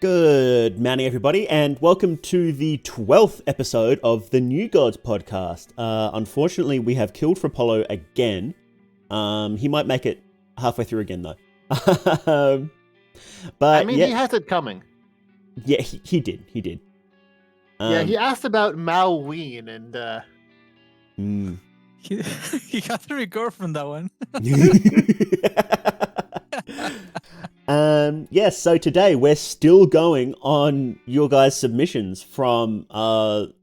Good morning, everybody, and welcome to the 12th episode of the New Gods podcast. Unfortunately, we have killed for Apollo again. He might make it halfway through again, though. But he has it coming. Yeah, he did. He did. He asked about Mao Ween, and he got the record from that one. So today we're still going on your guys' submissions from the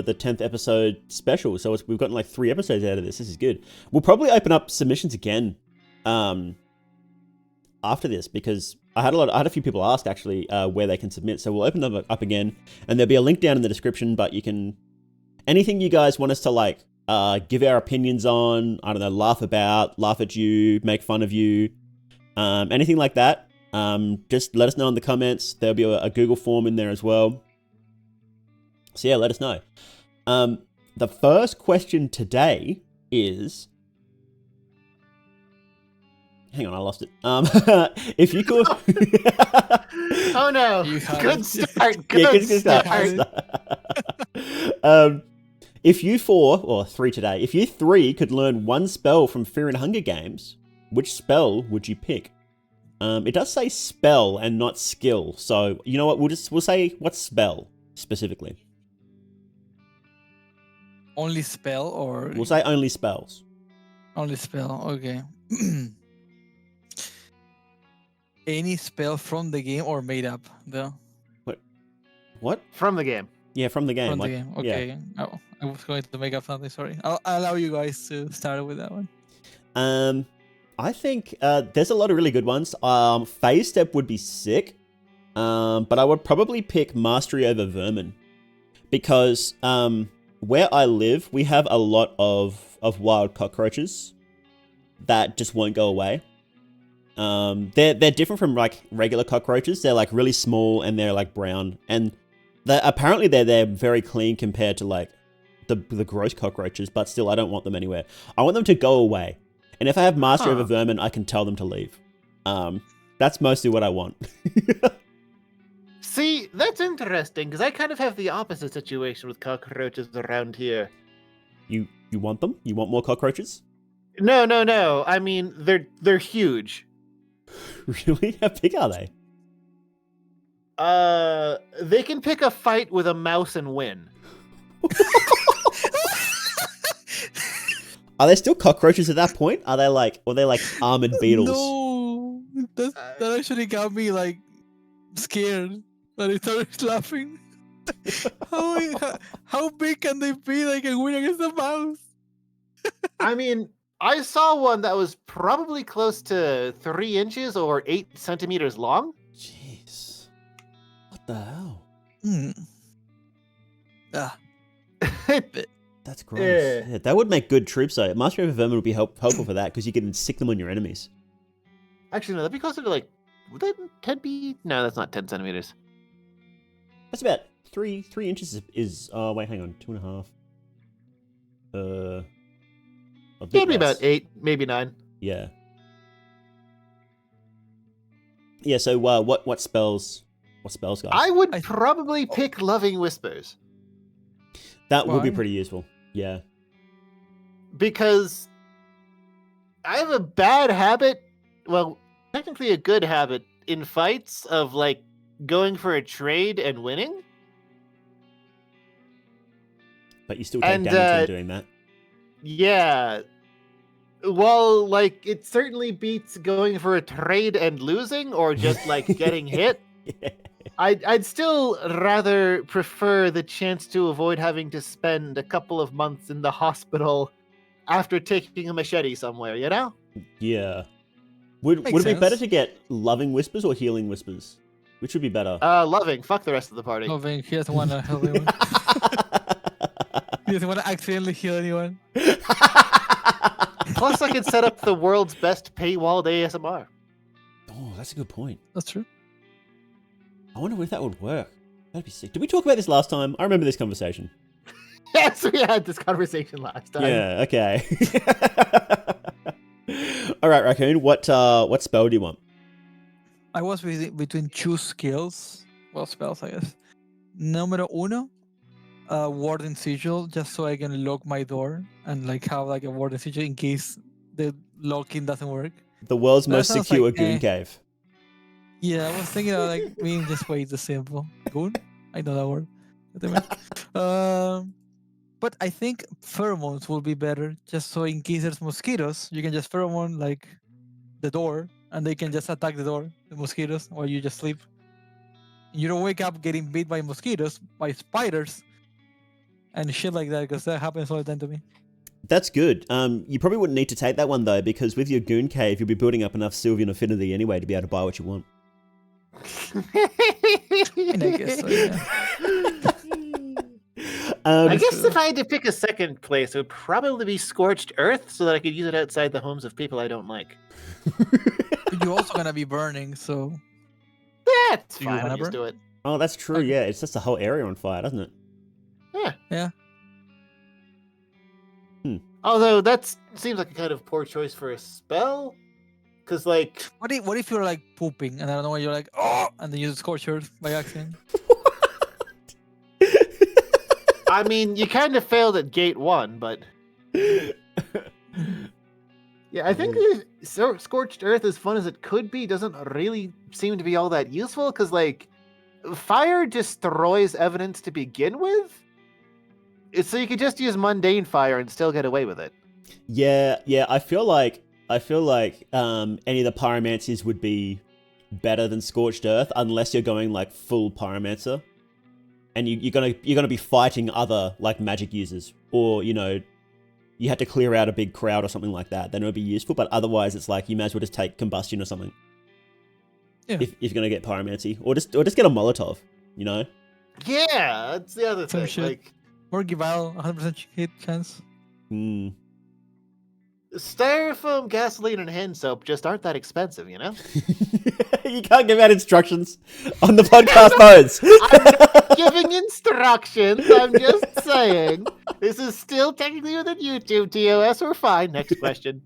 10th episode special. So we've gotten like 3 episodes out of this. This is good. We'll probably open up submissions again after this because I had a few people ask actually where they can submit. So we'll open them up again, and there'll be a link down in the description. But you can anything you guys want us to like give our opinions on. I don't know, laugh at you, make fun of you. Anything like that, just let us know in the comments. There'll be a Google form in there as well. So yeah, let us know. The first question today is... Hang on, I lost it. If you could... Oh no, good start, good start. If you 4, or 3 today, if you 3 could learn one spell from Fear and Hunger Games, which spell would you pick? It does say spell and not skill, so you know what? We'll say what spell specifically. Only spell, or we'll say only spells. Only spell. Okay. Any spell from the game or made up though? What? From the game. Yeah, from the game. From the game. Okay. Yeah. Oh, I was going to make up something. Sorry. I'll allow you guys to start with that one. I think there's a lot of really good ones. Phase Step would be sick, but I would probably pick Mastery over Vermin because where I live, we have a lot of wild cockroaches that just won't go away. They're different from like regular cockroaches. They're like really small and they're like brown, and apparently they're very clean compared to like the gross cockroaches. But still, I don't want them anywhere. I want them to go away. And if I have Mastery over Vermin, I can tell them to leave. That's mostly what I want. See, that's interesting, because I kind of have the opposite situation with cockroaches around here. You want them? You want more cockroaches? No. I mean, they're huge. Really? How big are they? They can pick a fight with a mouse and win. Are they still cockroaches at that point? Are they like armored beetles? No, that actually got me like scared. That I started laughing. How big can they be? Like a win against a mouse? I mean, I saw one that was probably close to 3 inches or 8 centimeters long. Jeez, what the hell? That's gross. Yeah, that would make good troops though. Mastery of Vermin would be helpful for that because you can sick them on your enemies. Actually, no, that'd be closer to like, would that 10 be? No, that's not 10 centimeters. That's about 3 inches is wait, hang on, 2.5. It'd be about 8, maybe 9. Yeah. Yeah. So what spells? What spells, guys? I would probably pick Loving Whispers. That would be pretty useful. Yeah. Because I have a bad habit, well, technically a good habit, in fights of like going for a trade and winning. But you still take damage when doing that. Yeah. Well, like, it certainly beats going for a trade and losing or just like getting hit. Yeah. I'd still rather prefer the chance to avoid having to spend a couple of months in the hospital after taking a machete somewhere, you know? Yeah. Would it be better to get Loving Whispers or Healing Whispers? Which would be better? Loving. Fuck the rest of the party. Loving. He doesn't want to help anyone. He doesn't want to accidentally heal anyone. Plus, I could set up the world's best paywalled ASMR. Oh, that's a good point. That's true. I wonder if that would work. That'd be sick. Did we talk about this last time? I remember this conversation. Yes, we had this conversation last time. Yeah, okay. All right, Raccoon, what spell do you want? I was between two skills. Well, spells, I guess. Número uno, warden sigil, just so I can lock my door and like have like a warden sigil in case the locking doesn't work. The world's That most sounds secure like, goon cave. Yeah, I was thinking of like being just way too simple. Goon? I know that word. But I think pheromones will be better, just so in case there's mosquitoes, you can just pheromone like the door, and they can just attack the door, the mosquitoes, while you just sleep. You don't wake up getting bit by mosquitoes, by spiders, and shit like that, because that happens all the time to me. That's good. You probably wouldn't need to take that one though, because with your goon cave, you'll be building up enough Sylvian affinity anyway to be able to buy what you want. I mean, I guess so, yeah. I guess if I had to pick a second place, it would probably be Scorched Earth, so that I could use it outside the homes of people I don't like. But you're also gonna be burning, so That's Do you fine. I'm wanna used burn? to it. Oh, that's true. Okay. Yeah, it's just the whole area on fire, doesn't it? Yeah. Hmm. Although that seems like a kind of poor choice for a spell, because like what if you're like pooping and I don't know why you're like and then you scorch earth by accident? I mean, you kind of failed at gate 1, but yeah, I think the Scorched Earth, as fun as it could be, doesn't really seem to be all that useful, because like fire destroys evidence to begin with. So you could just use mundane fire and still get away with it. Yeah. I feel like any of the pyromancies would be better than Scorched Earth, unless you're going like full pyromancer, and you're gonna be fighting other like magic users, or you had to clear out a big crowd or something like that. Then it would be useful, but otherwise it's like you might as well just take combustion or something. Yeah. If you're gonna get pyromancy, or just get a Molotov, Yeah, that's the other Some thing. shit. Like Or Gival, 100% hit chance. styrofoam, gasoline, and hand soap just aren't that expensive, you know? You can't give out instructions on the podcast modes. I'm not giving instructions. I'm just saying. This is still technically within YouTube, TOS. We're fine. Next question.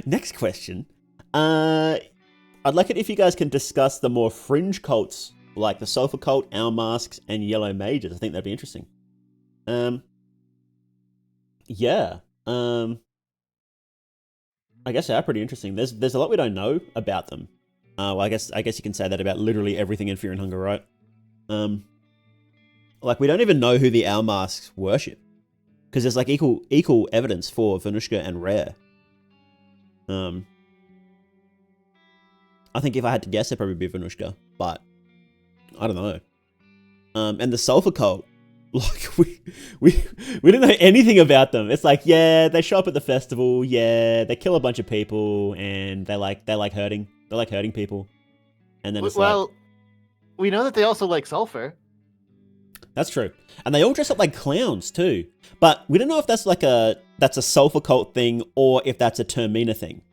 Next question. I'd like it if you guys can discuss the more fringe cults, like the Sulfur Cult, Owl Masks, and Yellow Mages. I think that'd be interesting. Yeah. I guess they are pretty interesting. There's a lot we don't know about them. Well, I guess you can say that about literally everything in Fear and Hunger, right? Like we don't even know who the Owl Masks worship, because there's like equal evidence for Venushka and Rare. I think if I had to guess, it'd probably be Venushka, but I don't know. And the Sulfur Cult, like we didn't know anything about them. It's like, yeah, they show up at the festival, yeah, they kill a bunch of people, and they like hurting people. And then it's we know that they also like sulfur. That's true. And they all dress up like clowns too. But we don't know if that's a Sulfur Cult thing or if that's a Termina thing.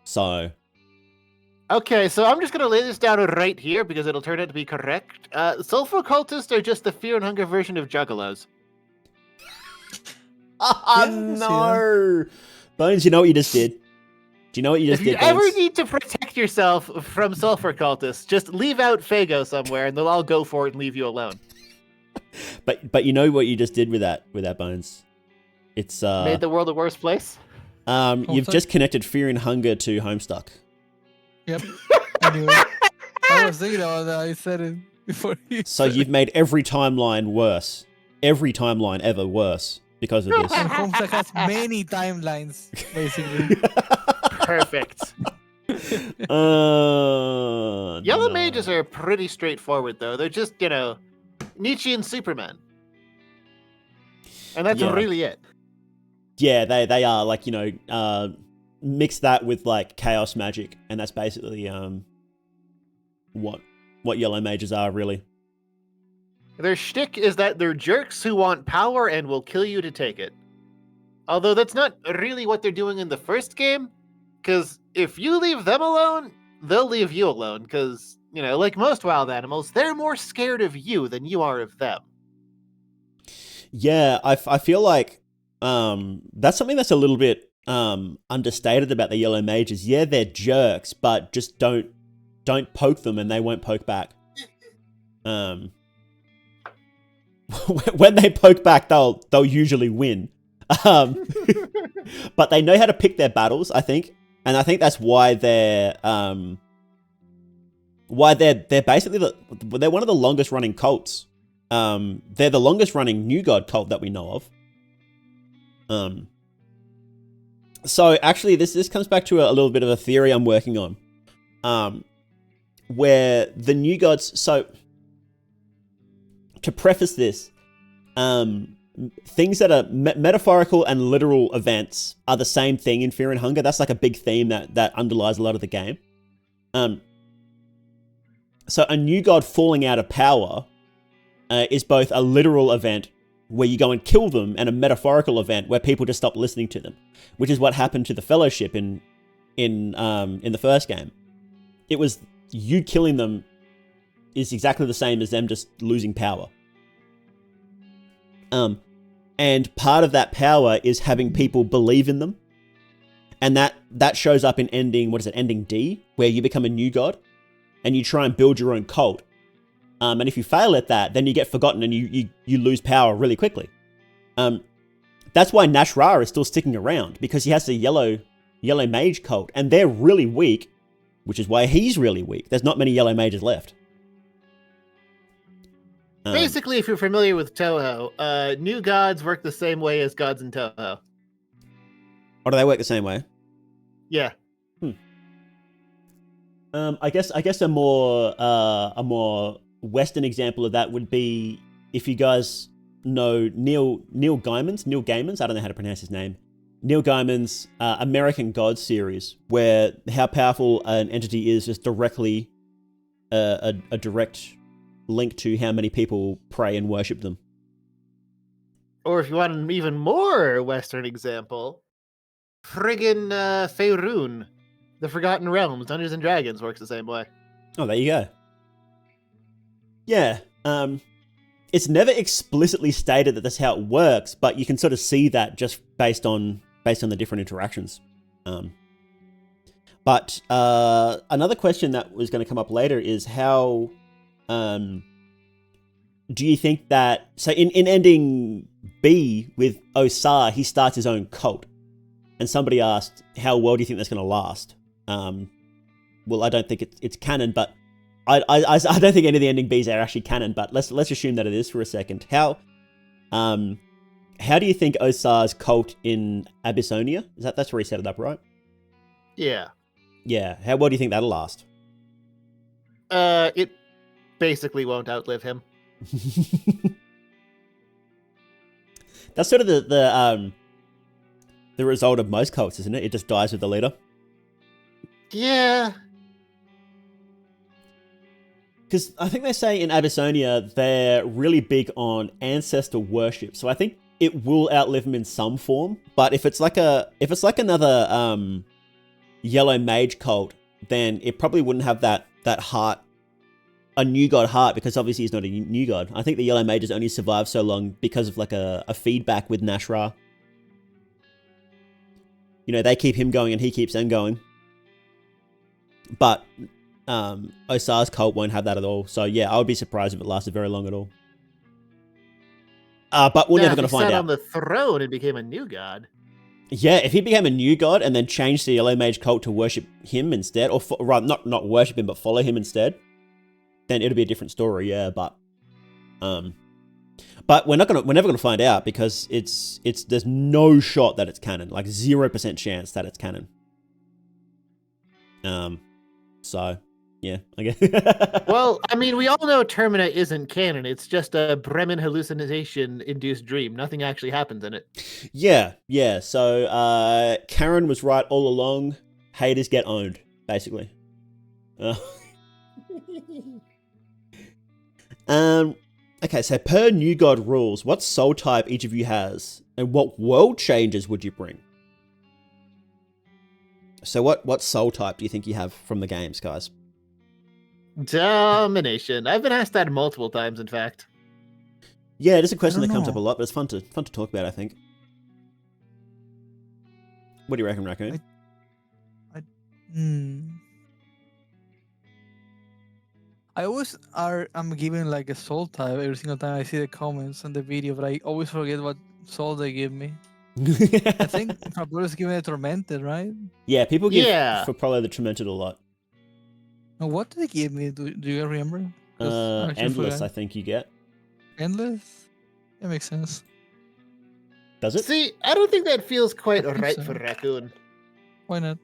So Okay, so I'm just going to lay this down right here because it'll turn out to be correct. Sulfur cultists are just the Fear and Hunger version of juggalos. No! Bones, you know what you just did? Do you know what you just did, If you ever Bones? need to protect yourself from sulfur cultists, just leave out Fago somewhere and they'll all go for it and leave you alone. But you know what you just did with that Bones? It's Made the world a worse place? you've just connected Fear and Hunger to Homestuck. Yep. Anyway, I was thinking about that. I said it before you. So you've made every timeline worse. Every timeline ever worse because of this. And Homestuck has many timelines, basically. Perfect. Yellow mages are pretty straightforward, though. They're just, Nietzsche and Superman. And that's really it. Yeah, they are like, mix that with like chaos magic, and that's basically what yellow mages are, really. Their shtick is that they're jerks who want power and will kill you to take it. Although that's not really what they're doing in the first game, because if you leave them alone, they'll leave you alone, because, like most wild animals, they're more scared of you than you are of them. Yeah, I feel like that's something that's a little bit understated about the yellow mages. Yeah, they're jerks, but just don't don't poke them and they won't poke back. When they poke back, they'll usually win. But they know how to pick their battles, I think, and I think that's why they're basically they're one of the longest running cults. They're the longest running New God cult that we know of. So actually, this comes back to a little bit of a theory I'm working on, where the New Gods. So to preface this, things that are metaphorical and literal events are the same thing in Fear and Hunger. That's like a big theme that underlies a lot of the game. So a New God falling out of power is both a literal event where you go and kill them and a metaphorical event where people just stop listening to them, which is what happened to the Fellowship in the first game. It was you killing them is exactly the same as them just losing power. And part of that power is having people believe in them. And that shows up in ending D, where you become a New God and you try and build your own cult. And if you fail at that, then you get forgotten and you lose power really quickly. That's why Nash Ra is still sticking around, because he has the yellow mage cult and they're really weak, which is why he's really weak. There's not many yellow mages left. Basically, if you're familiar with Toho, new gods work the same way as gods in Toho. Or do they work the same way? Yeah. I guess a more Western example of that would be if you guys know Neil Gaiman's, I don't know how to pronounce his name. Neil Gaiman's American Gods series, where how powerful an entity is directly a direct link to how many people pray and worship them. Or if you want an even more Western example, friggin' Faerun, the Forgotten Realms, Dungeons and Dragons works the same way. Oh, there you go. Yeah, it's never explicitly stated that that's how it works, but you can sort of see that just based on the different interactions. But another question that was going to come up later is how do you think that... So in ending B with Osar, he starts his own cult. And somebody asked, how well do you think that's going to last? Well, I don't think it's canon, but I don't think any of the ending Bs are actually canon, but let's assume that it is for a second. How do you think Osar's cult in Abyssonia, that's where he set it up, right? Yeah. Yeah. How well do you think that'll last? It basically won't outlive him. That's sort of the result of most cults, isn't it? It just dies with the leader. Yeah. Because I think they say in Abyssonia they're really big on ancestor worship, so I think it will outlive him in some form. But if it's like another yellow mage cult, then it probably wouldn't have that heart, a new god heart, because obviously he's not a new god. I think the yellow mages only survive so long because of like a feedback with Nash Ra. You know, they keep him going and he keeps them going. But Osar's cult won't have that at all. So yeah, I would be surprised if it lasted very long at all. But we're never going to find out. If he sat on the throne and became a new god. Yeah, if he became a new god and then changed the yellow mage cult to worship him instead, or not worship him but follow him instead, then it'll be a different story. Yeah, but we're never gonna find out because it's there's no shot that it's canon, like 0% chance that it's canon. So yeah, I guess. Well, I mean, we all know Termina isn't canon. It's just a Bremen hallucination-induced dream. Nothing actually happens in it. Yeah. So Karen was right all along. Haters get owned, basically. Okay, so per New God rules, what soul type each of you has, and what world changes would you bring? So what soul type do you think you have from the games, guys? Domination. I've been asked that multiple times, in fact. Yeah, it is a question that don't comes up a know. lot, but it's fun to talk about, I think. What do you reckon, Raccoon? I'm given like a soul type every single time I see the comments on the video, but I always forget what soul they give me. I think Fabio's giving a tormented, right? Yeah, people give Yeah. for probably the Tormented a lot. Now, what did they give me? Do you remember? 'Cause I actually Endless, forgot. I think you get. Endless. That makes sense. Does it? See, I don't think that feels quite I think right so. for Raccoon. Why not?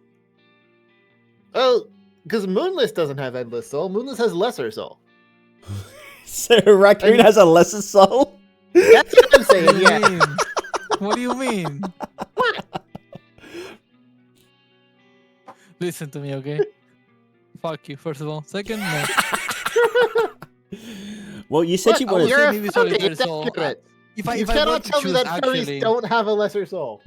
Oh, because Moonless doesn't have Endless Soul. Moonless has Lesser Soul. So Raccoon has a lesser soul? That's what I'm saying, What do you yeah. mean? What do you mean? Listen to me, okay? Fuck you, first of all. Second, no. Well, you said What? you I wanted. would You're say a maybe furry, solitary it's soul. accurate. If You I were cannot to tell me choose that furries actually, don't have a lesser soul.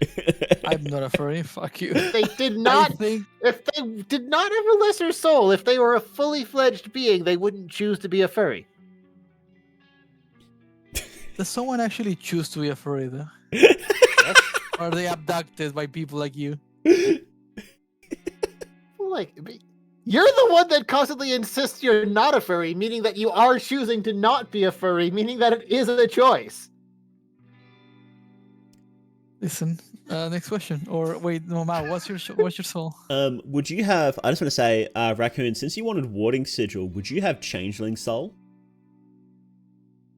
I'm not a furry. Fuck you. They did I not. think If they did not have a lesser soul, if they were a fully fledged being, they wouldn't choose to be a furry. does someone actually choose to be a furry though? Or are they abducted by people like you? Like, you're the one that constantly insists you're not a furry, meaning that you are choosing to not be a furry, meaning that it is a choice. Listen, next question. Or wait, no, Mao, what's your soul? Would you have? I just want to say, Raccoon. Since you wanted Warding Sigil, would you have Changeling Soul?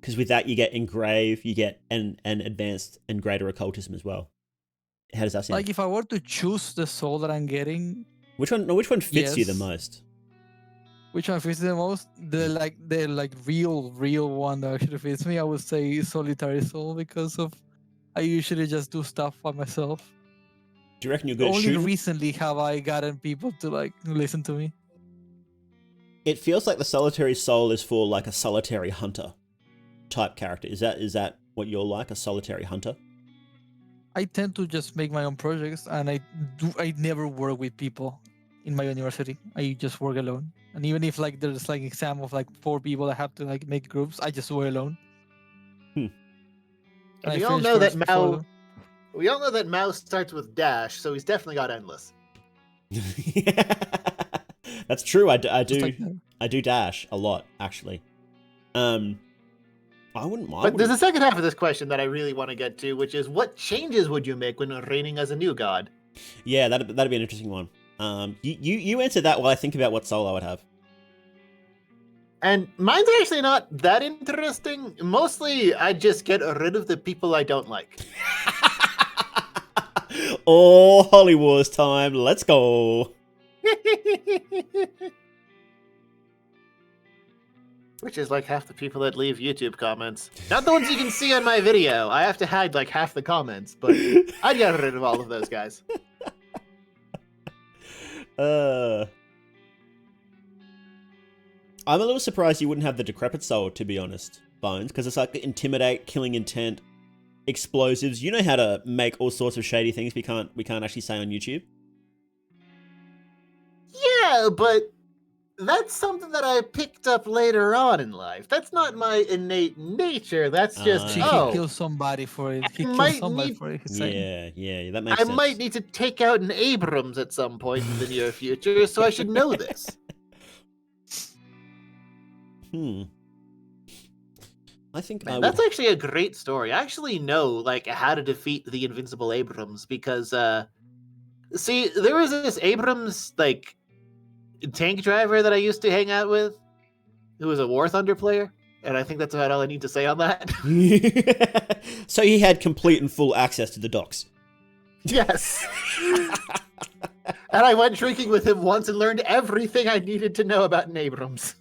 Because with that, you get Engrave, you get an advanced and greater occultism as well. How does that sound? Like if I were to choose the soul that I'm getting, Which one? No, which one fits you the Yes. most? which one fits the most? The real one that actually fits me, I would say solitary soul because of I usually just do stuff by myself. Do you reckon you're good at Only shooting? recently have I gotten people to like listen to me. It feels like the Solitary Soul is for like a solitary hunter type character. Is that what you're like? A solitary hunter? I tend to just make my own projects, and I never work with people in my university. I just work alone. And even if like there's like exam of like 4 people, I have to like make groups. I just work alone. Hmm. And I we all finish know that first before Mao. them. We all know that Mao starts with dash, so he's definitely got endless. That's true. I Just do. like that. I do dash a lot, actually. I wouldn't mind. But there's a second half of this question that I really want to get to, which is what changes would you make when reigning as a new god? Yeah, that'd be an interesting one. You answer that while I think about what soul I would have. And mine's actually not that interesting. Mostly, I just get rid of the people I don't like. Oh, Holy Wars time! Let's go. Which is like half the people that leave YouTube comments. Not the ones you can see on my video. I have to hide like half the comments, but I'd get rid of all of those guys. I'm a little surprised you wouldn't have the Decrepit Soul, to be honest, Bones, because it's like intimidate, killing intent, explosives. You know how to make all sorts of shady things we can't actually say on YouTube. Yeah, but that's something that I picked up later on in life. That's not my innate nature. That's just, He kills somebody for it. He kills might somebody need- for it. He's saying. Yeah, that makes I sense. might need to take out an Abrams at some point in the near future, so I should know this. I think I Man, would... that's actually a great story. I actually know like how to defeat the Invincible Abrams because see, there was this Abrams like tank driver that I used to hang out with who was a War Thunder player, and I think that's about all I need to say on that. So he had complete and full access to the docks. Yes. And I went drinking with him once and learned everything I needed to know about an Abrams.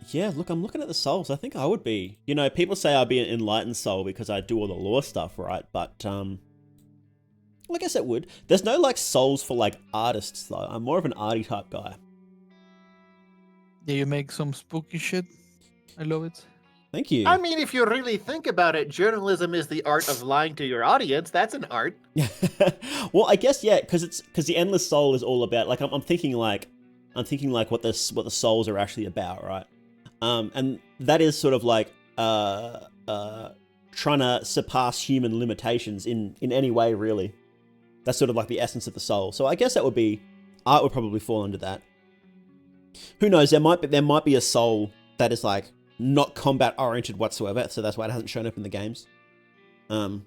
Yeah, look, I'm looking at the souls. I think I would be. You know, people say I'd be an enlightened soul because I do all the lore stuff, right? But, well, I guess it would. There's no, like, souls for, like, artists, though. I'm more of an arty type guy. Yeah, you make some spooky shit. I love it. Thank you. I mean, if you really think about it, journalism is the art of lying to your audience. That's an art. Well, I guess, yeah, because the endless soul is all about, like, I'm thinking like what the souls are actually about, right? And that is sort of like trying to surpass human limitations in any way, really. That's sort of like the essence of the soul. So I guess that would be, art would probably fall under that. Who knows? There might be a soul that is like not combat oriented whatsoever. So that's why it hasn't shown up in the games. So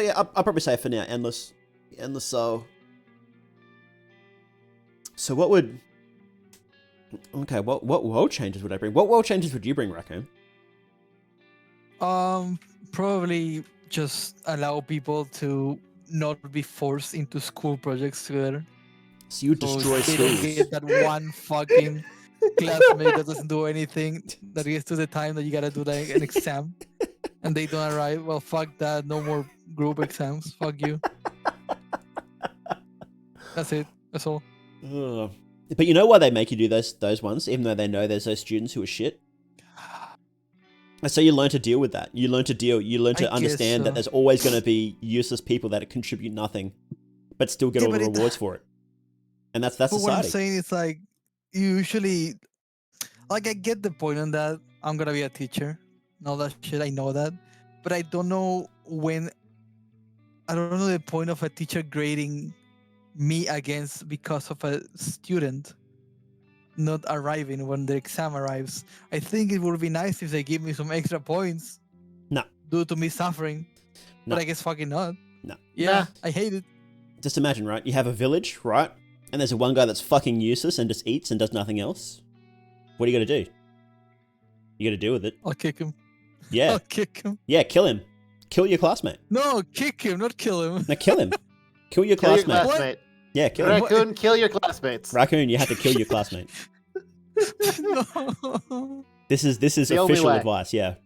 yeah, I'll probably say for now, endless soul. So what world changes would I bring? What world changes would you bring, Raccoon? Probably just allow people to not be forced into school projects together. So you destroy they don't schools. get that one fucking classmate that doesn't do anything, that gets to the time that you gotta do like an exam and they don't arrive. Well, fuck that. No more group exams. Fuck you. That's it. That's all. Ugh. But you know why they make you do those ones, even though they know there's those students who are shit? And so you learn to deal with that. You learn to understand that there's always going to be useless people that contribute nothing, but still get all the rewards for it. And that's society. What I'm saying is like, usually, like I get the point on that. I'm going to be a teacher. And all that shit, I know that. But I don't know the point of a teacher grading me against because of a student not arriving when the exam arrives. I think it would be nice if they give me some extra points. No. Due to me suffering. No. But I guess fucking not. No. Yeah, I hate it. Just imagine, right? You have a village, right? And there's one guy that's fucking useless and just eats and does nothing else. What are you going to do? You got to deal with it. I'll kick him. Yeah. I'll kick him. Yeah, kill him. Kill your classmate. No, kick him, not kill him. No, kill him. Kill your Kill your classmate. classmate. Yeah, kill him. Raccoon, kill your classmates. Raccoon, you have to kill your classmate. No. This is The only official way. advice, yeah. You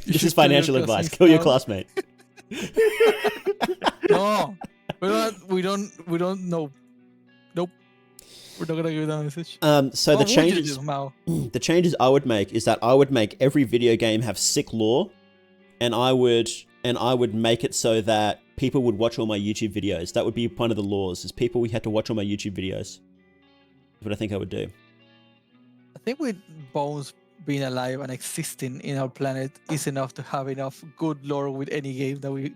This should is financial kill your advice. Kill your classmates classmate. now. No. We don't know. Nope. We're not gonna give that message. So the changes Mao. the changes I would make is that I would make every video game have sick lore, and I would make it so that people would watch all my YouTube videos. That would be one of the laws, is people had to watch all my YouTube videos. That's what I think I would do. I think with Bones being alive and existing in our planet is enough to have enough good lore with any game that I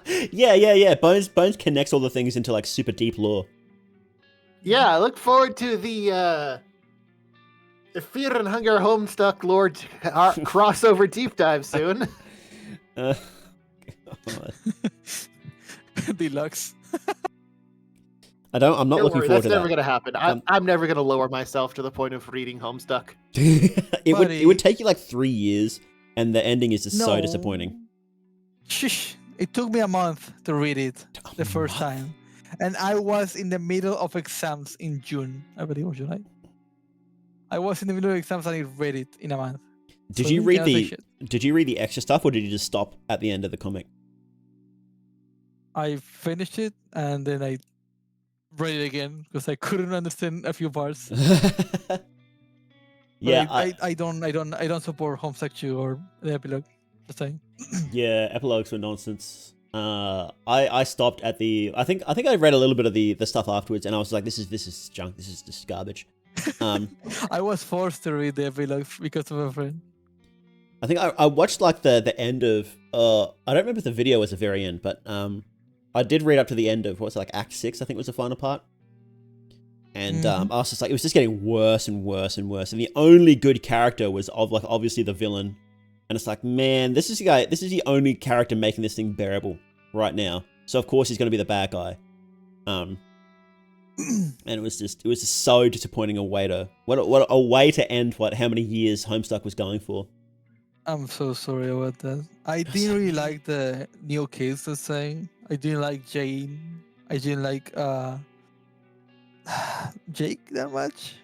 play. Yeah. Bones connects all the things into like super deep lore. Yeah, I look forward to the Fear and Hunger Homestuck Lord crossover deep dive soon. God. Deluxe. I'm not Don't looking worry, forward that's to never that. going to happen. I'm never going to lower myself to the point of reading Homestuck. It would take you like 3 years, and the ending is just so disappointing. Shush. It took me a month to read it the first time. And I was in the middle of exams in June, I believe, or July. I was in the middle of exams and I read it in a month. Did So you you read cannot say the shit. Did you read the extra stuff, or did you just stop at the end of the comic? I finished it and then I read it again because I couldn't understand a few parts. Yeah, But I don't support Homestuck 2 or the epilogue. Just saying. yeah, epilogues were nonsense. I stopped at the. I think I read a little bit of the stuff afterwards, and I was like, this is junk. This is just garbage. I was forced to read the epilogue because of a friend. I think I watched like the end of. I don't remember if the video was the very end, but I did read up to the end of what's it, like Act 6. I think was the final part. And I was just like, it was just getting worse and worse and worse. And the only good character was obviously the villain. And it's like, man, this is the only character making this thing bearable right now. So of course he's going to be the bad guy. And it was just so disappointing a way to end how many years Homestuck was going for. I'm so sorry about that. I didn't really like the new kids, let's say. I didn't like Jane. I didn't like Jake that much.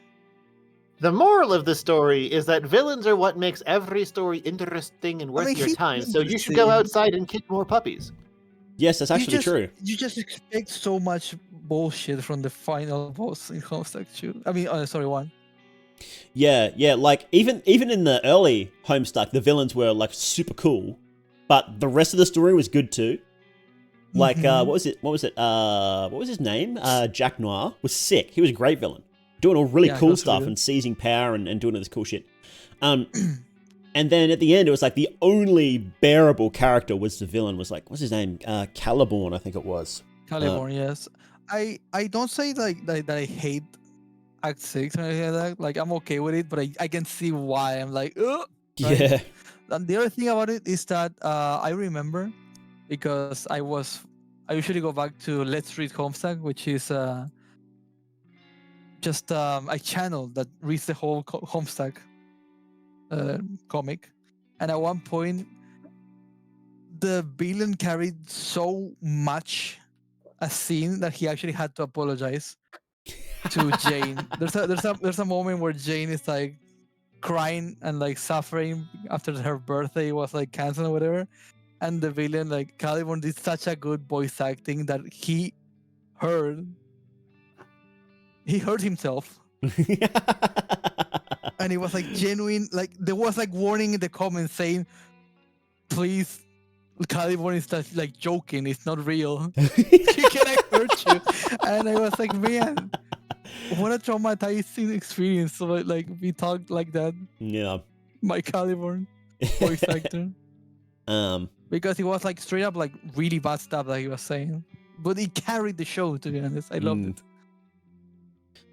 The moral of the story is that villains are what makes every story interesting and worth your time, so you should go outside and kick more puppies. Yes, that's actually true. You just expect so much bullshit from the final boss in Homestuck 2. I mean, sorry, 1. Yeah, like even in the early Homestuck, the villains were like super cool, but the rest of the story was good too. Like what was his name? Jack Noir was sick. He was a great villain, doing all really cool stuff and seizing power and doing all this cool shit. And then at the end, it was like the only bearable character was the villain. Was like, what's his name? Caliborn, I think it was. Caliborn, yes. I don't say like that I hate Act 6 or anything like that. Like, I'm okay with it, but I can see why. I'm like, ugh. Right? Yeah. And the other thing about it is that I remember, because I usually go back to Let's Read Homestuck, which is just a channel that reads the whole Homestuck comic. And at one point, the villain carried so much a scene that he actually had to apologize to Jane. There's a moment where Jane is like crying and like suffering after her birthday was like canceled or whatever, and the villain, like Caliborn, did such a good voice acting that he hurt himself. And it was like genuine, like there was like warning in the comments saying, please, Caliborn is just like joking, it's not real. He cannot hurt you. And I was like, man, what a traumatizing experience. So like we talked like that. Yeah. My Caliborn voice actor. Because he was like straight up like really bad stuff that he was saying. But he carried the show, to be honest. I loved it.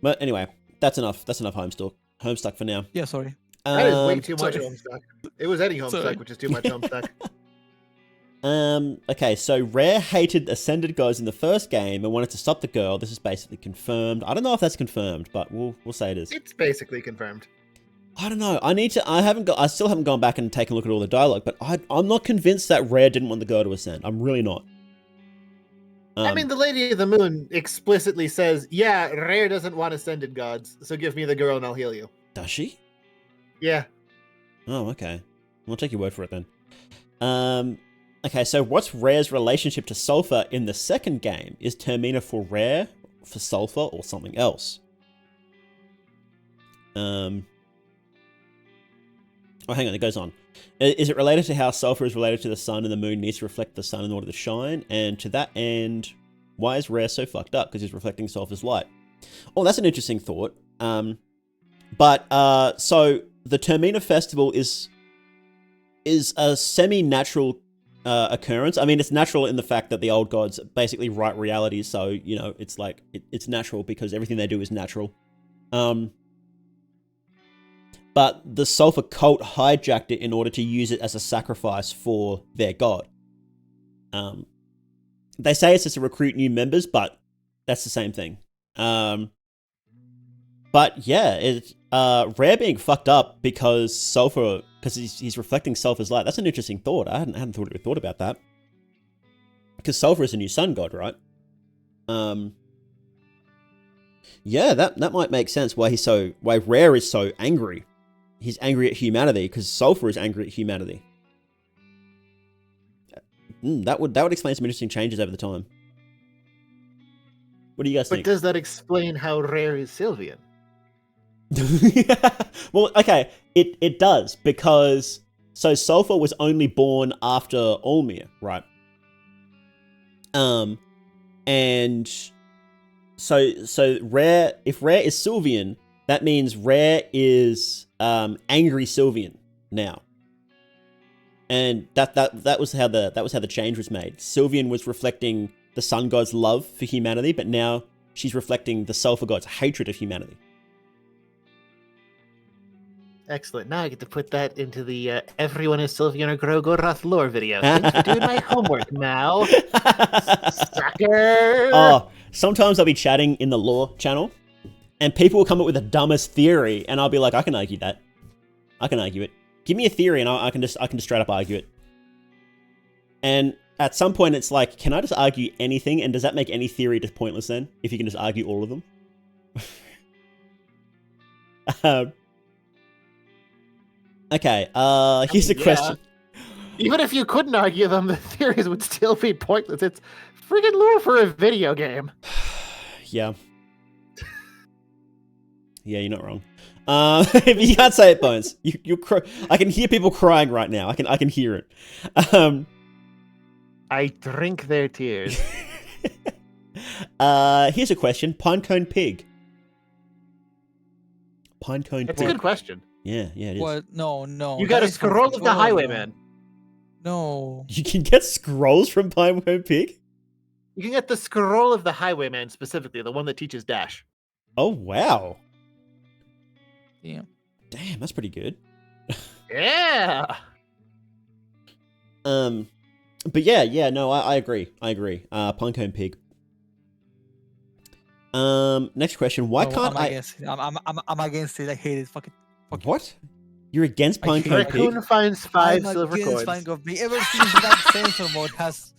But anyway, that's enough. That's enough Homestuck for now. Yeah, sorry. That is way too much Homestuck. It was any Homestuck, which is too much Homestuck. Okay, so Rare hated Ascended Gods in the first game and wanted to stop the girl. This is basically confirmed. I don't know if that's confirmed, but we'll say it is. It's basically confirmed. I don't know. I still haven't gone back and taken a look at all the dialogue, but I'm not convinced that Rare didn't want the girl to ascend. I'm really not. I mean, the Lady of the Moon explicitly says, yeah, Rare doesn't want Ascended Gods, so give me the girl and I'll heal you. Does she? Yeah. Oh, okay. I'll take your word for it then. Okay, so what's Rare's relationship to Sulfur in the second game? Is Termina for Rare, for Sulfur, or something else? Oh, hang on, it goes on. Is it related to how Sulfur is related to the sun and the moon needs to reflect the sun in order to shine? And to that end, why is Rare so fucked up? Because he's reflecting Sulfur's light. Oh, that's an interesting thought. So the Termina Festival is a semi-natural occurrence. I mean, it's natural in the fact that the old gods basically write reality, so, you know, it's like, it's natural because everything they do is natural. But the Sulfur cult hijacked it in order to use it as a sacrifice for their god. They say it's just to recruit new members, but that's the same thing. But yeah, Rare being fucked up because Sulfur, because he's reflecting Sulfur's light. That's an interesting thought. I hadn't thought about that. Because Sulfur is a new sun god, right? Yeah, that might make sense why Rare is so angry. He's angry at humanity because Sulfur is angry at humanity. That would explain some interesting changes over the time. What do you guys think? But does that explain how Rare is Sylvian? Well, okay, it does, because so Sulfur was only born after Ulmir, right? And so Rare, if Rare is Sylvian, that means Rare is angry Sylvian now. And that was how the change was made. Sylvian was reflecting the sun god's love for humanity, but now she's reflecting the Sulfur god's hatred of humanity. Excellent. Now I get to put that into the everyone is Sylvian or Grogorath lore video. Thanks for doing my homework now. Sucker! Oh, sometimes I'll be chatting in the lore channel, and people will come up with the dumbest theory, and I'll be like, I can argue that. I can argue it. Give me a theory, and I can just straight up argue it. And at some point, it's like, can I just argue anything? And does that make any theory just pointless then? If you can just argue all of them? Okay, here's a question. Even if you couldn't argue them, the theories would still be pointless. It's friggin' lore for a video game. Yeah. Yeah, you're not wrong. You can't say it, Bones. I can hear people crying right now. I can hear it. I drink their tears. Here's a question. Pinecone pig. Pinecone pig. That's a good question. Yeah, it is. What? No. You got that a is for scroll of the Forza. Highwayman. No. You can get scrolls from Pinecone Pig? You can get the scroll of the Highwayman specifically, the one that teaches dash. Oh, wow. Yeah. Damn, that's pretty good. Yeah. But yeah, no, I agree. Pinecone Pig. Next question. Why can't I'm against it. I'm against it. I hate it. Fuck it. What? You're against I hate Pinecone it. Pig? Raccoon finds 5 I'm silver against coins. Pinecone Pig. Ever since that sensor mode has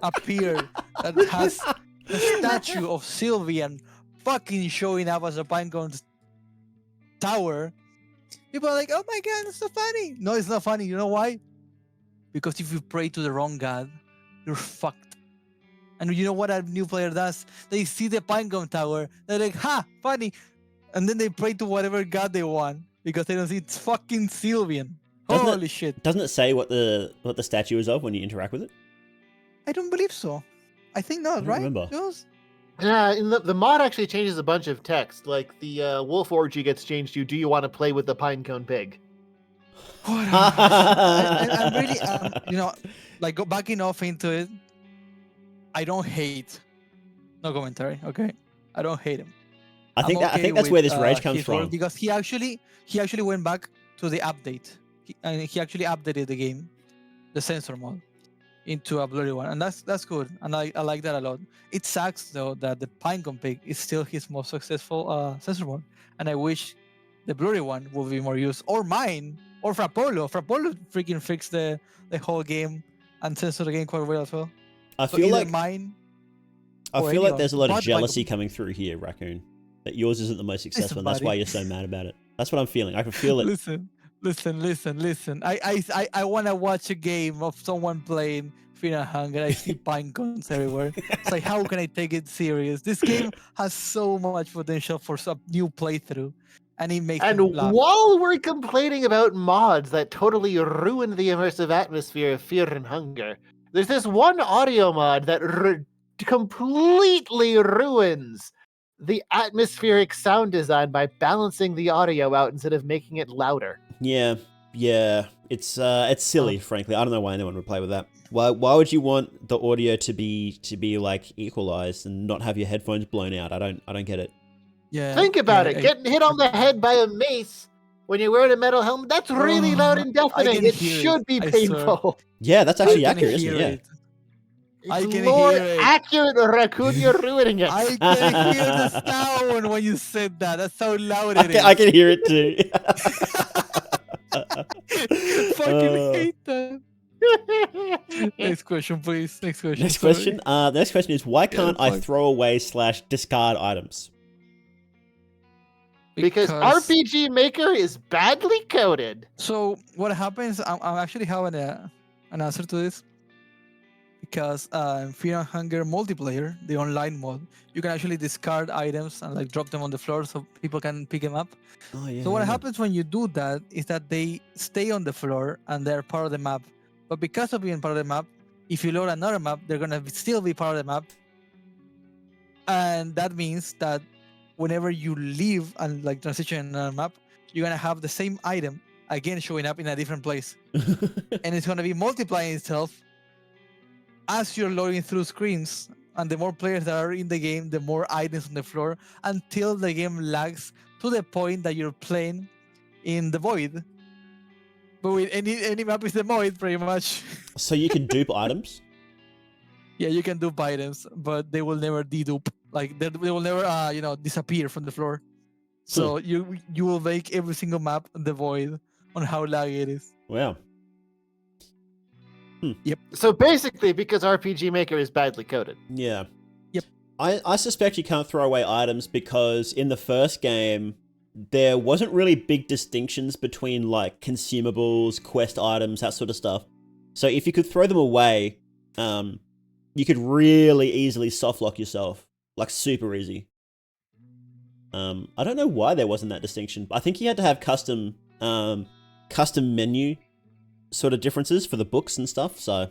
appeared, that has the statue of Sylvian fucking showing up as a Pinecone tower, people are like, "Oh my god, it's so funny." No, it's not funny. You know why? Because if you pray to the wrong god, you're fucked. And you know what a new player does? They see the Pinecone tower, they're like, "Ha, funny," and then they pray to whatever god they want because they don't see it's fucking Sylvian. Holy shit! Doesn't it say what the statue is of when you interact with it? I don't believe so. I think not, don't right? remember. Jules? Yeah, in the mod actually changes a bunch of text. Like the wolf orgy gets changed to "Do you want to play with the Pinecone Pig?" I'm really, like backing off into it. I don't hate. No commentary. Okay, I don't hate him. I think okay that's with, where this rage comes his work from. because he actually went back to the update. He actually updated the game, the sensor mode, into a blurry one, and that's good. And I like that a lot. It sucks though that the Pinecone Pig is still his most successful sensor mode, and I wish the blurry one would be more used, or mine, or Frapolo. Frapolo freaking fixed the whole game and censored the game quite well as well. I So feel either like mine. I or feel like anyone, there's a lot of but jealousy Pinecone- coming through here, Raccoon. That yours isn't the most successful, and that's buddy. why you're so mad about it. That's what I'm feeling. I can feel it. Listen. I want to watch a game of someone playing Fear and Hunger. I see Pinecones everywhere. It's like, how can I take it serious? This game has so much potential for some new playthrough, and it makes me And laugh. while we're complaining about mods that totally ruin the immersive atmosphere of Fear and Hunger, there's this one audio mod that completely ruins the atmospheric sound design by balancing the audio out instead of making it louder. Yeah. It's silly, frankly. I don't know why anyone would play with that. Why would you want the audio to be like equalized and not have your headphones blown out? I don't get it. Yeah. Think about it. Getting hit on the head by a mace when you're wearing a metal helmet, that's really loud and deafening. It should be painful. Yeah, that's actually I can accurate, isn't hear it? Yeah. I It's can more hear it. accurate, Raccoon. You're ruining it. I can hear the sound when you said that. That's how loud it is. I can hear it too. Fucking hate that. Next question, please. Next question. Next sorry. question. Next question is why can't I fuck. throw away / discard items? Because RPG Maker is badly coded. So what happens? I'm actually having an answer to this. Because in Fear and Hunger multiplayer, the online mode, you can actually discard items and like drop them on the floor so people can pick them up. Oh yeah. So what happens when you do that is that they stay on the floor and they're part of the map. But because of being part of the map, if you load another map, they're gonna still be part of the map. And that means that whenever you leave and like transition another map, you're gonna have the same item again showing up in a different place. And it's gonna be multiplying itself as you're loading through screens. And the more players that are in the game, the more items on the floor until the game lags to the point that you're playing in the void. But with any map is the void, pretty much. So you can dupe items? Yeah, you can dupe items, but they will never dedupe. Like they will never, disappear from the floor. So you will make every single map the void on how laggy it is. Wow. Yep. So basically, because RPG Maker is badly coded. Yeah. Yep. I suspect you can't throw away items because in the first game, there wasn't really big distinctions between like consumables, quest items, that sort of stuff. So if you could throw them away, you could really easily softlock yourself, like super easy. I don't know why there wasn't that distinction. I think you had to have custom menu sort of differences for the books and stuff. So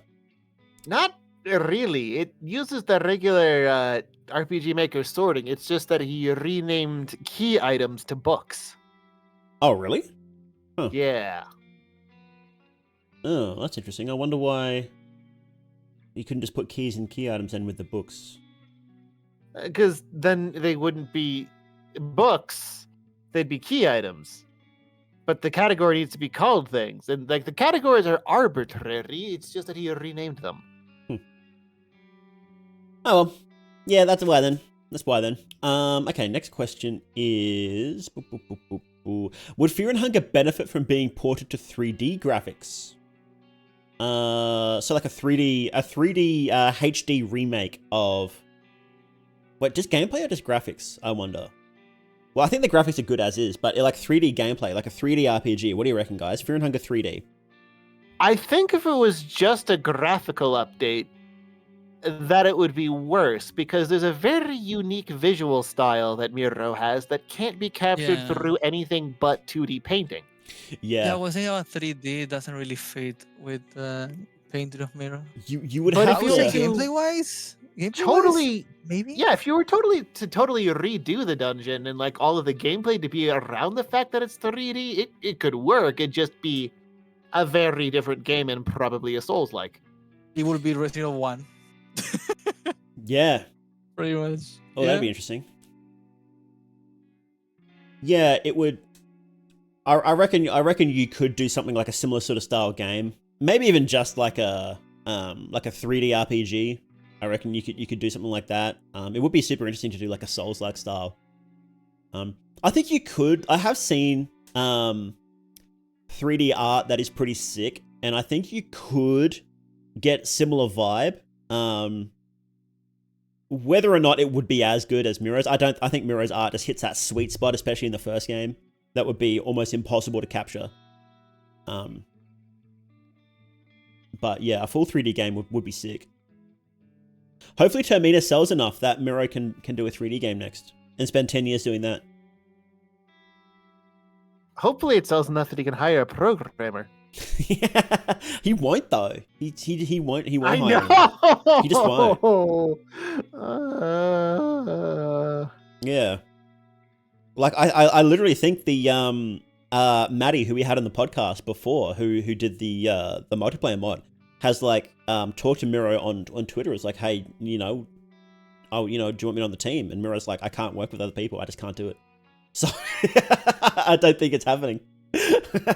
Not really. It uses the regular RPG Maker sorting. It's just that he renamed key items to books. oh really? Yeah. Oh, that's interesting. I wonder why you couldn't just put keys and key items in with the books. Because then they wouldn't be books, they'd be key items. But the category needs to be called things. And like the categories are arbitrary, it's just that he renamed them. Oh well. Yeah, that's why then. Okay, next question is... Would Fear and Hunger benefit from being ported to 3D graphics? So like a 3D HD remake of... Wait, just gameplay or just graphics, I wonder? Well, I think the graphics are good as is, but like 3D gameplay, like a 3D RPG. What do you reckon, guys? Fear and Hunger 3D. I think if it was just a graphical update, that it would be worse, because there's a very unique visual style that Miro has that can't be captured through anything but 2D painting. Yeah, I was thinking about 3D. Doesn't really fit with painting of Miro. You would But have if you to... were to- Gameplay-wise, maybe. Yeah, if you were to totally redo the dungeon and like all of the gameplay to be around the fact that it's 3D, it could work. It'd just be a very different game and probably a Souls-like. It would be Resident Evil 1. Yeah. Pretty much. Oh, that'd be interesting. Yeah, it would. I reckon you could do something like a similar sort of style game. Maybe even just like a 3D RPG. I reckon you could do something like that. It would be super interesting to do like a Souls-like style. I think you could. I have seen 3D art that is pretty sick, and I think you could get similar vibe. Whether or not it would be as good as Miro's, I think Miro's art just hits that sweet spot, especially in the first game. That would be almost impossible to capture. But yeah, a full 3D game would be sick. Hopefully Termina sells enough that Miro can do a 3D game next and spend 10 years doing that. Hopefully it sells enough that he can hire a programmer. Yeah, he won't though. He won't. He won't I hire know. him. He just won't. Yeah. Like I literally think the Maddie, who we had on the podcast before, who did the multiplayer mod, has like talked to Miro on Twitter. It's like, hey, do you want me on the team? And Miro's like, I can't work with other people. I just can't do it. So I don't think it's happening.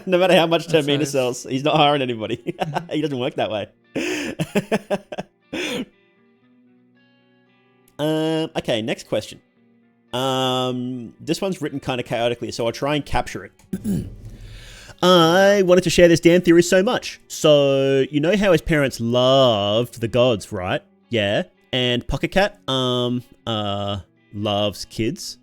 No matter how much Termina sells, he's not hiring anybody. He doesn't work that way. Okay, next question. This one's written kind of chaotically, so I'll try and capture it. I wanted to share this Dan theory so much. So, you know how his parents loved the gods, right? Yeah. And Pocket Cat, loves kids.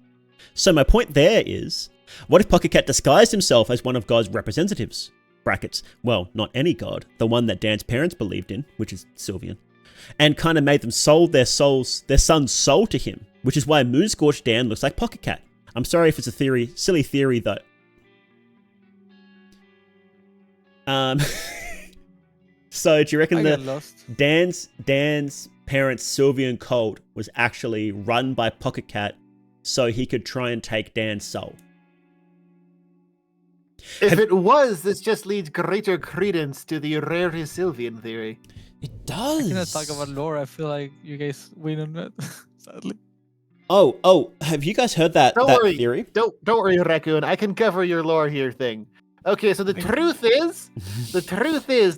So my point there is, what if Pocket Cat disguised himself as one of God's representatives? Brackets. Well, not any god, the one that Dan's parents believed in, which is Sylvian, and kind of made them sold their son's soul to him, which is why Moonscorched Dan looks like Pocket Cat. I'm sorry if it's a silly theory though. So do you reckon that Dan's parents' Sylvian cult was actually run by Pocket Cat so he could try and take Dan's soul? If it was, this just leads greater credence to the rare Sylvian theory. It does. I cannot talk about lore. I feel like you guys win on that, sadly. Oh, have you guys heard that worry. theory? Don't worry, Raccoon. I can cover your lore here thing. Okay, so the truth is,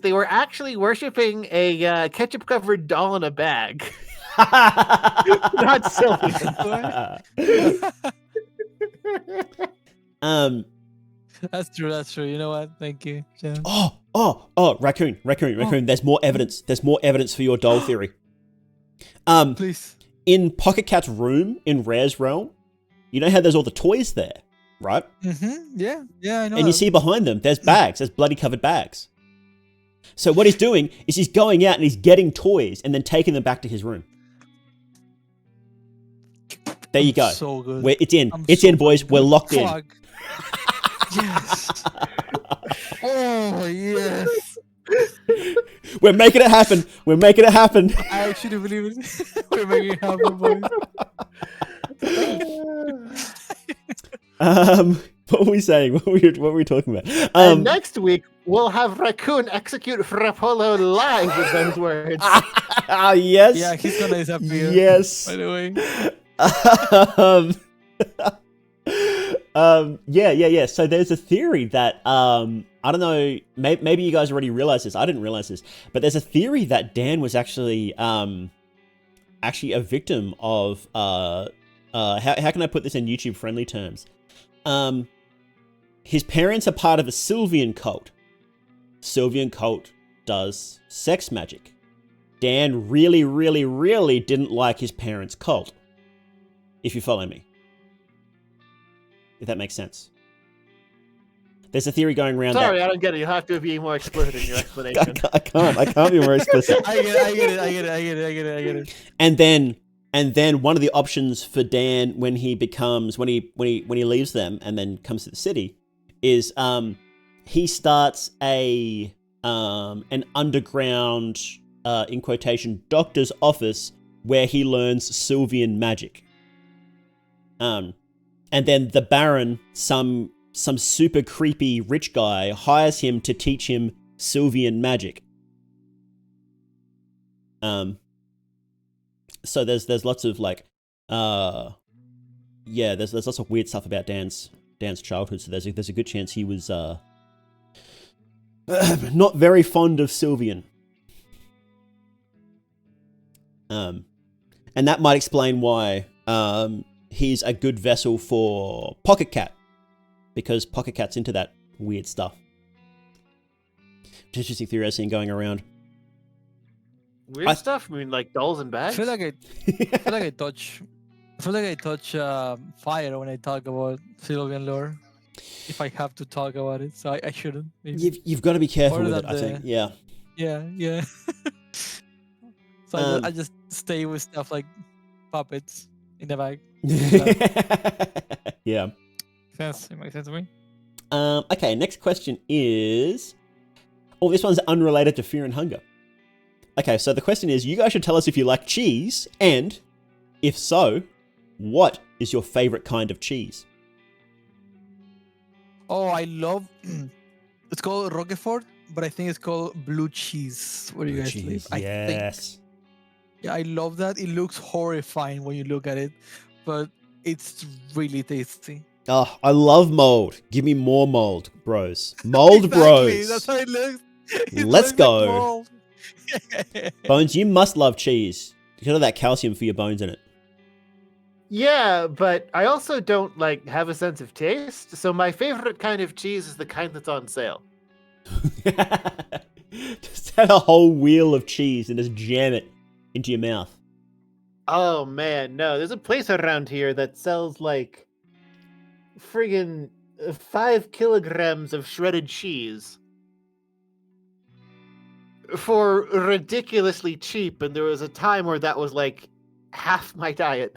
they were actually worshipping a ketchup-covered doll in a bag. Not Sylvian. That's true. You know what? Thank you, Jen. Oh, raccoon. There's more evidence. There's more evidence for your doll theory. Please. In Pocket Cat's room in Rare's realm, you know how there's all the toys there, right? Mm-hmm. Yeah, I know. And you see behind them, there's bags. There's bloody covered bags. So what he's doing is he's going out and he's getting toys and then taking them back to his room. There you go. So good. It's in, boys. We're locked in. Yes. Oh, yes. We're making it happen. I actually believe it. We're making it happen, boys. What were we saying? What were we talking about? And next week, we'll have Raccoon execute Frappolo live with those words. Yes. Yeah, he's gonna disappear. Yes. By the way. Yeah. So there's a theory that I don't know. Maybe you guys already realized this. I didn't realize this, but there's a theory that Dan was actually a victim of how can I put this in YouTube friendly terms? His parents are part of a Sylvian cult. Sylvian cult does sex magic. Dan really, really, really didn't like his parents' cult. If you follow me. If that makes sense. There's a theory going around. Sorry, I don't get it. You have to be more explicit in your explanation. I can't be more explicit. I get it. And then one of the options for Dan when he leaves them and then comes to the city is he starts an underground in quotation doctor's office where he learns Sylvian magic. And then the Baron, some super creepy rich guy, hires him to teach him Sylvian magic. So there's lots of like, there's lots of weird stuff about Dan's childhood. So there's a good chance he was not very fond of Sylvian. And that might explain why he's a good vessel for Pocket Cat, because Pocket Cat's into that weird stuff. Interesting theory I've seen going around. Weird stuff? I mean, like dolls and bags? I feel like I touch fire when I talk about Sylvian lore. If I have to talk about it, so I shouldn't. Maybe. You've got to be careful with it, I think. Yeah. Yeah. So I just stay with stuff like puppets in the bag. Yeah. It makes sense to me. Okay, next question is... Oh, this one's unrelated to fear and hunger. Okay, so the question is, you guys should tell us if you like cheese, and if so, what is your favorite kind of cheese? Oh, I love... It's called Roquefort, but I think it's called blue cheese. Where do you guys live? Yes. Yeah, I love that. It looks horrifying when you look at it, but it's really tasty. Oh, I love mold. Give me more mold, bros. Mold Exactly, bros. that's how it looks. It Let's looks go. like mold. Bones, you must love cheese. You got all that calcium for your bones in it. Yeah, but I also don't have a sense of taste. So my favorite kind of cheese is the kind that's on sale. Just have a whole wheel of cheese and just jam it into your mouth. Oh man, no. There's a place around here that sells friggin' 5 kilograms of shredded cheese for ridiculously cheap, and there was a time where that was half my diet.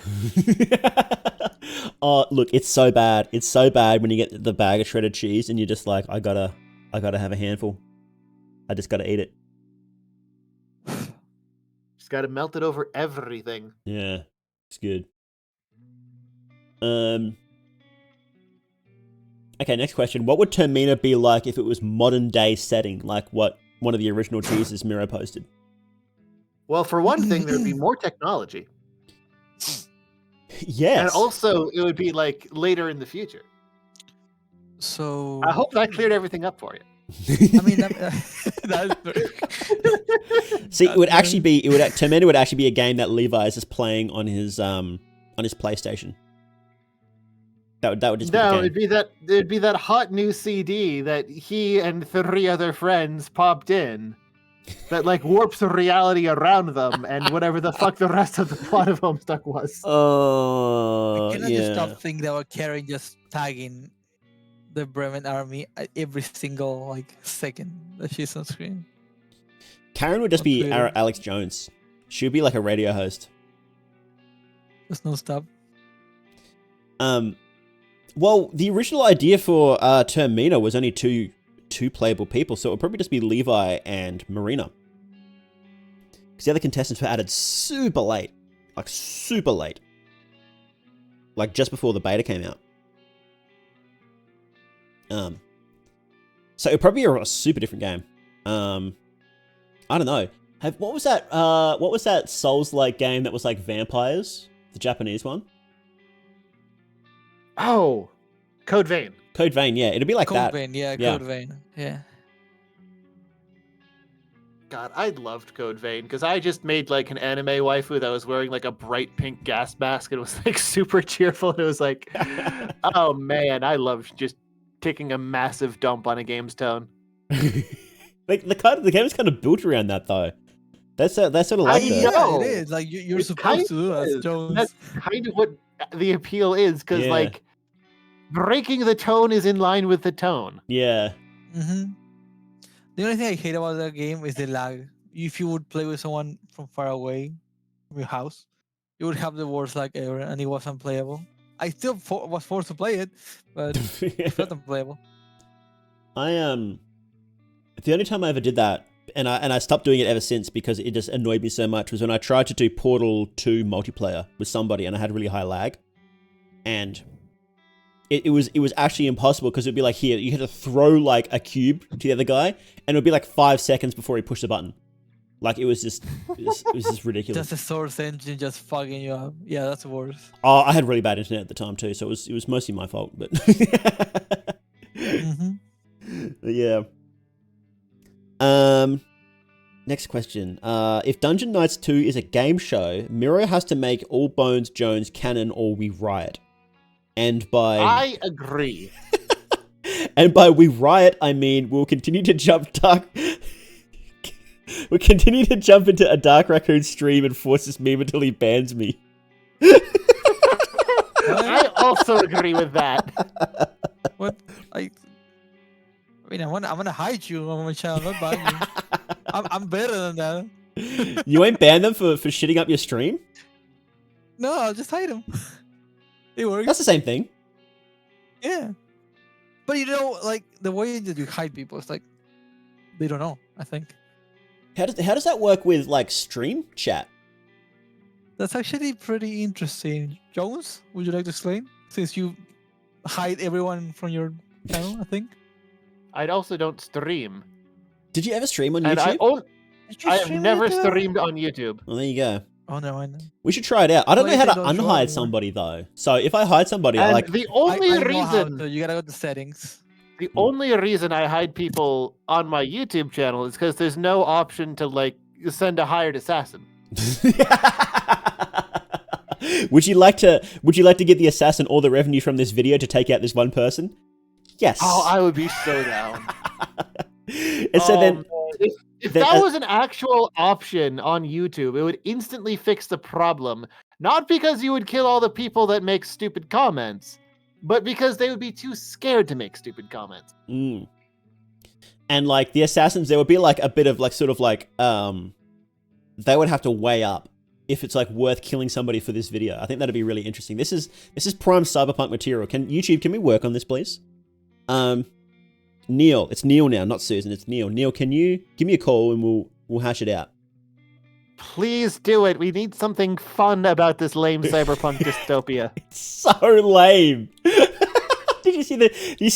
Oh, look, it's so bad. It's so bad when you get the bag of shredded cheese and you're just like, I gotta have a handful. I just gotta eat it. Just gotta melt it over everything. Yeah, it's good. Okay, next question. What would Termina be like if it was modern day setting, like what one of the original cheeses Miro posted? Well, for one thing, there'd be more technology. Yes. And also, it would be later in the future. So I hope that cleared everything up for you. I mean, See, it would actually be Termina would actually be a game that Levi is just playing on his PlayStation. That would just be the game. It'd be that hot new CD that he and 3 other friends popped in that warps the reality around them and whatever the fuck the rest of the plot of Homestuck was. Oh, I cannot just stop thinking that Karen just tagging the Bremen army at every single second that she's on screen. Karen would just be Alex Jones. She would be like a radio host. There's no stop. Well, the original idea for Termina was only two playable people, so it would probably just be Levi and Marina. Because the other contestants were added super late. Super late. Just before the beta came out. So it'd probably be a super different game. I don't know. What was that Souls-like game that was like vampires? The Japanese one? Oh, Code Vein. Code Vein, yeah. It'd be like that. Code Vein, yeah, Yeah. Code Vein. Yeah. God, I loved Code Vein because I just made like an anime waifu that was wearing like a bright pink gas mask and it was like super cheerful. And it was like, oh man, I loved just taking a massive dump on a game's tone. Like the game is kind of built around that though. That's sort of like I that. know. Yeah, it is. Like you're It supposed to do kinda that, is. Jones. That's kind of what the appeal is because Yeah. like breaking the tone is in line with the tone. Yeah. Mm-hmm. The only thing I hate about that game is the lag. If you would play with someone from far away from your house, you would have the worst lag ever, and it was unplayable. I still was forced to play it, but it's not unplayable. The only time I ever did that, and I stopped doing it ever since because it just annoyed me so much, was when I tried to do Portal 2 multiplayer with somebody and I had really high lag, and it was actually impossible because it'd be like, here, you had to throw like a cube to the other guy, and it would be like 5 seconds before he pushed the button. Like it was just ridiculous. Just the source engine just fucking you up. Yeah, that's worse. Oh, I had really bad internet at the time too, so it was mostly my fault. But Mm-hmm. yeah. Next question. If Dungeon Knights 2 is a game show, Miro has to make all Bones Jones canon or we riot. And by I agree. and by we riot, I mean we'll continue to jump into a Dark Raccoon stream and force this meme until he bans me. I also agree with that. What? I'm gonna hide you on my channel, not ban you. I'm better than that. You ain't banned them for shitting up your stream? No, I'll just hide him. It works. That's the same thing. Yeah. But you know, like the way that you hide people, it's like they don't know, I think. How does that work with like stream chat? That's actually pretty interesting. Jones, would you like to explain? Since you hide everyone from your channel, I think. I also don't stream. Did you ever stream on And YouTube? I have never streamed on YouTube. Well, there you go. Oh no, I know. We should try it out. I don't Well, know how if to they don't show unhide anymore. somebody though. So if I hide somebody, I And like the only I know how reason to. You gotta go to settings. the only reason I hide people on my YouTube channel is because there's no option to like send a hired assassin. Would you like to give the assassin all the revenue from this video to take out this one person? Yes. Oh, I would be so down. And so then If then, that was an actual option on YouTube, it would instantly fix the problem. Not because you would kill all the people that make stupid comments, but because they would be too scared to make stupid comments. and like the assassins, there would be like a bit of like sort of like they would have to weigh up if it's like worth killing somebody for this video. I think that'd be really interesting. This is prime cyberpunk material. Can we work on this, please? Neil, it's Neil now, not Susan. It's Neil. Neil, can you give me a call and we'll hash it out? Please do it. We need something fun about this lame cyberpunk dystopia. It's so lame. Did you see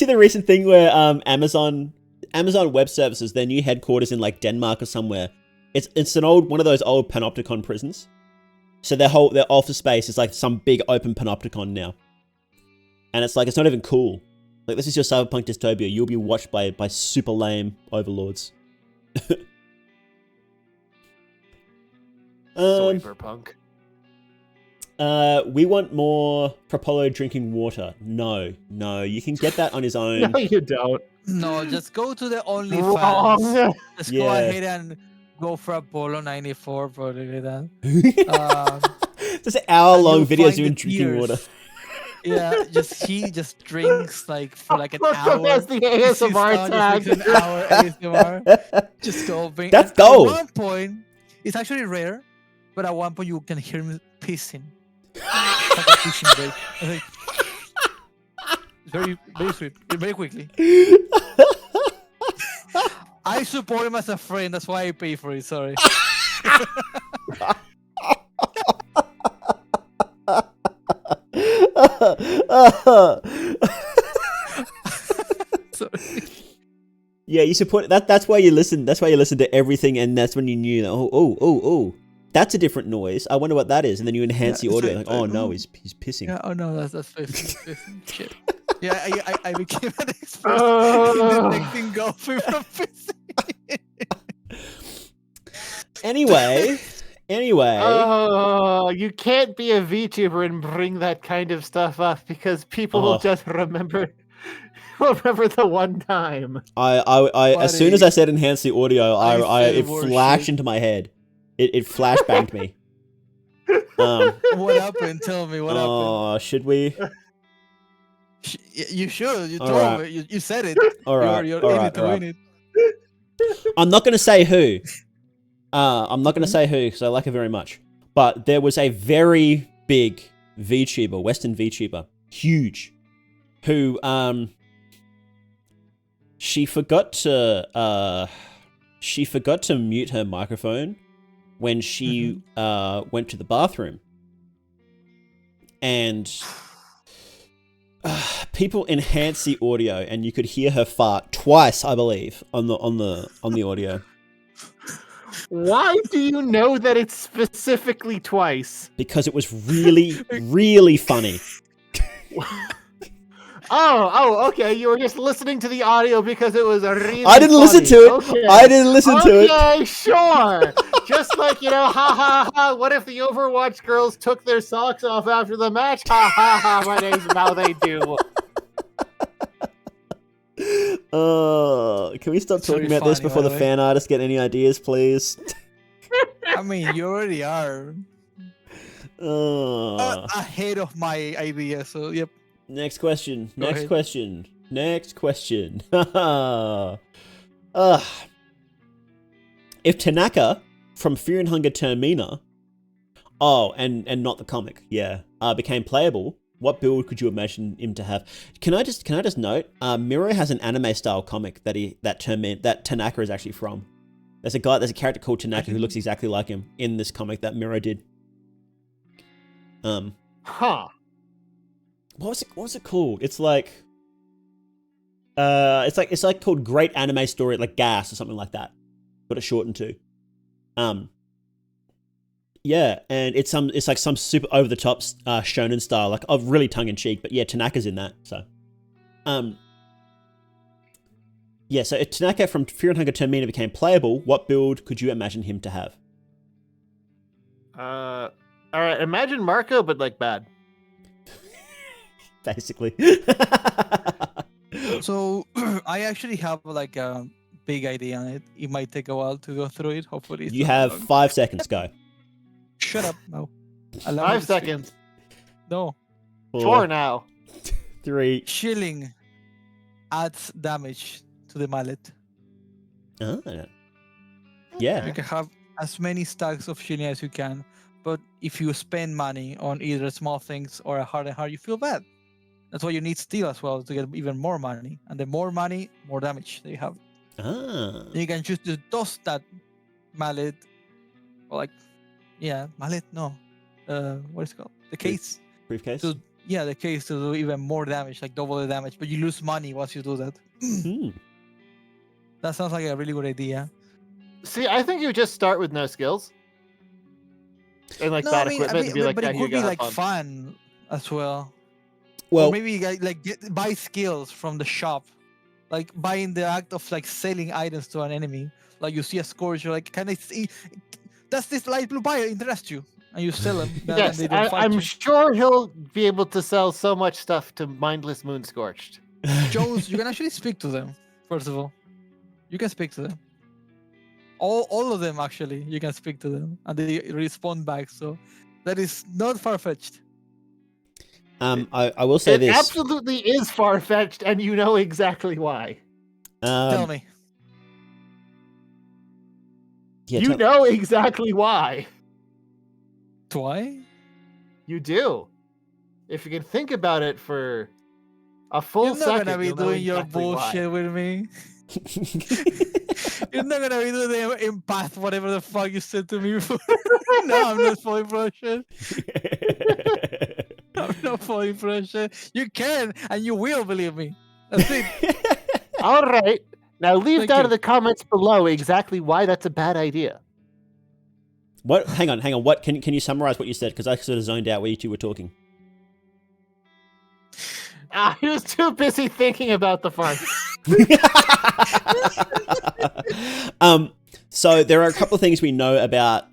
the recent thing where Amazon Web Services, their new headquarters in like Denmark or somewhere, it's an one of those old panopticon prisons. So their office space is like some big open panopticon now, and it's like it's not even cool. Like, this is your cyberpunk dystopia. You'll be watched by super lame overlords. Cyberpunk. We want more Propolo drinking water. No, you can get that on his own. No, you don't. No, just go to the OnlyFans. Wrong. Just Yeah. go ahead and go for Apollo 94, probably that. Just an hour-long and you'll videos find of him the drinking tears. water. Yeah, he just drinks like for like an hour. That's the ASMR tag. Just makes an hour ASMR. Just gulping. That's And gold. At one point, it's actually rare, but at one point you can hear him pissing. It's like a pissing break. I think it's very sweet, very quickly. I support him as a friend. That's why I pay for it. Sorry. Yeah, you should put that. That's why you listen. That's why you listen to everything, and that's when you knew. Oh. That's a different noise. I wonder what that is. And then you enhance the audio. Like, oh no, he's pissing. Yeah. Oh no, that's pissing. Shit. Yeah, I became an expert in detecting golfing from pissing. Anyway. Oh, you can't be a VTuber and bring that kind of stuff up because people will just remember the one time. I as soon as I said enhance the audio, it flashed into my head. It flashbanged me. What happened? Tell me what happened. Oh, should we? You should. You All told right. me. You said it. All right. You're all in right, it to all win right. it. I'm not going to say who. I'm not going to say who because I like her very much. But there was a very big VTuber, Western VTuber, huge, who she forgot to mute her microphone when she went to the bathroom, and people enhanced the audio, and you could hear her fart twice, I believe, on the audio. Why do you know that it's specifically twice? Because it was really, really funny. Oh, okay. You were just listening to the audio because it was a really. I didn't listen to it. Okay. I didn't listen to it. Okay, sure. Just like, ha ha ha. What if the Overwatch girls took their socks off after the match? Ha ha ha. My name's how they do. Can we stop talking about this before the fan artists get any ideas, please? I mean, you already are ahead of my idea, so yep. Next question. Go ahead. Next question. If Tanaka from Fear and Hunger Termina, and not the comic, became playable, what build could you imagine him to have? Can I just note, Miro has an anime style comic that Tanaka is actually from. There's a character called Tanaka who looks exactly like him in this comic that Miro did. Huh. What was it called? It's like called Great Anime Story, like Gas or something like that. But it's shortened to. Yeah, and it's like some super over the top shonen style, like of really tongue in cheek. But yeah, Tanaka's in that. So, yeah. So if Tanaka from Fear and Hunger Termina became playable, what build could you imagine him to have? All right. Imagine Marco, but like bad. Basically. So I actually have like a big idea on it. It might take a while to go through it. Hopefully, it's You not have long. 5 seconds. Go. Shut up. No. Allow me 5 to speak. seconds. No. 4 now. 3. Shilling adds damage to the mallet. Oh. You Yeah. can have as many stacks of shilling as you can, but if you spend money on either small things or a hard and hard, you feel bad. That's why you need steel as well to get even more money. And the more money, more damage they have. Ah. You can choose to toss that mallet, or like, mallet, no. What is it called? The case. Briefcase. The case to do even more damage, like double the damage, but you lose money once you do that. That sounds like a really good idea. See, I think you just start with no skills. And like bad equipment and be like, but yeah, it here could you be go, like have fun. fun as well. Well, Or maybe buy skills from the shop, like buying the act of like selling items to an enemy. Like you see a scourge, you're like, can I see? Does this light blue buyer interest you? And you sell them. Yes, they don't fight I'm you. sure he'll be able to sell so much stuff to Mindless Moon Scorched. Jones, you can actually speak to them. First of all, you can speak to them. All of them actually, you can speak to them, and they respond back. So that is not far fetched. I will say It this. absolutely is far-fetched, and you know exactly why. Tell me. Yeah, You know exactly why. Why? You do. If you can think about it for a full You're not second, gonna be you'll know doing your exactly why. bullshit with me. You're not gonna be doing the empath, whatever the fuck you said to me before. No, I'm not falling for that shit. I'm not falling for that shit. You can, and you will believe me. That's it. All right. Now leave Thank down you. in the comments below exactly why that's a bad idea. What? Hang on. What? Can you summarize what you said? Because I sort of zoned out where you two were talking. He was too busy thinking about the fart. So there are a couple of things we know about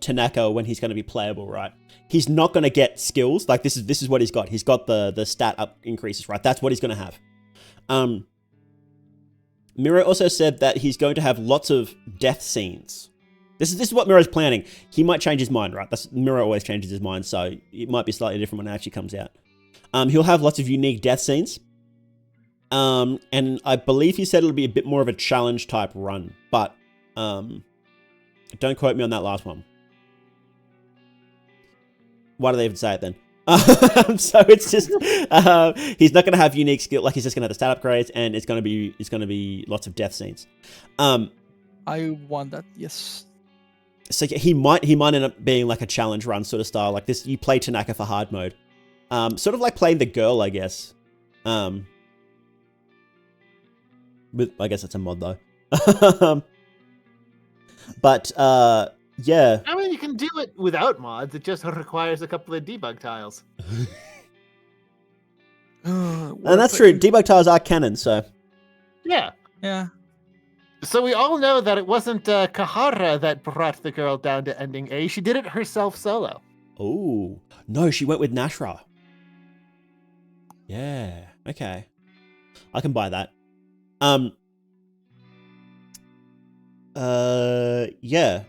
Tanaka when he's going to be playable, right? He's not going to get skills. Like this is what he's got. He's got the stat up increases, right? That's what he's going to have. Miro also said that he's going to have lots of death scenes. This is what Miro's planning. He might change his mind, right? Miro always changes his mind, so it might be slightly different when it actually comes out. He'll have lots of unique death scenes. And I believe he said it'll be a bit more of a challenge type run, but don't quote me on that last one. Why do they even say it then? So it's just he's not going to have unique skill, like he's just going to have the stat upgrades, and it's going to be lots of death scenes. I want that. Yes. So he might end up being like a challenge run sort of style, like this. You play Tanaka for hard mode, sort of like playing the girl, I guess. With I guess it's a mod though. But yeah. I mean, you can do it without mods. It just requires a couple of debug tiles. And that's true. Debug tiles are canon, so. Yeah. Yeah. So we all know that it wasn't Kahara that brought the girl down to ending A. She did it herself solo. Oh no, she went with Nashra. Yeah. Okay. I can buy that. Yeah.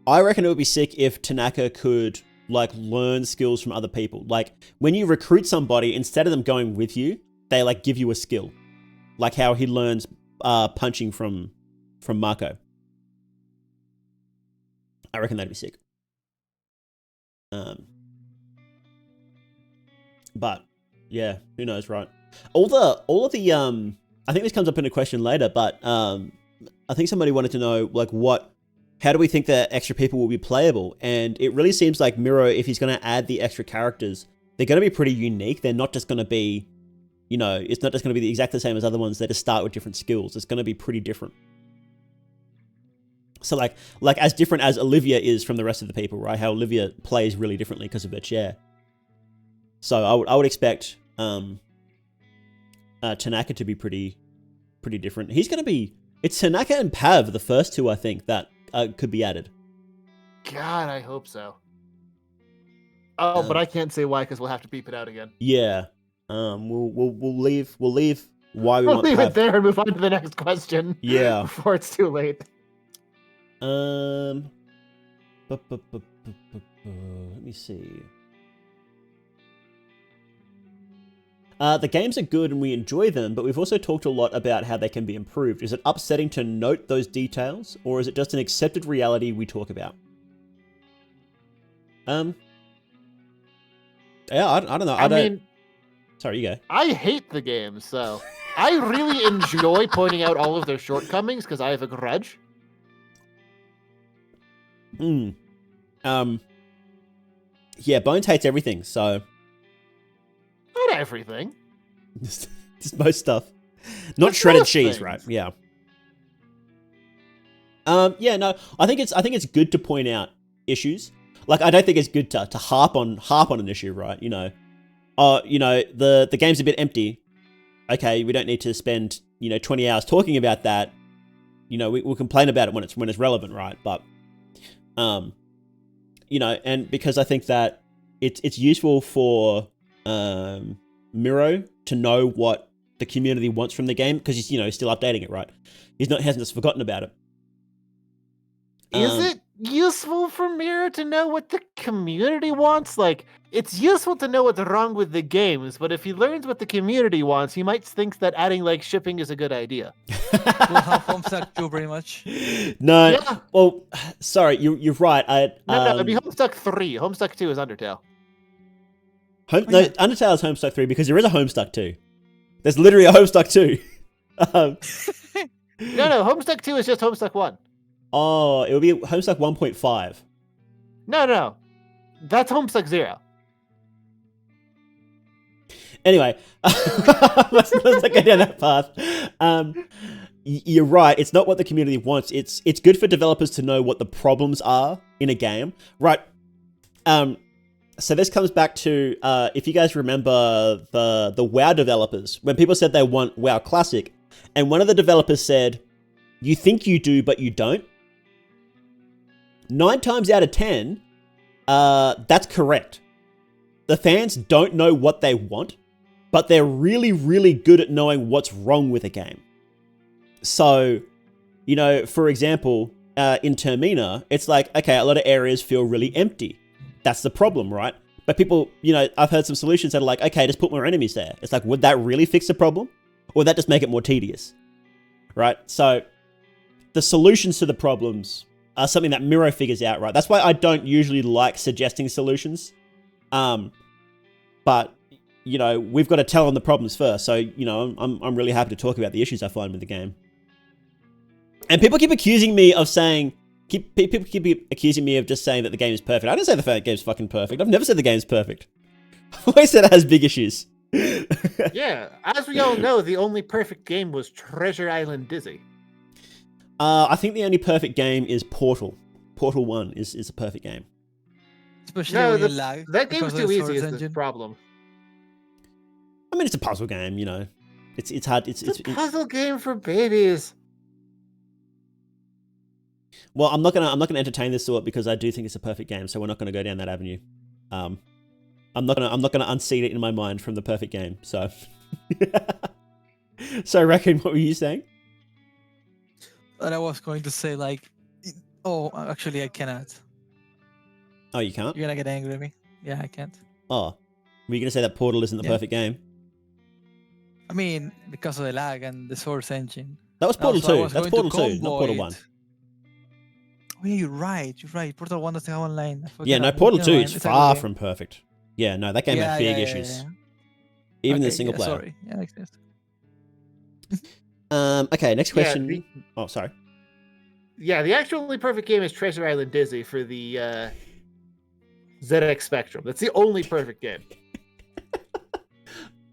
I reckon it would be sick if Tanaka could like learn skills from other people. Like when you recruit somebody, instead of them going with you, they like give you a skill. Like how he learns punching from Marco. I reckon that'd be sick. But yeah, who knows, right? All of the I think this comes up in a question later, but I think somebody wanted to know like how do we think that extra people will be playable? And it really seems like Miro, if he's going to add the extra characters, they're going to be pretty unique. They're not just going to be, it's not just going to be exactly the same as other ones. They just start with different skills. It's going to be pretty different. So like as different as Olivia is from the rest of the people, right? How Olivia plays really differently because of her chair. So I would expect Tanaka to be pretty different. It's Tanaka and Pav, the first two, I think, that could be added. God, I hope so. Oh, but I can't say why because we'll have to beep it out again. Yeah. We'll leave why we We'll want leave Pav. it there and move on to the next question. Yeah. Before it's too late. Let me see. The games are good and we enjoy them, but we've also talked a lot about how they can be improved. Is it upsetting to note those details, or is it just an accepted reality we talk about? Yeah, I don't know. I mean, sorry, you go. I hate the games, so I really enjoy pointing out all of their shortcomings because I have a grudge. Yeah, Bones hates everything, so. Not everything. Just most stuff. Not Just shredded most cheese, things. right? Yeah. Yeah, no, I think it's good to point out issues. Like, I don't think it's good to harp on an issue, right? The game's a bit empty. Okay, we don't need to spend 20 hours talking about that. We'll complain about it when it's relevant, right? But and because I think that it's useful for Miro to know what the community wants from the game because he's still updating it, right? Hasn't just forgotten about it. Is it useful for Miro to know what the community wants? Like, it's useful to know what's wrong with the games, but if he learns what the community wants, he might think that adding like shipping is a good idea. We'll have Homestuck 2 pretty much. No, Yeah. well, sorry, you're right. No, it'd be Homestuck 3. Homestuck 2 is Undertale. No, Undertale is Homestuck 3 because there is a Homestuck 2. There's literally a Homestuck 2. No, Homestuck 2 is just Homestuck 1. Oh, it would be Homestuck 1.5. No. That's Homestuck 0. Anyway, let's not go down that path. you're right. It's not what the community wants. It's good for developers to know what the problems are in a game, right? So this comes back to if you guys remember the WoW developers, when people said they want WoW Classic, and one of the developers said, "You think you do, but you don't." 9 times out of 10, that's correct. The fans don't know what they want, but they're really, really good at knowing what's wrong with a game. So, for example, in Termina, it's like, okay, a lot of areas feel really empty. That's the problem, right? But people, I've heard some solutions that are like, okay, just put more enemies there. It's like, would that really fix the problem? Or would that just make it more tedious? Right? So, the solutions to the problems are something that Miro figures out, right? That's why I don't usually like suggesting solutions. But, we've got to tell them the problems first. So, I'm really happy to talk about the issues I find with the game. And people keep accusing me of saying... People keep accusing me of just saying that the game is perfect. I don't say the game's fucking perfect. I've never said the game's perfect. I've always said it has big issues. Yeah, as we all know, the only perfect game was Treasure Island Dizzy. I think the only perfect game is Portal. Portal 1 is a perfect game. Especially when you lag. That game's too easy is the engine. problem. I mean, it's a puzzle game, It's hard. It's a puzzle game for babies. Well, I'm not gonna entertain this thought because I do think it's a perfect game, so we're not gonna go down that avenue. I'm not gonna unseat it in my mind from the perfect game. So, so Raccoon, what were you saying? And I was going to say actually I cannot. Oh, you can't? You're gonna get angry at me. Yeah, I can't. Oh, were you gonna say that Portal isn't the perfect game? I mean, because of the lag and the Source engine. That was Portal 2. That's Portal 2, not combo Portal 1. Oh, yeah, you're right. Portal 1 doesn't have online. Yeah, no, Portal 2 is far from perfect. Yeah, no, that game had big issues. Even in single player. Sorry. Yeah, makes sense. Okay, next question. Oh, sorry. Yeah, the actually perfect game is Treasure Island Dizzy for the ZX Spectrum. That's the only perfect game.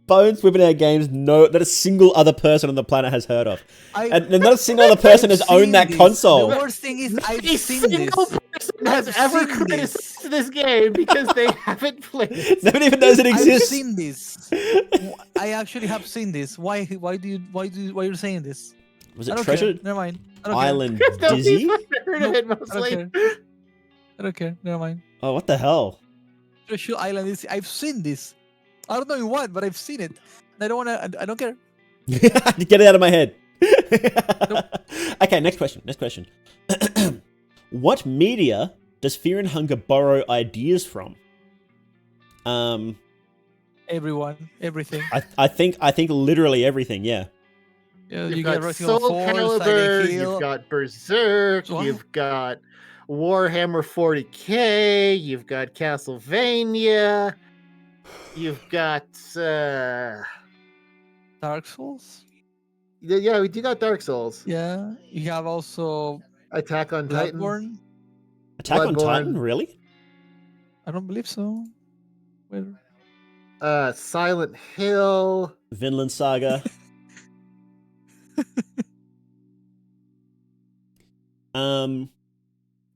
Bones Whipping Out Games that a single other person on the planet has heard of. And not a single other person has owned that console. The worst thing is I've seen this. Single person has ever criticized this game because they haven't played it. Nobody even knows it exists. I've seen this. I actually have seen this. Why are you saying this? Was it Treasure Never mind. Island Dizzy? I've heard of it mostly. I don't care. Never mind. Oh, what the hell? Treasure Island Dizzy. I've seen this. I don't know in what, but I've seen it. I don't want to. I don't care. Get it out of my head. Okay, next question. What media does Fear and Hunger borrow ideas from? Everyone, everything. I think literally everything. Yeah. Yeah, You've you got get Soul Calibur, you've you've got Berserk, you've got Warhammer 40k, you've got Castlevania, you've got Dark Souls. Yeah, we do got Dark Souls. Yeah, you have also Attack on Titan. Bloodborne. Attack on Titan, really? I don't believe so. Where? Silent Hill, Vinland Saga.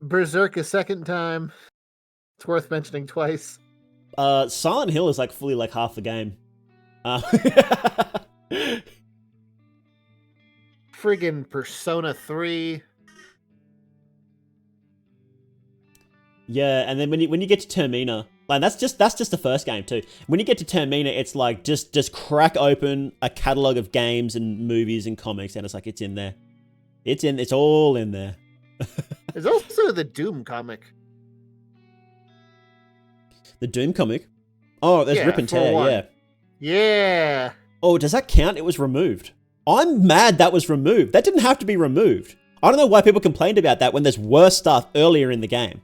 Berserk a second time. It's worth mentioning twice. Silent Hill is fully half the game. Friggin' Persona 3. Yeah, and then when you get to Termina, that's just the first game too. When you get to Termina, it's just crack open a catalog of games and movies and comics, and it's in there. It's all in there. There's also the Doom comic. The Doom comic? Oh, there's Rip and Tear, yeah. Yeah. Oh, does that count? It was removed. I'm mad that was removed. That didn't have to be removed. I don't know why people complained about that when there's worse stuff earlier in the game.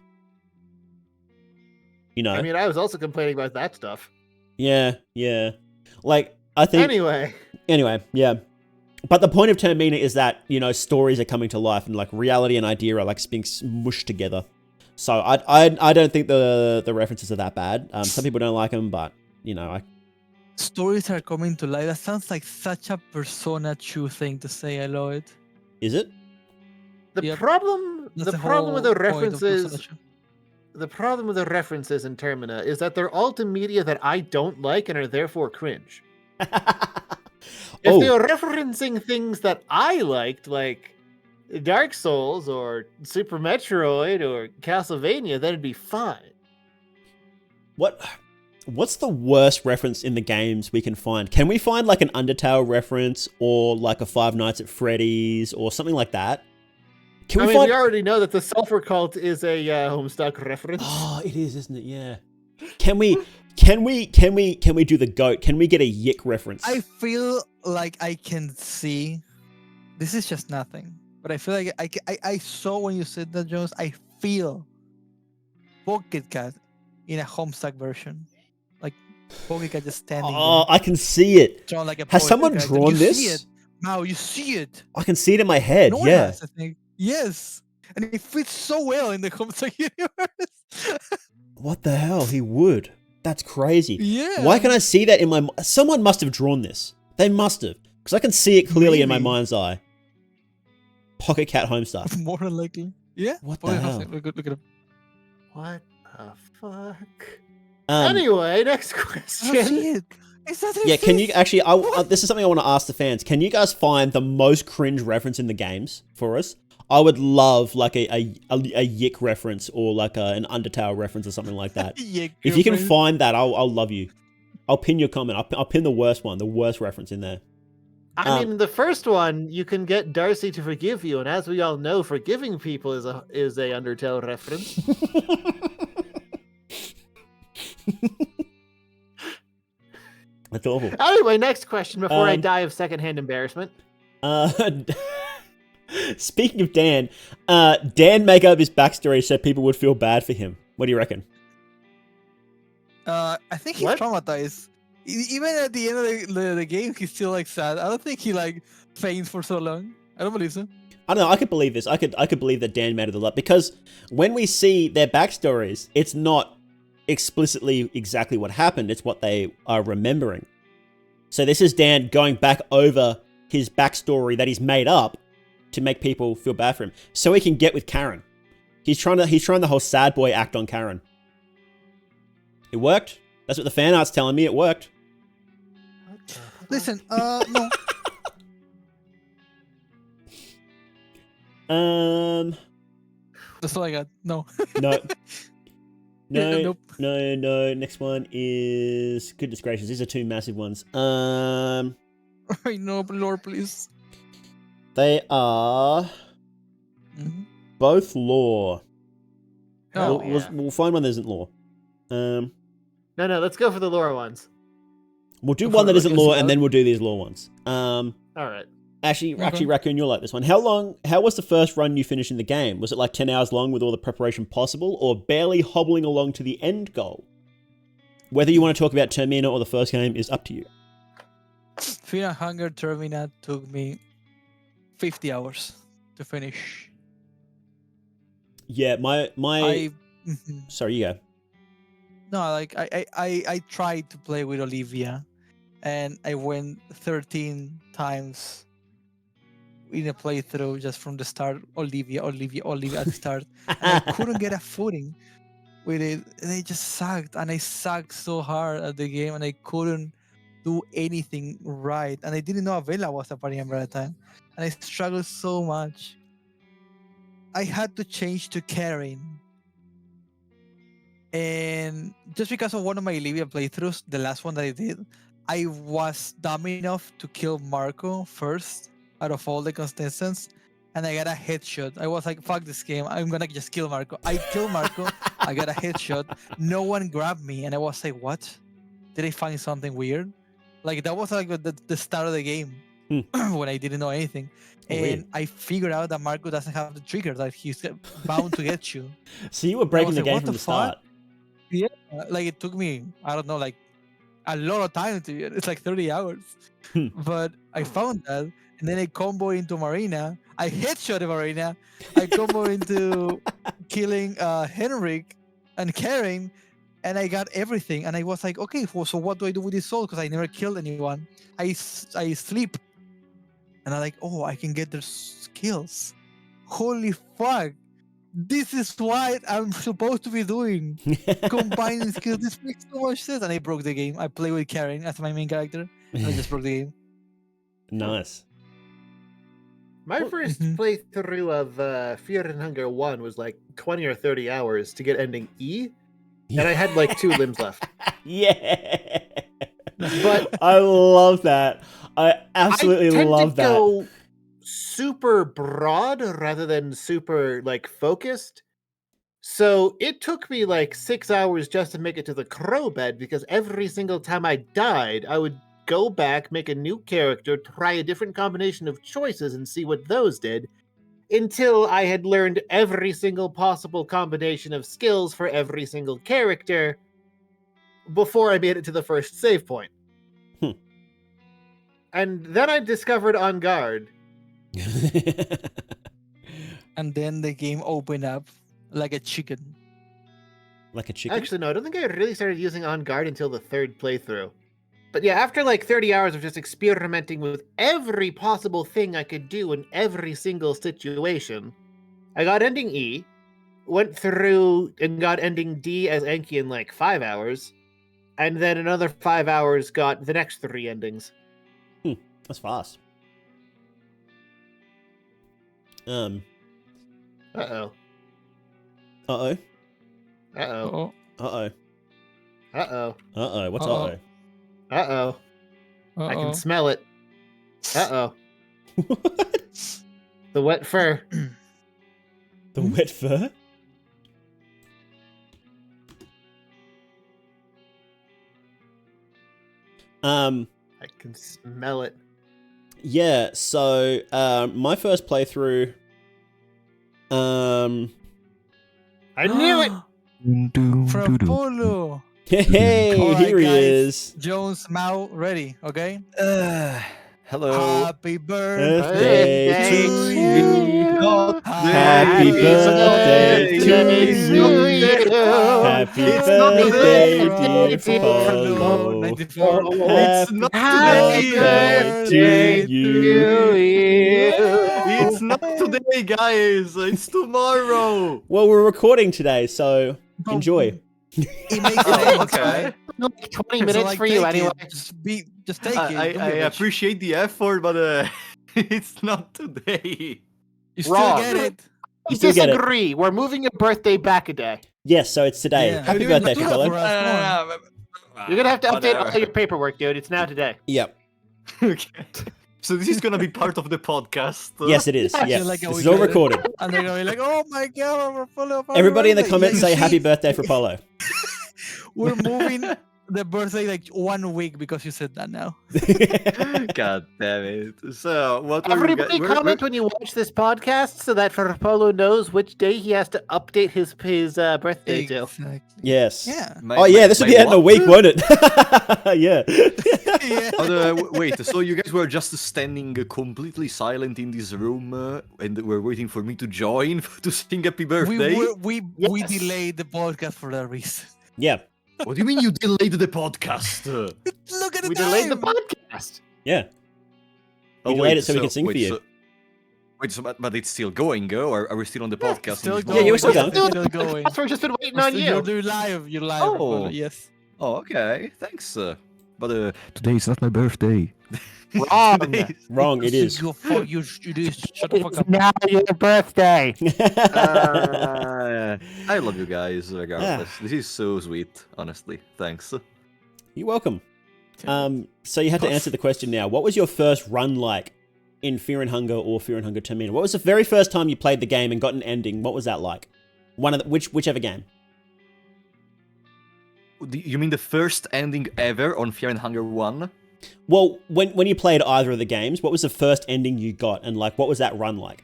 I mean, I was also complaining about that stuff. Yeah. I think... Anyway, yeah. But the point of Termina is that, stories are coming to life and reality and idea are being smushed together. So I don't think the references are that bad. Some people don't like them, but, Stories are coming to life. That sounds like such a Persona 2 thing to say. I love it. Is it? The Yep. problem That's the problem with the whole point of references Persona. the problem with the references in Termina is that they're all to media that I don't like and are therefore cringe. If they Oh, were referencing things that I liked, like Dark Souls or Super Metroid or Castlevania, then it'd be fine. what's the worst reference in the games we can find? Can we find like an Undertale reference or like a Five Nights at Freddy's or something like that? Can I we mean, find? we already know that the Sulfur Cult is a Homestuck reference. Oh, it is, isn't it? Yeah. Can we do the goat? Can we get a Yick reference? I feel like I can see. This is just nothing, but I feel like I saw when you said that, Jones. I feel Pocket Cat in a Homestuck version, like Pocket Cat just standing Oh, there, I can see it. drawn like a. Has poet someone character. drawn you this? See it. Now you see it. I can see it in my head. No one Yeah. has, I think. Yes, and it fits so well in the Homestuck universe. What the hell? He would. That's crazy. Yeah. Why can I see that in my? Someone must have drawn this. They must have, because I can see it clearly in my Maybe. mind's eye. Pocket Cat Homestuck. More than likely. Yeah. What the Pocket hell? Homestuck, Look at him. What the fuck? Um, Anyway, next I don't question. see it. Is that his yeah, can you face? actually? This is something I want to ask the fans. Can you guys find the most cringe reference in the games for us? I would love like a Yick reference or like an Undertale reference or something like that. Yeah, If you can girlfriend. find that, I'll love you. I'll pin your comment. I'll pin the worst one, the worst reference in there. I mean, the first one, you can get Darcy to forgive you, and as we all know, forgiving people is a Undertale reference. That's awful. Anyway, next question before I Um, die of secondhand embarrassment. Speaking of Dan, Dan make up his backstory so people would feel bad for him. What do you reckon? I think he's What? traumatized. Even at the end of the game, he's still like sad. I don't think he like faints for so long. I don't believe so. I don't know. I could believe this. I could believe that Dan made it a lot, because when we see their backstories, it's not explicitly exactly what happened. It's what they are remembering. So this is Dan going back over his backstory that he's made up to make people feel bad for him, so he can get with Karen. He's trying the whole sad boy act on Karen. It worked. That's what the fan art's telling me. It worked. What the fuck? Listen, no. That's all I got. No. No. No, Nope. no. Next one is, goodness gracious, these are two massive ones. I know, but Lord, please. They are Mhm. both lore. Hell Oh, yeah. We'll find one that isn't lore. No, let's go for the lore ones. We'll do Before one that isn't Raccoon's lore, and out. then we'll do these lore ones. All right. Actually, Okay. Raccoon, you'll like this one. How was the first run you finished in the game? Was it like 10 hours long with all the preparation possible, or barely hobbling along to the end goal? Whether you want to talk about Termina or the first game is up to you. Fear and Hunger Termina took me 50 hours to finish. Yeah, my Mhm. sorry, you go. No, like I tried to play with Olivia, and I went 13 times in a playthrough just from the start. Olivia at the start, and I couldn't get a footing with it, and it just sucked. And I sucked so hard at the game, and I couldn't do anything right. And I didn't know Avela was a party member at the time, and I struggled so much. I had to change to Karen. And just because of one of my Olivia playthroughs, the last one that I did, I was dumb enough to kill Marco first out of all the contestants, and I got a headshot. I was like, fuck this game, I'm gonna just kill Marco. I killed Marco, I got a headshot, no one grabbed me, and I was like, what? Did I find something weird? Like, that was like the start of the game when I didn't know anything. Oh, And weird. I figured out that Marco doesn't have the trigger, that he's bound to get you. So you were breaking was the like, game what from the the start. Yeah, like it took me, I don't know, like a lot of time to get. It's like 30 hours. Hmm. But I found that, and then I combo into Marina. I headshot Marina. I combo into killing Henrik and Karen, and I got everything. And I was like, okay, so what do I do with this soul? Because I never killed anyone. I sleep. and I'm like, oh, I can get their skills. Holy fuck! This is what I'm supposed to be doing. Combining skills. This makes so much sense. And I broke the game. I play with Karen as my main character, and I just broke the game. Nice. My first Mhm. playthrough of Fear and Hunger 1 was like 20 or 30 hours to get ending E, and I had like 2 limbs left. Yeah. But I love that. I absolutely I tend love to that. go super broad rather than super like focused. So it took me like 6 hours just to make it to the crow bed because every single time I died, I would go back, make a new character, try a different combination of choices and see what those did until I had learned every single possible combination of skills for every single character before I made it to the first save point. Hmm. And then I discovered On Guard. And then the game opened up like a chicken. Like a chicken? Actually, no, I don't think I really started using On Guard until the 3rd playthrough. But yeah, after like 30 hours of just experimenting with every possible thing I could do in every single situation, I got ending E, went through and got ending D as Enki in like 5 hours, and then another 5 hours got the next 3 endings. That's fast. Uh-oh. Uh-oh. Uh-oh. Oh, Uh-oh. Uh-oh. Uh-oh. What's Uh-oh. uh-oh? Uh-oh. I can smell it. Uh-oh. What? The wet fur. The wet fur? I can smell it. Yeah, so my first playthrough I knew it! From Polo. hey, Alright, here he guys. is. Jones, Mao, ready? Okay. Hello. Happy birthday Birthday to to you. Happy birthday to you. Happy It's not birthday, today. dear Polo. 94. It's not Happy birthday to you. It's not today, guys. It's tomorrow. Well, we're recording today, so enjoy. It makes Oh, sense. okay. Like 20 So, minutes like, for you take it. anyway. Just take it. I Don't be a bitch. appreciate the effort, but it's not today. You still Wrong. get it. You still get it. Disagree. We're moving your birthday back a day. Yes, so it's today. Yeah. Happy You didn't birthday, do that Polo. for us. You're gonna have to update all Whatever. your paperwork, dude. It's now today. Yep. Okay. So this is gonna be part of the podcast. Yes, it is. Yeah, Yeah. like a This is week all later. recorded. And they're gonna be like, "Oh my god, we're full of." Everybody in the birthday." comments Yeah, say you happy see? birthday for Polo. We're moving the birthday like 1 week because you said that now. God damn it. So what were you Everybody guys? comment when you watch this podcast so that Polo knows which day he has to update his birthday to. Exactly. Yes. Yeah. Oh yeah, this will be out in a week, won't it? Yeah. Yeah. Wait, so you guys were just standing completely silent in this room and were waiting for me to join to sing happy birthday? We Yes. delayed the podcast for that reason. Yeah. What do you mean you delayed the podcast? Look at the We time. delayed the podcast. Yeah. We delayed it so we could sing for you. But it's still going, or are we still on the podcast? in Still this going. Yeah, you were still Still going. going. That's we're just been waiting on you. You're live. You're live. Oh. Apollo, yes. Oh, okay. Thanks. But today is not my birthday. Wrong. Wrong, it is. You shut the fuck It's up. now your birthday. I love you guys, regardless. This is so sweet, honestly. Thanks. You're welcome. So you had to answer the question now. What was your first run like in Fear and Hunger or Fear and Hunger Termina? What was the very first time you played the game and got an ending? What was that like? One of the, whichever game. You mean the first ending ever on Fear and Hunger 1? Well, when you played either of the games, what was the first ending you got, and like what was that run like?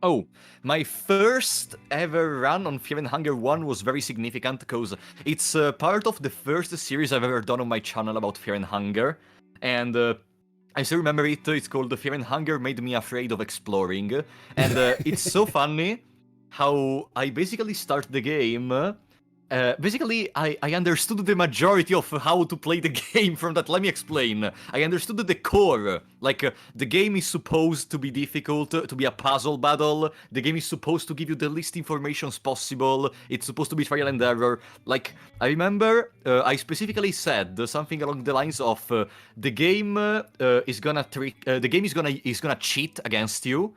Oh, my first ever run on Fear and Hunger 1 was very significant because it's part of the first series I've ever done on my channel about Fear and Hunger. And I still remember it. It's called Fear and Hunger Made Me Afraid of Exploring. And it's so funny how I basically start the game basically, I understood the majority of how to play the game from that. Let me explain. I understood the core. Like, the game is supposed to be difficult, to be a puzzle battle. The game is supposed to give you the least information possible. It's supposed to be trial and error. Like, I remember I specifically said something along the lines of the game is gonna cheat against you,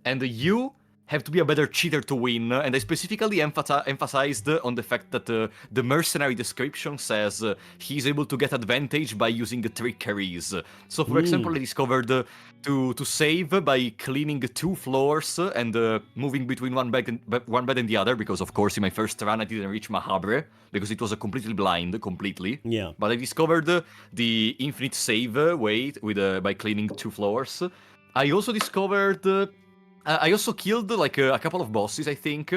and you have to be a better cheater to win, and I specifically emphasized on the fact that the mercenary description says he's able to get advantage by using trickeries. So, for example, I discovered to save by cleaning 2 floors and moving between one bed and the other, because of course in my first run I didn't reach Mahabre because it was completely blind, completely. Yeah. But I discovered the infinite save way with by cleaning 2 floors. I also discovered. I also killed like a couple of bosses, I think,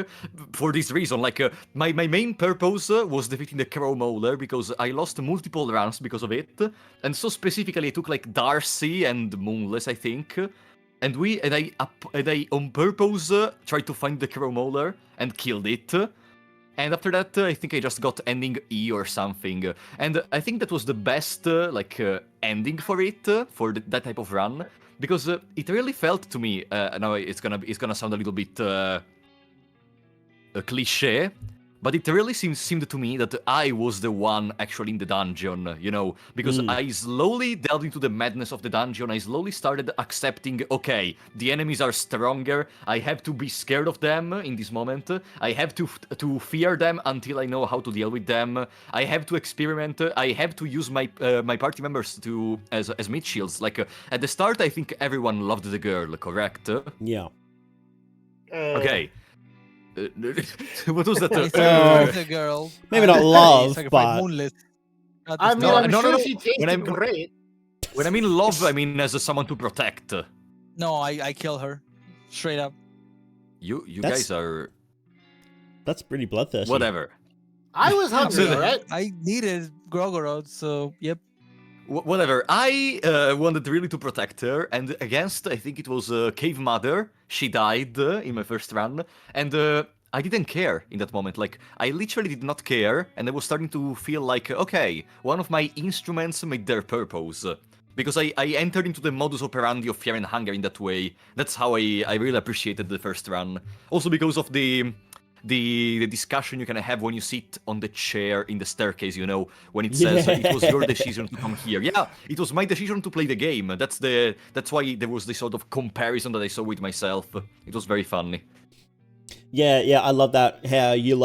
for this reason. Like my main purpose was defeating the Crow Mauler because I lost multiple runs because of it, and so specifically I took like Darcy and Moonless, I think, and I on purpose tried to find the Crow Mauler and killed it. And after that, I think I just got ending E or something, and I think that was the best ending for it for that type of run. Because it really felt to me, now it's gonna sound a little bit a cliche, but it really seemed to me that I was the one actually in the dungeon, you know, because I slowly delved into the madness of the dungeon. I slowly started accepting, okay, the enemies are stronger. I have to be scared of them in this moment. I have to fear them until I know how to deal with them. I have to experiment. I have to use my my party members as mid shields. Like at the start, I think everyone loved the girl, correct? Yeah. Okay. What was that? The girl. Maybe not love, Sacrifice but- Moonless. I mean, I'm no, sure no. she tasted When I'm- great. When I mean love, I mean as someone to protect. No, I kill her. Straight up. You That's- guys are That's pretty bloodthirsty. whatever. I was hungry, So- alright? I needed Grogorod, so yep. Whatever. I wanted really to protect her, and against, I think it was Cave Mother. She died in my first run, and I didn't care in that moment. Like, I literally did not care, and I was starting to feel like, okay, one of my instruments made their purpose. Because I entered into the modus operandi of Fear and Hunger in that way. That's how I really appreciated the first run. Also because of the discussion you can have when you sit on the chair in the staircase, you know, when it says it was your decision to come here. Yeah, it was my decision to play the game. That's why there was this sort of comparison that I saw with myself. It was very funny. Yeah, I love that. How you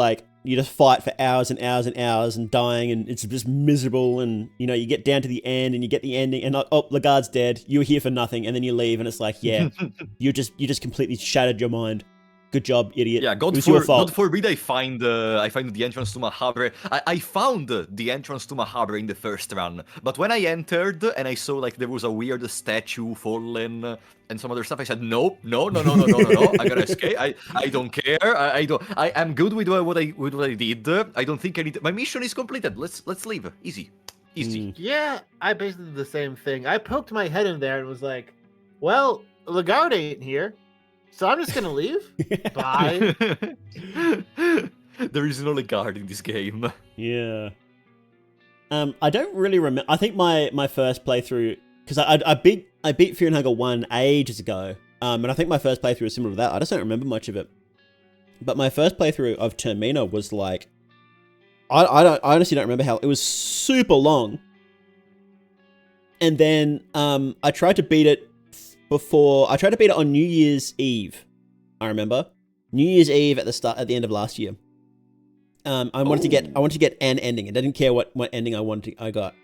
just fight for hours and hours and hours and dying, and it's just miserable. And you know, you get down to the end and you get the ending, and like, oh, the guard's dead. You were here for nothing, and then you leave, and it's like, yeah, you just completely shattered your mind. Good job, idiot. Yeah, it was your fault. God forbid I find the entrance to Mahabre. I found the entrance to Mahabre in the first run, but when I entered and I saw like there was a weird statue fallen and some other stuff, I said no. I gotta escape. I don't care. I am good with what I did. I don't think I need. My mission is completed. Let's leave. Easy. Yeah, I basically did the same thing. I poked my head in there and was like, well, the guard ain't here, so I'm just gonna leave. Bye. There is no guard in this game. Yeah. I don't really remember. I think my first playthrough, because I beat Fear and Hunger 1 ages ago. And I think my first playthrough was similar to that. I just don't remember much of it. But my first playthrough of Termina was like, I honestly don't remember how. It was super long. And then I tried to beat it on New Year's Eve. I remember New Year's Eve at the end of last year. I wanted to get an ending. I didn't care what ending I got.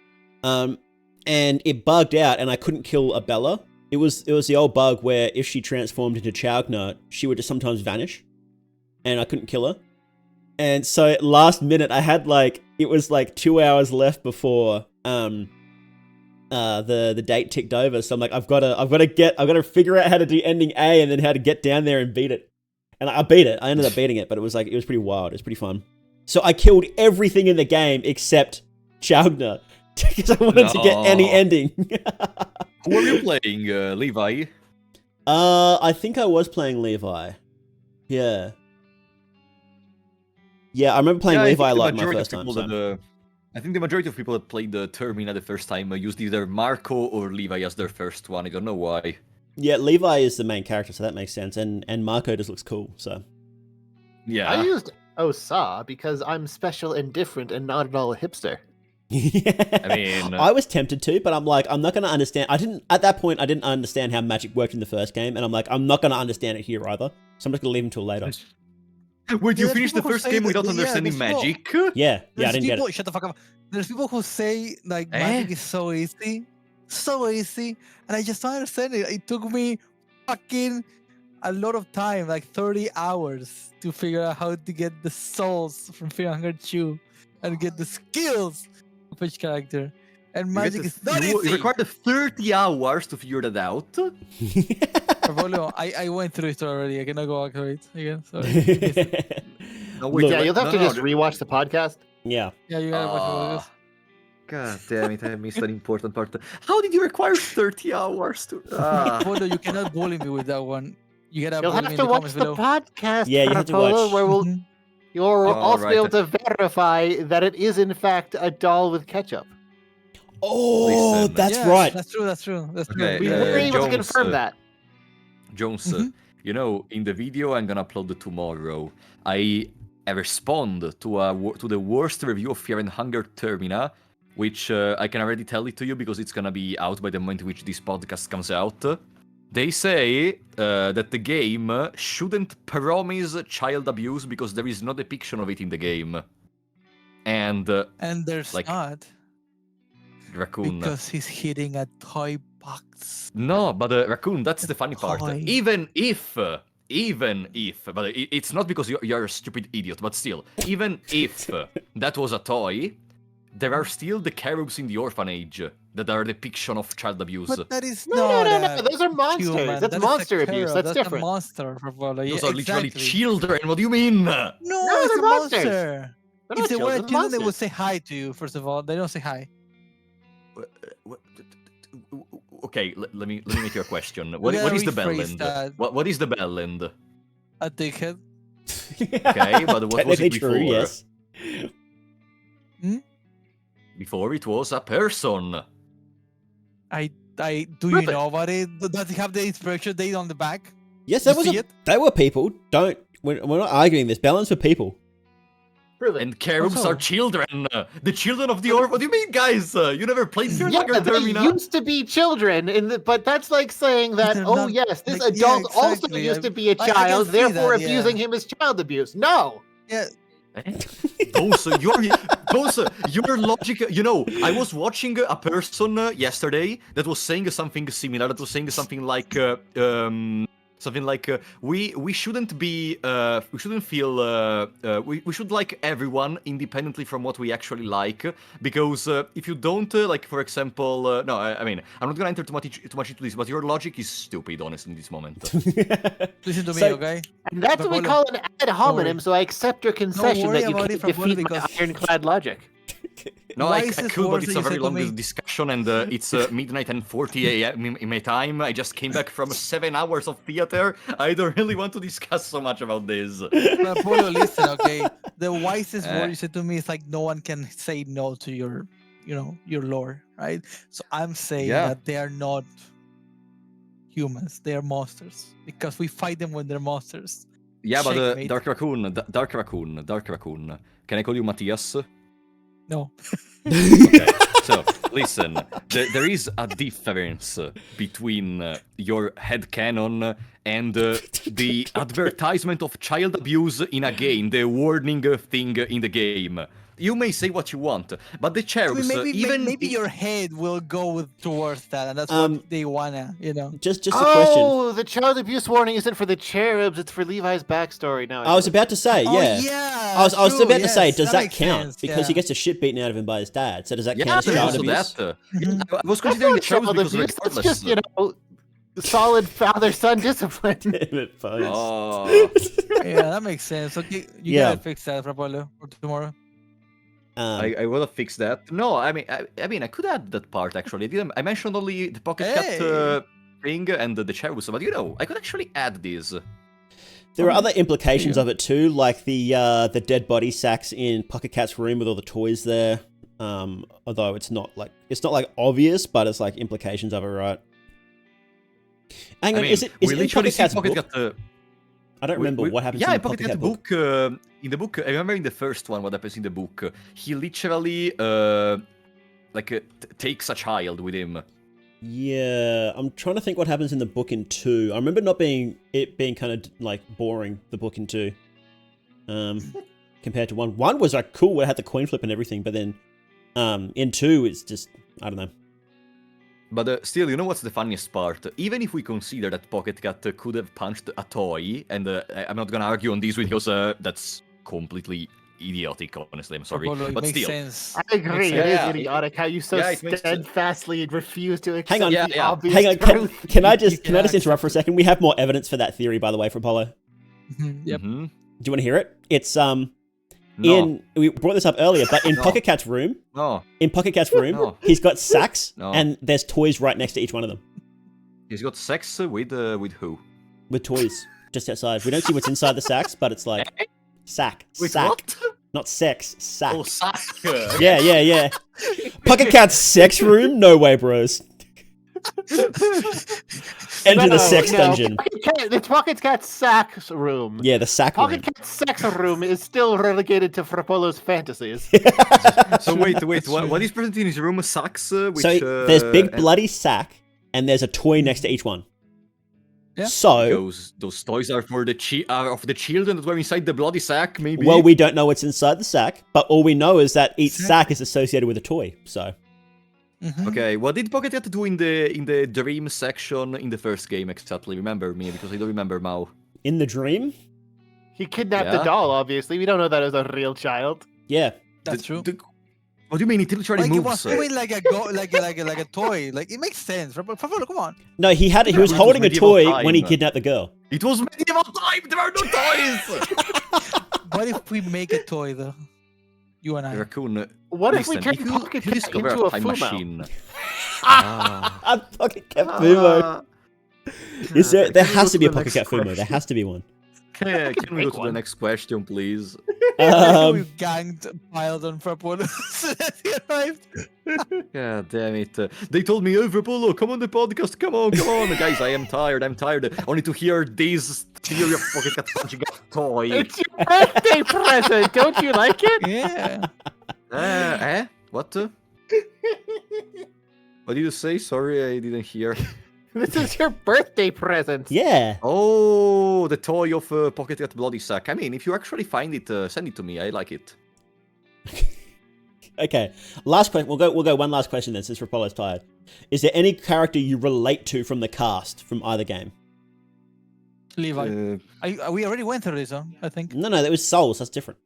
And it bugged out, and I couldn't kill Abella. It was the old bug where if she transformed into Chaugna, she would just sometimes vanish, and I couldn't kill her. And so last minute, I had it was 2 hours left before the date ticked over. So I'm like, I've got to figure out how to do ending A and then how to get down there and beat it. And I beat it. I ended up beating it, but it was pretty wild. It was pretty fun. So I killed everything in the game except Chaugna because I wanted to get any ending. Who are you playing, Levi? I think I was playing Levi. Yeah. Yeah, I remember playing Yeah, I Levi think a the lot my majority first of time. people So. I think the majority of people that played the Termina the first time used either Marco or Levi as their first one. I don't know why. Yeah, Levi is the main character, so that makes sense. And Marco just looks cool, so. Yeah. I used Osa because I'm special and different and not at all a hipster. I mean, I was tempted to, but I'm like, I'm not going to understand. At that point, I didn't understand how magic worked in the first game, and I'm like, I'm not going to understand it here either. So I'm just going to leave until later. Would you There's finish the people who first say game that- without yeah, understanding there's people- magic? Yeah, I There's didn't get people, it. shut the fuck up. There's people who say like magic is so easy, and I just don't understand it. It took me fucking a lot of time, like 30 hours, to figure out how to get the souls from Fear and Hunger 2 and get the skills of each character. And magic is not It easy. required 30 hours to figure that out. Portfolio, I went through it already. I cannot go back to it again. Sorry. No, wait, Look- Yeah, you'll have to no, just rewatch the podcast. Yeah. Yeah, you gotta watch it. God damn it, I missed an important part. How did you require 30 hours to... Portfolio, you cannot bully me with that one. You gotta You'll bully me have in to the watch comments the below. podcast, Yeah, you have to Polo, watch. where Mhm. you'll Oh, also be right. able to verify that it is in fact a doll with ketchup. Oh, Listen. that's Yeah, right. That's true. That's true. Okay, We Yeah, were yeah, able to Jones, confirm that. Jones, Mhm. you know, in the video I'm gonna upload tomorrow, I respond to the worst review of Fear and Hunger Termina, which I can already tell it to you because it's gonna be out by the moment in which this podcast comes out. They say that the game shouldn't promise child abuse because there is no depiction of it in the game. And And there's Like, not Raccoon. because he's hitting a toy box. No, but Raccoon, that's the funny part. Toy. Even if, but it's not because you're a stupid idiot, but still, even if that was a toy, there are still the cherubs in the orphanage that are a depiction of child abuse. But that is No, not no. Those are monsters. human. That's That is a monster abuse. cherub. That's A different. monster, Portfolio. Those Yeah, are literally exactly. children. What do you mean? No, No, it's they're a monsters. monster. They're If not they were children, children, they would monsters. say hi to you. First of all, they don't say hi. Okay, let me make you a question. What gotta is the bell rephrase end? that. What is the bell end? A dickhead. Okay, but what was Technically it true, before? yes. Before it was a person. I do Prove you it. know about it? Does it have the expiration date on the back? Yes, You that was see it? they were people. We're not arguing this. Balance for people. Prove it. And cherubs Also- are children. The children of the orphan. What do you mean, guys? You never played Fear and Yeah, Hunger they Termina? used to be children, but that's like saying that, They're oh not- yes, this like, yeah, adult also exactly. used to be a I can child, see therefore that, yeah. abusing him is child abuse. No! Yeah, Those, your logic. You know, I was watching a person yesterday that was saying something similar. That was saying something like, we shouldn't be, we shouldn't feel, we should like everyone independently from what we actually like, because if you don't, like for example, no, I mean, I'm not gonna enter too much into this, but your logic is stupid, honestly, in this moment. listen to me, So- okay? And that's what we But call an ad hominem, worry. so I accept your concession worry that you about can't it, Fabio, defeat my because- ironclad logic. No, Why I is this could, but worse it's than a you very said to long me? discussion, and it's midnight and 40 a.m. in my time. I just came back from 7 hours of theater. I don't really want to discuss so much about this. But Polo, listen, okay? The wisest Uh. word you said to me is like no one can say no to your, your lore, right? So I'm saying Yeah. that they are not humans; they are monsters because we fight them when they're monsters. Yeah, but Checkmate. Dark Raccoon. Can I call you Matthias? No, Okay, so listen, there is a difference between your headcanon and the advertisement of child abuse in a game, the warning thing in the game. You may say what you want, but the I cherubs, mean, maybe i- your head will go towards that, and that's Um, what they wanna, Just a question. Oh, the child abuse warning isn't for the cherubs, it's for Levi's backstory now. I was about to say, Oh, yeah. yeah. I was true, about to say, yes, does that makes count? sense, Because he yeah. gets the shit beaten out of him by his dad. So does that yeah, count as there's child also abuse? that. Mhm. I was That's considering the not cherubs child because of abuse, that's just, Heartless. solid father-son discipline. Damn it, folks. Oh. Yeah, that makes sense. Okay, you Yeah. gotta fix that, Rapolo, for tomorrow. I will have fixed that. No, I mean, I could add that part actually. I mentioned only the pocket cat Hey. thing and the cherubs, but I could actually add this. There are other implications of it too, like the dead body sacks in Pocket Cat's room with all the toys there. Although it's not like obvious, but it's like implications of it, right? Hang on, is it in Pocket Cat's book? I don't remember what happens in the Pocket Cat book. In the book, I remember in the first one what happens in the book. He literally takes a child with him. Yeah, I'm trying to think what happens in the book in 2. I remember it being kind of like boring, the book in 2. Compared to 1. 1 was like cool, it had the coin flip and everything, but then in 2 it's just, I don't know. But still, you know what's the funniest part? Even if we consider that Pocket Cat could have punched a toy, and I'm not gonna argue on this because that's completely idiotic, honestly, I'm sorry. Apollo, but still. Sense. I agree, it is idiotic how you so steadfastly refuse to accept the obvious truth. Can I just interrupt for a second? We have more evidence for that theory, by the way, for Apollo. Yep. Mm-hmm. Do you want to hear it? It's No. we brought this up earlier, but in Pocket Cat's room, he's got sacks, and there's toys right next to each one of them. He's got sex with who? With toys just outside. We don't see what's inside the sacks, but it's like sack. What? Not sex, sack. Oh, sack. Yeah. Pocket Cat's sex room? No way, bros. Enter the sex dungeon. It's Pocket Cat's sack room. Yeah, the sack room. Pocket Cat's sex room is still relegated to Frapolo's fantasies. So wait, what is present in his room? Sacks? So there's big bloody sack, and there's a toy next to each one. Yeah. So those toys are for the of the children that were inside the bloody sack, maybe. Well, we don't know what's inside the sack, but all we know is that each sack is associated with a toy. So. Mm-hmm. Okay, what did Pocket Cat do in the dream section in the first game exactly? Remember me, because I don't remember Mao. In the dream? He kidnapped the doll, obviously. We don't know that as a real child. Yeah. That's true. What do you mean? He literally moves. He was doing like a toy. Like, it makes sense. Frapolo, come on. No, he was holding a toy when he kidnapped the girl. It was medieval time! There are no toys! What if we make a toy, though? You and I. Raccoon. What if we turn Pocket Cat into a time Fumo? machine? A Pocket Cat Fumo. There has to be a Pocket Cat Fumo. There has to be one. Can we go to the next question, please? We ganged, piled on Frapolo. He arrived. God damn it. They told me, oh, Frapolo, come on the podcast. Come on. Guys, I'm tired. Only to hear this theory of Pocket Cat punching a toy. It's your birthday present. Don't you like it? Yeah. What? What did you say? Sorry, I didn't hear. This is your birthday present. Yeah. Oh, the toy of Pocket Cat Bloody Sack. I mean, if you actually find it, send it to me. I like it. Okay. Last question. We'll go one last question then, since Rapolo's tired. Is there any character you relate to from the cast from either game? Levi. We already went through this, huh? I think. No, that was Souls. That's different.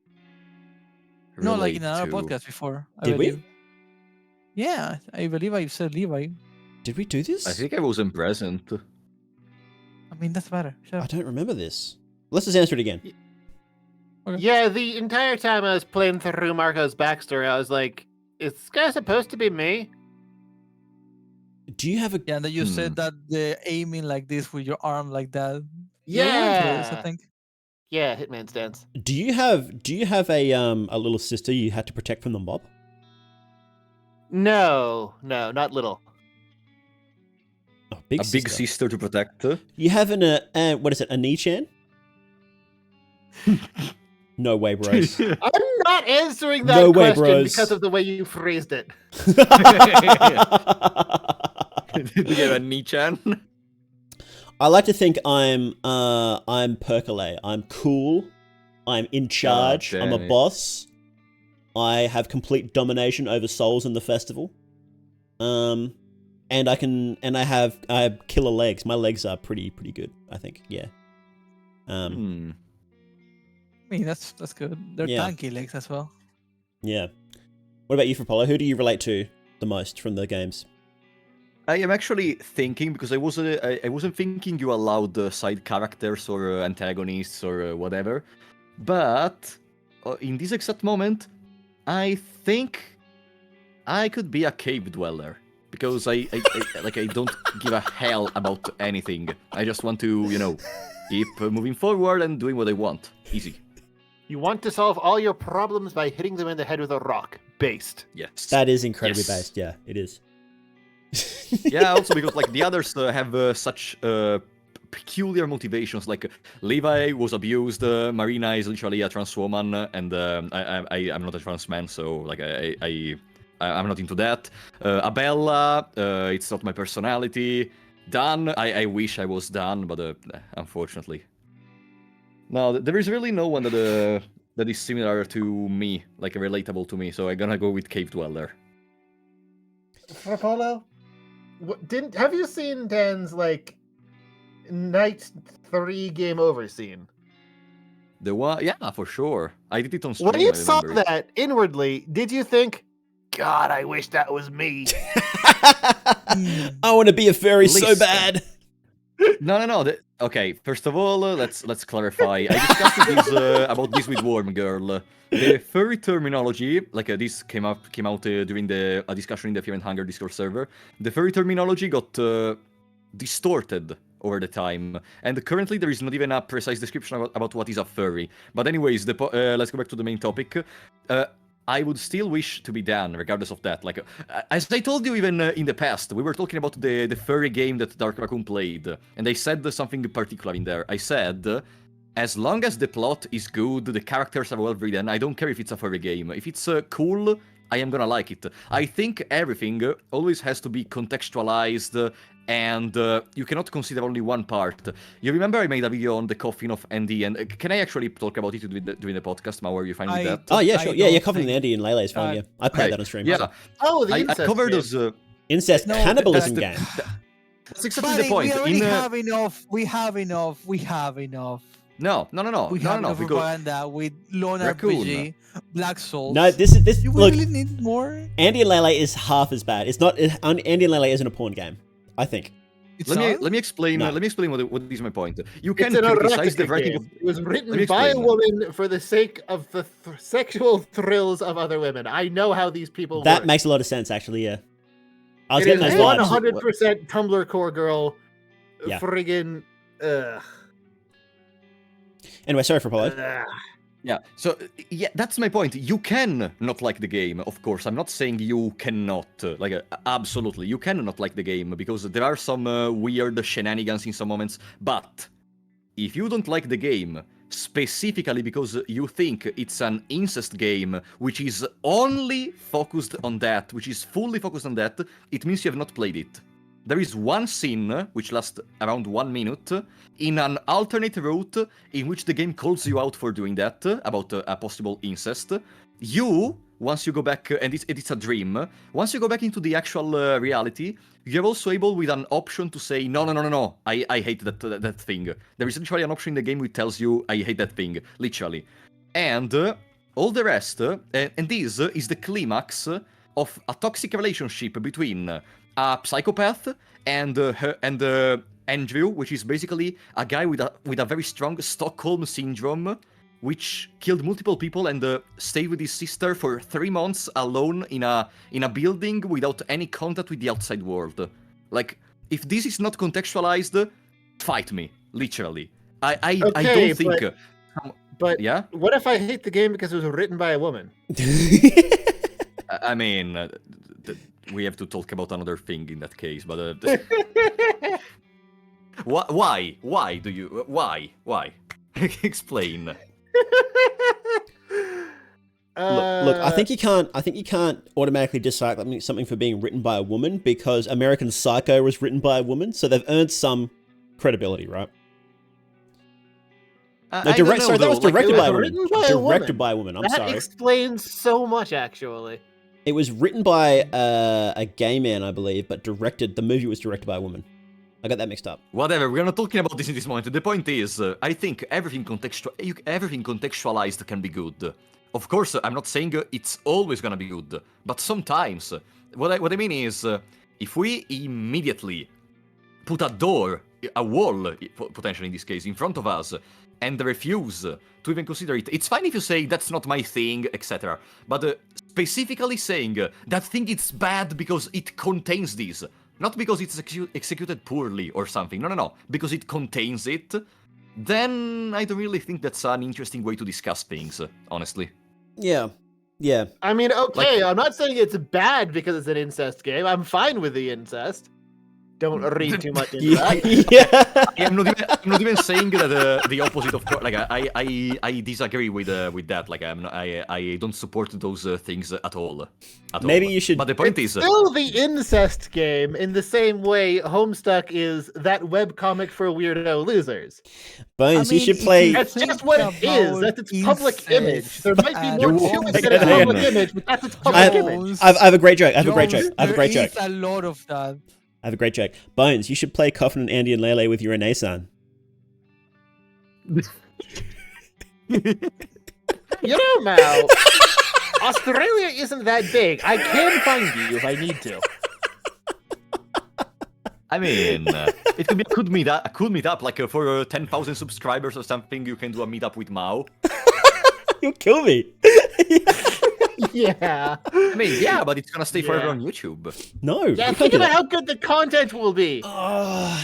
No, like in another podcast before. Did we? Yeah, I believe I said Levi. Did we do this? I think I wasn't present. I mean, that's better. Sure. I don't remember this. Let's just answer it again. Okay. Yeah, the entire time I was playing through Marco's backstory, I was like, is this guy supposed to be me? Do you have a... Yeah, and then you said that the aiming like this with your arm like that. Yeah. I think. Yeah, Hitman stance. Do you have a little sister you had to protect from the mob? No, not little. Oh, big sister to protect. You have what is it, a Nichan? No way, bros. I'm not answering that question because of the way you phrased it. Did you get a Nichan? I like to think I'm Percolate. I'm cool. I'm in charge. I'm a boss. I have complete domination over souls in the festival. And I have killer legs. My legs are pretty good, I think. Yeah. I mean, that's good. They're tanky legs as well. Yeah. What about you, Frapolo? Who do you relate to the most from the games? I am actually thinking, because I wasn't thinking you allowed side characters or antagonists or whatever, but in this exact moment, I think I could be a cave dweller, because I don't give a hell about anything. I just want to, keep moving forward and doing what I want. Easy. You want to solve all your problems by hitting them in the head with a rock. Based. Yes. That is incredibly Yes. based. Yeah, it is. Yeah, also because like the others have such peculiar motivations. Like Levi was abused, Marina is literally a trans woman, and I'm not a trans man, so like I'm not into that. Abella, it's not my personality. Dan, I wish I was Dan, but unfortunately, no. There is really no one that is similar to me, like relatable to me. So I'm gonna go with Cave Dweller. Apollo, have you seen Dan's like night 3 game over scene? The one, yeah, for sure. I did it on stream. When you I saw remember it. that inwardly, did you think, God, I wish that was me? I want to be a furry so Listen. bad. No. Okay, first of all, let's clarify. I discussed about this with Worm Girl. The furry terminology, like this came out during a discussion in the Fear and Hunger Discord server. The furry terminology got distorted over the time, and currently there is not even a precise description about what is a furry. But anyways, let's go back to the main topic. I would still wish to be Dan, regardless of that. Like, as I told you even in the past, we were talking about the furry game that Dark Raccoon played, and I said something particular in there. I said, as long as the plot is good, the characters are well written, I don't care if it's a furry game. If it's cool, I am gonna like it. I think everything always has to be contextualized, and you cannot consider only one part. You remember I made a video on the coffin of Andy, and can I actually talk about it during the podcast? How are you finding that? Oh yeah, sure. Yeah, don't you're covering the think- Andy and Lele is fine. Yeah, I played Okay, that on stream. Yeah, Oh, the I incest covered game. those. Incest No, cannibalism that's game. That's exactly Buddy, the point. we already In, have enough. We have enough. We have enough. No, We have no, enough because propaganda with Lone Raccoon. RPG, Black Souls. No, this You look. really need more. Andy and Lele is half as bad. It's not. Andy and Lele isn't a porn game. I think. It's let not? me explain. No. What is my point. You It's can an criticize the erotica writing game. of. It was Let me written by a explain. woman for the sake of the sexual thrills of other women. I know how these people That work. makes a lot of sense, actually. Yeah. I was It getting is those vibes. 100% Tumblr core girl. Yeah. Friggin' Anyway, sorry for Apollo. Yeah. So yeah, that's my point. You can not like the game, of course. I'm not saying you cannot. Absolutely, you can not like the game because there are some weird shenanigans in some moments. But if you don't like the game specifically because you think it's an incest game, which is only focused on that, which is fully focused on that, it means you have not played it. There is one scene, which lasts around 1 minute, in an alternate route in which the game calls you out for doing that, about a possible incest. You, once you go back, and it's a dream, once you go back into the actual reality, you're also able with an option to say, no, I hate that thing. There is literally an option in the game which tells you, I hate that thing, literally. And all the rest, and this is the climax of a toxic relationship between a psychopath and Andrew, which is basically a guy with a very strong Stockholm syndrome, which killed multiple people and stayed with his sister for 3 months alone in a building without any contact with the outside world. Like, if this is not contextualized, fight me, literally. I Okay, don't think. But Yeah, what if I hate the game because it was written by a woman? I mean, we have to talk about another thing in that case, but why? Why do you? Why? Explain. Look, I think you can't automatically dislike something for being written by a woman because American Psycho was written by a woman, so they've earned some credibility, right? I No, don't know, sorry, that though, was like, directed it by a was woman. written by a woman. Directed by a woman. I'm that sorry. explains so much, actually. It was written by a gay man, I believe, but the movie was directed by a woman. I got that mixed up. Whatever, we're not talking about this in this moment. The point is, I think everything contextualized can be good. Of course, I'm not saying it's always gonna be good, but sometimes. What I mean is, if we immediately put a wall, potentially in this case, in front of us, and refuse to even consider it, it's fine if you say, that's not my thing, etc. But specifically saying, that thing is bad because it contains this. Not because it's executed poorly or something. No. Because it contains it. then I don't really think that's an interesting way to discuss things, honestly. Yeah. Yeah. I mean, okay, I'm not saying it's bad because it's an incest game. I'm fine with the incest. Don't read too much into that. Yeah. I'm not even saying that the opposite of course. Like I disagree with that. Like I don't support those things at all. Maybe you should. But the point is, Still the incest game in the same way Homestuck is that webcomic for weirdo losers. Bones, I you mean, should if play. you That's just what it is. That's its public image. incest There might be more and to it than Hang a on. public image, but that's its public image. I have a great joke. I have a great Jones, joke. I have a great there joke. is a lot of that. I have a great joke. Bones, you should play Coffin and Andy and Lele with your Renaissance. You know, Mal, Australia isn't that big. I can find you if I need to. I mean, it could be a cool meetup. Like for 10,000 subscribers or something, you can do a meetup with Mao. You'll kill me. Yeah. I mean, yeah, but it's gonna stay forever Yeah. on YouTube. No. Yeah, you can't think do about that. how good the content will be.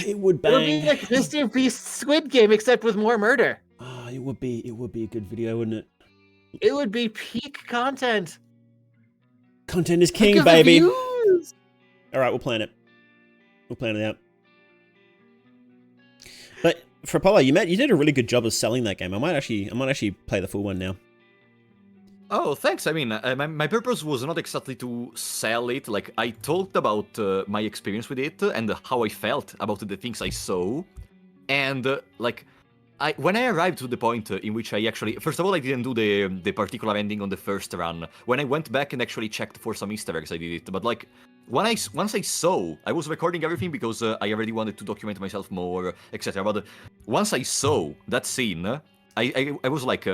It would It'll be bang. like Mr. Beast Squid Game, except with more murder. It would be a good video, wouldn't it? It would be peak content. Content is Think king, of the baby. views. All right, we'll plan it. We'll plan it out. But for Apollo, you did a really good job of selling that game. I might actually play the full one now. Oh, thanks. I mean, my purpose was not exactly to sell it. Like, I talked about my experience with it and how I felt about the things I saw. And, when I arrived to the point in which I actually... First of all, I didn't do the particular ending on the first run. When I went back and actually checked for some Easter eggs, I did it. But, like, once I saw... I was recording everything because I already wanted to document myself more, etc. But once I saw that scene, I was like...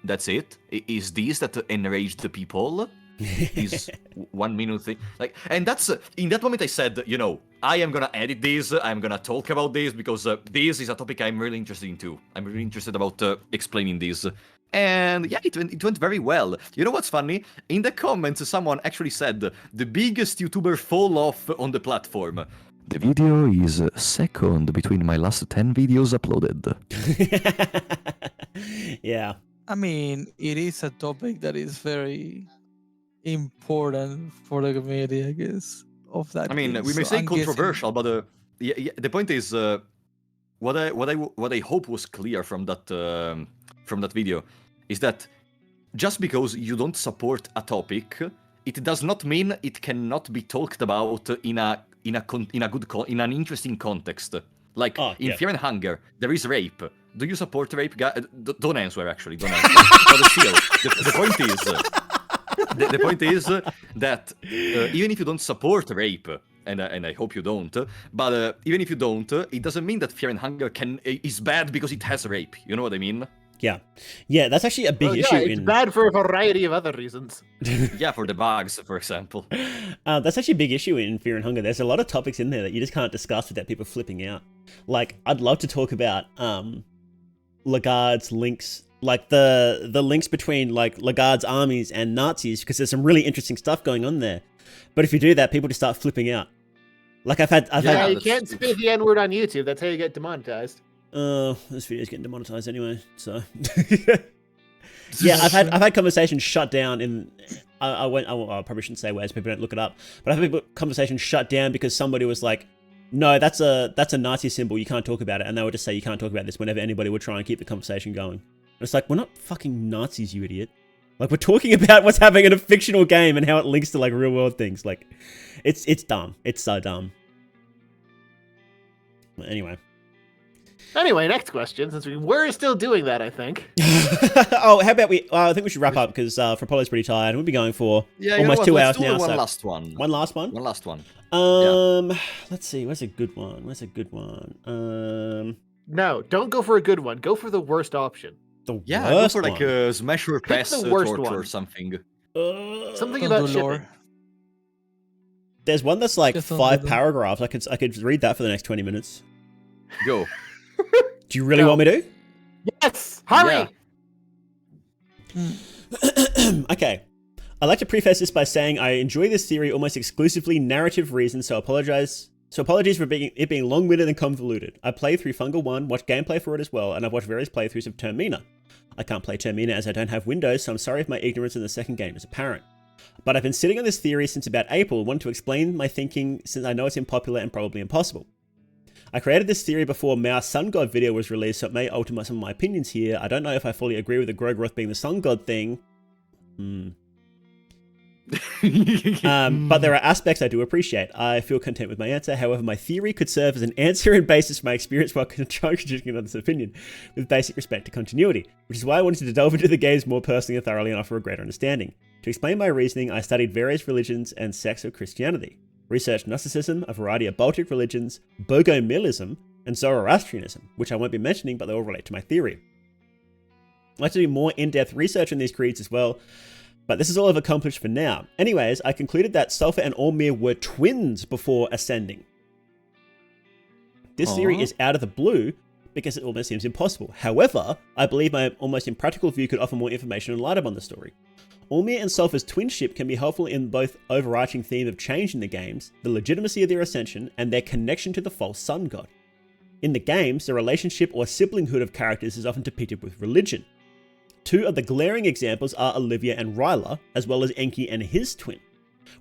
that's it? Is this that enraged the people? Is 1 minute thing? Like, and that's in that moment I said, you know, I am gonna edit this. I'm gonna talk about this because this is a topic I'm really interested in too. I'm really interested about explaining this. And yeah, it went very well. You know what's funny? In the comments, someone actually said the biggest YouTuber fall off on the platform. The video is second between my last 10 videos uploaded. Yeah. I mean, it is a topic that is very important for the community, I guess, of that. I mean, game. we may So say I'm guessing- controversial, but the point is, what I hope was clear from that video is that just because you don't support a topic, it does not mean it cannot be talked about in an interesting context. Like in Fear and Hunger, there is rape. Do you support rape? Don't answer. Actually, don't answer. But still, the point is, the point is that even if you don't support rape, and I hope you don't, but even if you don't, it doesn't mean that Fear and Hunger is bad because it has rape. You know what I mean? Yeah, that's actually a big issue. It's bad for a variety of other reasons. Yeah, for the bugs, for example. That's actually a big issue in Fear and Hunger. There's a lot of topics in there that you just can't discuss without people flipping out. Like, I'd love to talk about Lagarde's links, like the links between like Lagarde's armies and Nazis, because there's some really interesting stuff going on there. But if you do that, people just start flipping out. Like I've had You can't say the N-word on YouTube. That's how you get demonetized. This video's getting demonetized anyway, so yeah, I've had conversations shut down in. I probably shouldn't say words, people don't look it up, but I've had conversations shut down because somebody was like, "No, that's a Nazi symbol. You can't talk about it," and they would just say, "You can't talk about this." Whenever anybody would try and keep the conversation going, and it's like, we're not fucking Nazis, you idiot. Like, we're talking about what's happening in a fictional game and how it links to like real world things. Like, it's dumb. It's so dumb. But anyway. Anyway, next question, since we're still doing that, I think. Oh, how about I think we should wrap up because for Apollo's pretty tired. We'll be going for almost 2 hours now. One last one. One last one? One last one. Let's see. Where's a good one? No, don't go for a good one. Go for the worst option. The go worst for like a Smash or Pass the worst torture one. or something. Something Don't about do shipping. lore. There's one that's like Just don't 5 do them. paragraphs. I could read that for the next 20 minutes. Go. Do you really No. want me to? Yes! Hurry! Hmm. Okay. I'd like to preface this by saying I enjoy this theory almost exclusively narrative reasons, so apologize So apologies for it being long-winded and convoluted. I played through Fungal 1, watched gameplay for it as well, and I've watched various playthroughs of Termina. I can't play Termina as I don't have Windows, so I'm sorry if my ignorance in the second game is apparent. But I've been sitting on this theory since about April, wanting to explain my thinking since I know it's unpopular and probably impossible. I created this theory before Mao's Sun God video was released, so it may alter some of my opinions here. I don't know if I fully agree with the Grogroth being the Sun God thing. But there are aspects I do appreciate. I feel content with my answer. However, my theory could serve as an answer and basis for my experience while contradicting another's opinion, with basic respect to continuity, which is why I wanted to delve into the games more personally and thoroughly and offer a greater understanding. To explain my reasoning, I studied various religions and sects of Christianity, researched Gnosticism, a variety of Baltic religions, Bogomilism, and Zoroastrianism, which I won't be mentioning, but they all relate to my theory. I'd like to do more in-depth research on these creeds as well, but this is all I've accomplished for now. Anyways, I concluded that Sulfur and Allmere were twins before ascending. This theory is out of the blue because it almost seems impossible. However, I believe my almost impractical view could offer more information and light upon the story. Allmere and Sulfur's twinship can be helpful in both overarching theme of change in the games, the legitimacy of their ascension, and their connection to the false sun god. In the games, the relationship or siblinghood of characters is often depicted with religion. Two of the glaring examples are Olivia and Ryla, as well as Enki and his twin.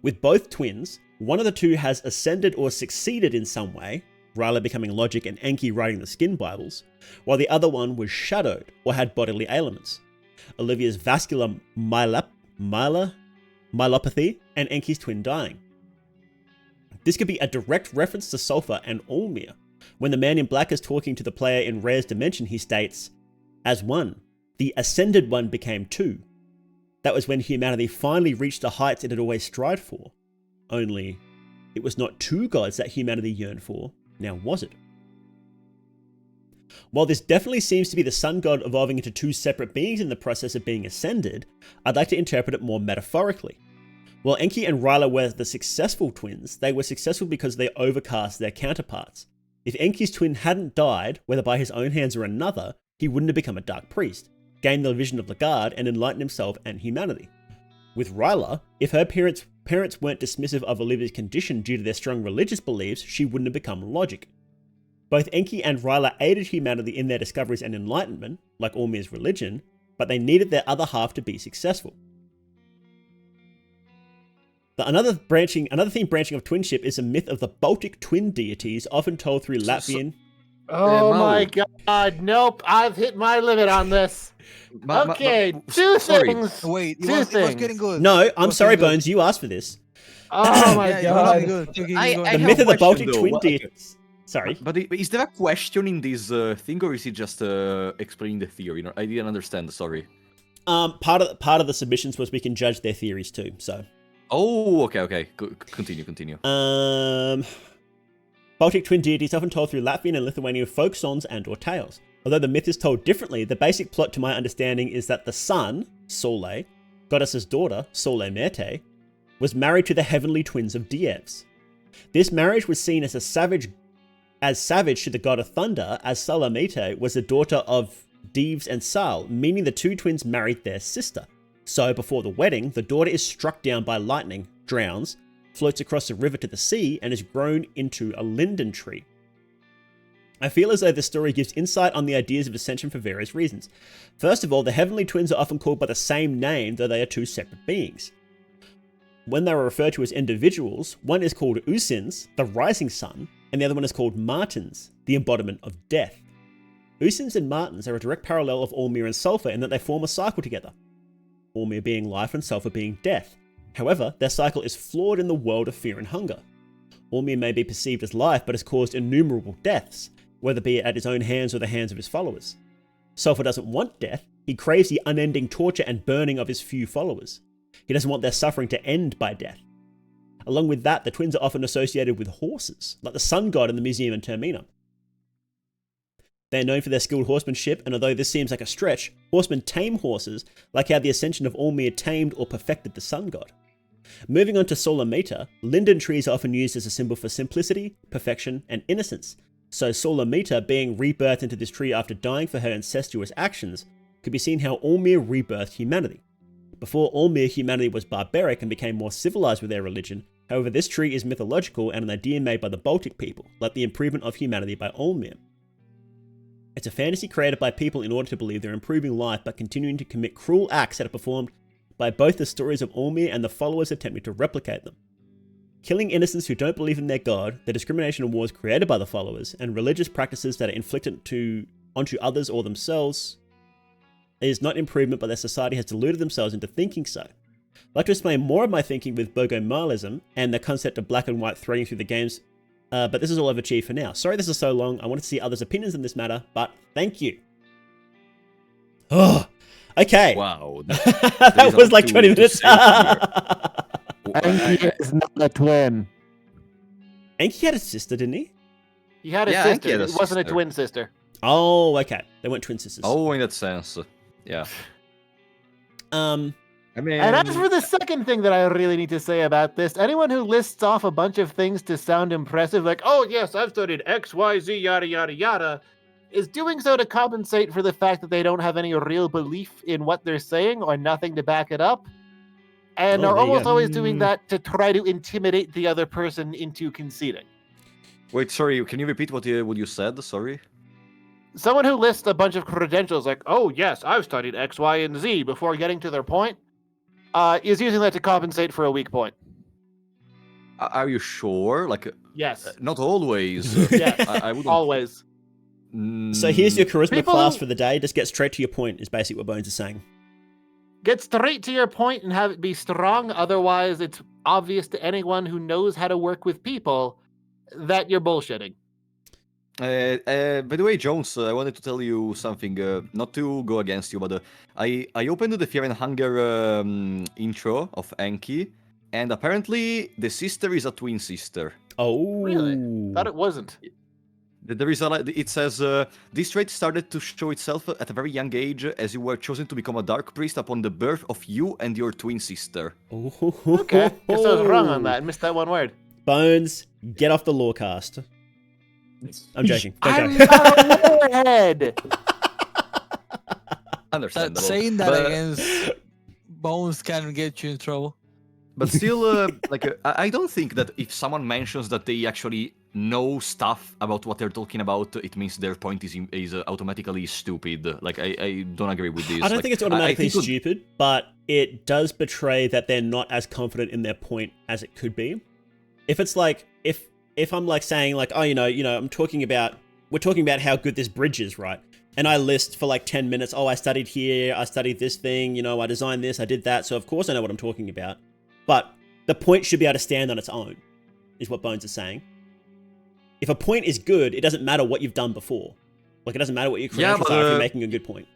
With both twins, one of the two has ascended or succeeded in some way, Ryla becoming logic and Enki writing the skin Bibles, while the other one was shadowed or had bodily ailments. Olivia's vascular myelopathy and Enki's twin dying. This could be a direct reference to Sulfur and Allmere. When the man in black is talking to the player in Rare's dimension, he states, "As one, the ascended one became two." That was when humanity finally reached the heights it had always strived for. Only, it was not two gods that humanity yearned for, now was it? While this definitely seems to be the sun god evolving into two separate beings in the process of being ascended, I'd like to interpret it more metaphorically. While Enki and Ryla were the successful twins, they were successful because they overcast their counterparts. If Enki's twin hadn't died, whether by his own hands or another, he wouldn't have become a dark priest, gained the vision of the god, and enlightened himself and humanity. With Ryla, if her parents weren't dismissive of Olivia's condition due to their strong religious beliefs, she wouldn't have become logic. Both Enki and Ryla aided humanity in their discoveries and enlightenment, like Allmere's religion, but they needed their other half to be successful. Another theme branching of twinship is a myth of the Baltic twin deities, often told through Latvian. Oh my god, nope, I've hit my limit on this. Okay, two things. Wait, it Two was things. getting good. No, I'm sorry, Bones, you asked for this. Oh my Yeah, god. good. Okay, I go The on. have myth a of the question, Baltic though. twin What- deities. Sorry. But is there a question in this thing, or is it just explaining the theory? No, I didn't understand. Sorry. Part of the submissions was we can judge their theories too. So. Oh, okay. Continue. Baltic twin deities often told through Latvian and Lithuanian folk songs and/or tales. Although the myth is told differently, the basic plot, to my understanding, is that the sun, Sole, goddess's daughter, Sole Merte, was married to the heavenly twins of Dievs. This marriage was seen as savage to the god of thunder, as Salamete was the daughter of Dives and Sal, meaning the two twins married their sister. So before the wedding, the daughter is struck down by lightning, drowns, floats across the river to the sea, and is grown into a linden tree. I feel as though the story gives insight on the ideas of ascension for various reasons. First of all, the heavenly twins are often called by the same name, though they are two separate beings. When they are referred to as individuals, one is called Usins, the rising sun, and the other one is called Martins, the embodiment of death. Usins and Martins are a direct parallel of Allmere and Sulfur in that they form a cycle together, Allmere being life and Sulfur being death. However, their cycle is flawed in the world of fear and hunger. Allmere may be perceived as life, but has caused innumerable deaths, whether it be at his own hands or the hands of his followers. Sulfur doesn't want death, he craves the unending torture and burning of his few followers. He doesn't want their suffering to end by death. Along with that, the twins are often associated with horses, like the sun god in the museum in Termina. They are known for their skilled horsemanship, and although this seems like a stretch, horsemen tame horses, like how the ascension of Allmere tamed or perfected the sun god. Moving on to Solamita, linden trees are often used as a symbol for simplicity, perfection, and innocence. So Solamita, being rebirthed into this tree after dying for her incestuous actions, could be seen how Allmere rebirthed humanity. Before Allmere, humanity was barbaric and became more civilized with their religion. However, this tree is mythological and an idea made by the Baltic people, like the improvement of humanity by Allmere. It's a fantasy created by people in order to believe they're improving life but continuing to commit cruel acts that are performed by both the stories of Allmere and the followers attempting to replicate them. Killing innocents who don't believe in their god, the discrimination and wars created by the followers, and religious practices that are inflicted onto others or themselves is not improvement, but their society has deluded themselves into thinking so. I'd like to explain more of my thinking with Bogomalism and the concept of black and white threading through the games, but this is all I've achieved for now. Sorry this is so long. I wanted to see others' opinions in this matter, but thank you. Oh, okay. Wow. That was like 20 minutes. Enki is not a twin. Enki had a sister, didn't he? He had a Yeah, Enki sister. had a It wasn't a sister. twin sister. Oh, okay. They weren't twin sisters. Oh, in that sense. Yeah. Um, I mean, And as for the second thing that I really need to say about this, anyone who lists off a bunch of things to sound impressive, like, oh yes, I've studied X, Y, Z, yada, yada, yada, is doing so to compensate for the fact that they don't have any real belief in what they're saying or nothing to back it up. And Oh, are there you almost go. always doing that to try to intimidate the other person into conceding. wait, sorry, can you repeat what you said? Sorry. Someone who lists a bunch of credentials like, oh yes, I've studied X, Y, and Z before getting to their point, is using that to compensate for a weak point. Are you sure? Like, Yes. not always. Yes. I wouldn't. Always. so here's your charisma People class who- for the day. Just get straight to your point is basically what Bones is saying. Get straight to your point and have it be strong. Otherwise, it's obvious to anyone who knows how to work with people that you're bullshitting. By the way, Jones, I wanted to tell you something. Not to go against you, but I opened the Fear and Hunger intro of Enki, and apparently the sister is a twin sister. Oh. Really? Thought it wasn't. There is it says this trait started to show itself at a very young age, as you were chosen to become a dark priest upon the birth of you and your twin sister. Okay. Guess I was wrong on that and missed that one word. Bones, get off the lorecast. I'm joking. I'm Don't go. not a warhead. Understandable. Saying that But- against Bones can get you in trouble. But still, I don't think that if someone mentions that they actually know stuff about what they're talking about, it means their point is automatically stupid. Like, I don't agree with this. I don't Like, think it's automatically think stupid, but it does betray that they're not as confident in their point as it could be. If it's like, if I'm like saying like, oh, we're talking about how good this bridge is, right? And I list for like 10 minutes, oh, I studied here, I studied this thing, I designed this, I did that, so of course I know what I'm talking about. But the point should be able to stand on its own, is what Bones is saying. If a point is good, it doesn't matter what you've done before. Like, it doesn't matter what your credentials are if you're making a good point.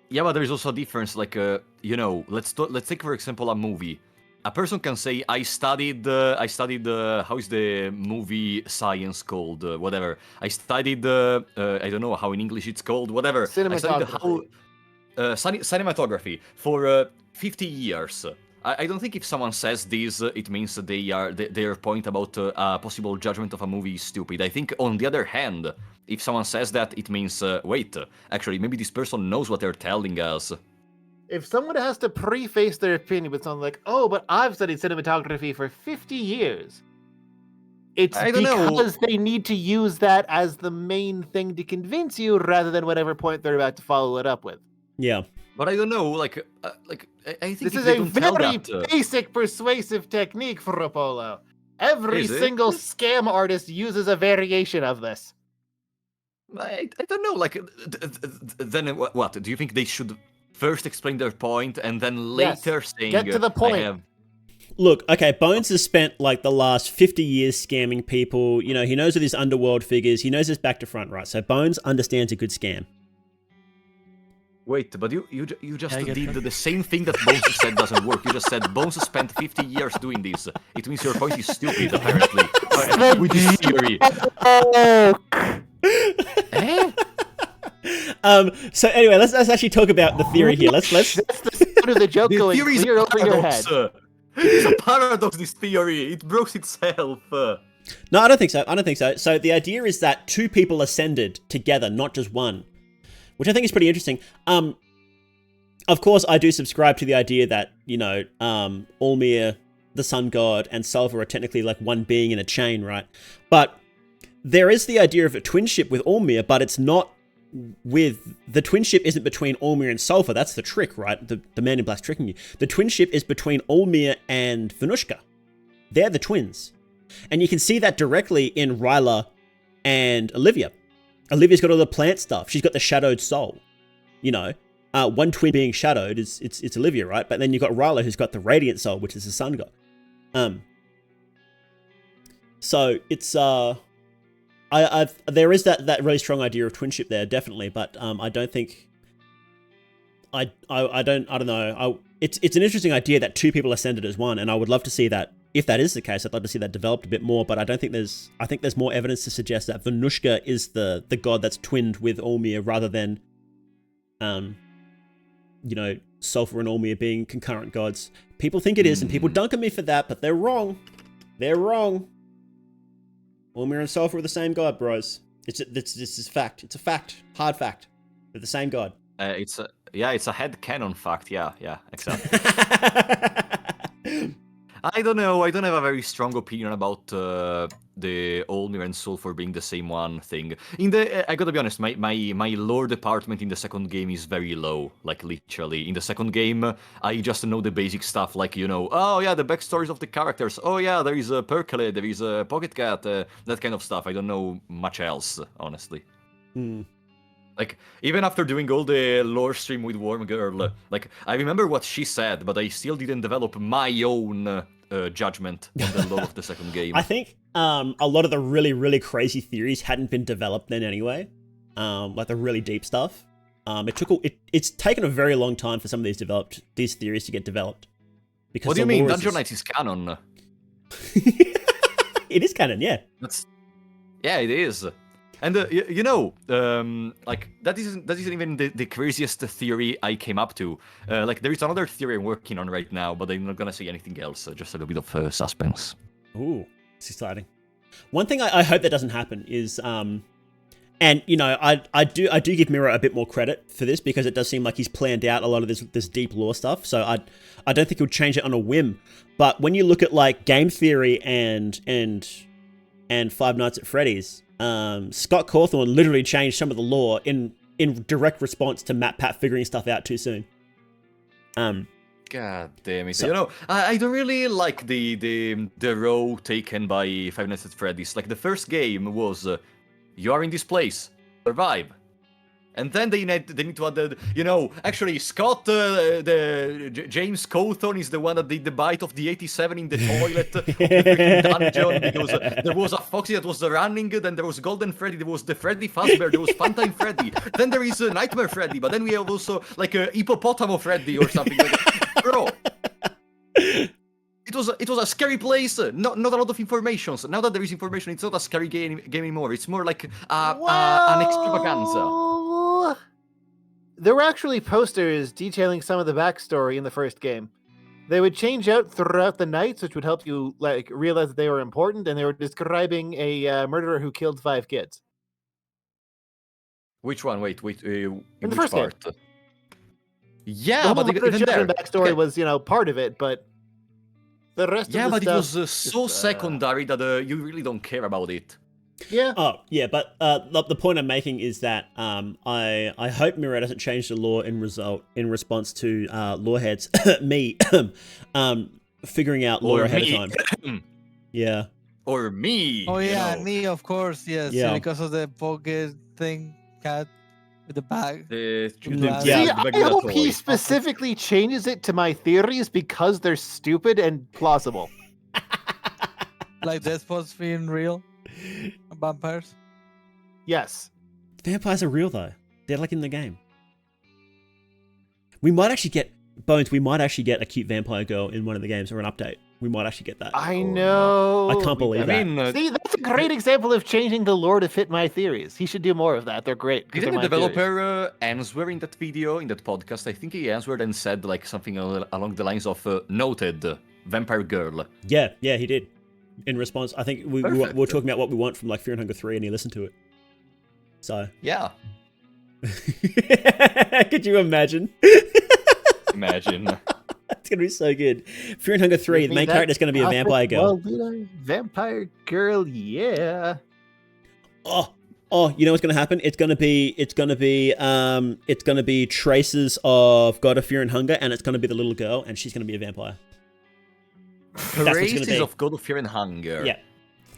Yeah, but there is also a difference. Like, let's take for example a movie. A person can say, I studied. How is the movie science called? Whatever. I studied. I don't know how in English it's called. Whatever. I studied cinematography for 50 years. I don't think if someone says this, it means that their point about possible judgment of a movie is stupid. I think, on the other hand, if someone says that, it means, wait, actually, maybe this person knows what they're telling us. If someone has to preface their opinion with something like, oh, but I've studied cinematography for 50 years, it's I don't know. because they need to use that as the main thing to convince you rather than whatever point they're about to follow it up with. Yeah. But I don't know, I think This if is they a don't tell very that, basic persuasive technique, Fropolo. Every Is it? single scam artist uses a variation of this. I don't know, then what? Do you think they should first explain their point and then Yes. later saying... Get to the I point. have... Look, okay, Bones has spent like the last 50 years scamming people. He knows all these underworld figures. He knows this back to front, right? So Bones understands a good scam. Wait, but you just I get did that. the same thing that Bones said doesn't work. You just said Bones spent 50 years doing this. It means your point is stupid, apparently. With this theory. Eh? So anyway, let's actually talk about the theory here. Let's That's the sound of the joke The going theory is clear a over your head. paradox. It's a paradox, this theory. It broke itself. No, I don't think so. So the idea is that two people ascended together, not just one, which I think is pretty interesting. of course, I do subscribe to the idea that, you know, Allmir, the sun god, and Sulfur are technically like one being in a chain, right? But there is the idea of a twinship with Allmir, but it's not the twinship isn't between Allmir and Sulfur. That's the trick, right? The man in black's tricking you. The twinship is between Allmir and Venushka. They're the twins. And you can see that directly in Ryla and Olivia. Olivia's got all the plant stuff. She's got the shadowed soul. You know, one twin being shadowed it's Olivia, right? But then you've got Ryla, who's got the radiant soul, which is the sun god. So it's there is that really strong idea of twinship there, definitely. But I don't think I don't know. It's an interesting idea that two people ascended as one, and I would love to see that. If that is the case, I'd love to see that developed a bit more, but I don't think I think there's more evidence to suggest that Venushka is the god that's twinned with Allmir rather than, you know, Sulfur and Allmir being concurrent gods. People think it is, and people dunk on me for that, but they're wrong. They're wrong. Allmir and Sulfur are the same god, bros. This is fact. It's a fact. Hard fact. They're the same god. It's a headcanon fact. Yeah, exactly. I don't know. I don't have a very strong opinion about the Allmir and Sulfur being the same one thing. I gotta be honest, my lore department in the second game is very low. Like literally, in the second game, I just know the basic stuff, like, you know, oh yeah, the backstories of the characters. Oh yeah, there is a Percolate, there is a Pocket Cat, that kind of stuff. I don't know much else, honestly. Like, even after doing all the lore stream with Worm Girl, like, I remember what she said, but I still didn't develop my own judgment on the lore of the second game. I think a lot of the really, really crazy theories hadn't been developed then anyway. Like the really deep stuff. It's taken a very long time for some of these theories to get developed. Because what do you mean? Dungeon Knights is canon. It is canon, yeah. Yeah, it is. And you know, like that isn't even the craziest theory I came up to. Like there is another theory I'm working on right now, but I'm not gonna say anything else. Just a little bit of suspense. Ooh, it's exciting. One thing I hope that doesn't happen is, and you know, I do give Miro a bit more credit for this because it does seem like he's planned out a lot of this deep lore stuff. So I don't think he'll change it on a whim. But when you look at like game theory and Five Nights at Freddy's. Scott Cawthorne literally changed some of the lore in direct response to Matt Pat figuring stuff out too soon. God damn it! So, you know, I don't really like the role taken by Five Nights at Freddy's. Like the first game was, you are in this place, survive. And then they need to add the, you know, actually Scott, James Cawthorne is the one that did the bite of the 87 in the toilet of the freaking dungeon, because there was a Foxy that was running, then there was Golden Freddy, there was the Freddy Fazbear, there was Funtime Freddy, then there is Nightmare Freddy, but then we have also like a Hippopotamo Freddy or something like that. Bro, it was a scary place, not a lot of information. So now that there is information, it's not a scary game anymore. It's more like an extravaganza. There were actually posters detailing some of the backstory in the first game. They would change out throughout the nights, which would help you like realize that they were important, and they were describing a murderer who killed 5 kids. Which one? Wait. In the first part? Game. Yeah, but even there, backstory was, you know, part of it, but the rest. Yeah, of the but stuff it was so secondary that you really don't care about it. Yeah. Oh, yeah, but the point I'm making is that I hope Miro doesn't change the law in response to loreheads me figuring out lore ahead of time. Yeah. Or me. Oh yeah, you know. me of course, yes. Yeah. Because of the pocket thing, cat with the bag. Yeah. See, the I hope toy. he specifically changes it to my theories because they're stupid and plausible. Like despots being real. Vampires. Yes. Vampires are real though. They're like in the game. We might actually get Bones. We might actually get a cute vampire girl in one of the games or an update. We might actually get that. I know. I can't believe that. See, that's a great example of changing the lore to fit my theories. He should do more of that. They're great. Didn't they're the my theories. developer answer in that video, in that podcast? I think he answered and said like something along the lines of noted vampire girl. Yeah, he did. In response, I think we were talking about what we want from like Fear and Hunger 3, and he listened to it. So yeah. could you imagine? Imagine. It's gonna be so good. Fear and Hunger 3, Give the me main that character's gonna be a vampire girl. Well, vampire girl, yeah. Oh, you know what's gonna happen? It's gonna be traces of God of Fear and Hunger, and it's gonna be the little girl, and she's gonna be a vampire. That's what's gonna Traces be. of God of Fear and Hunger. Yeah,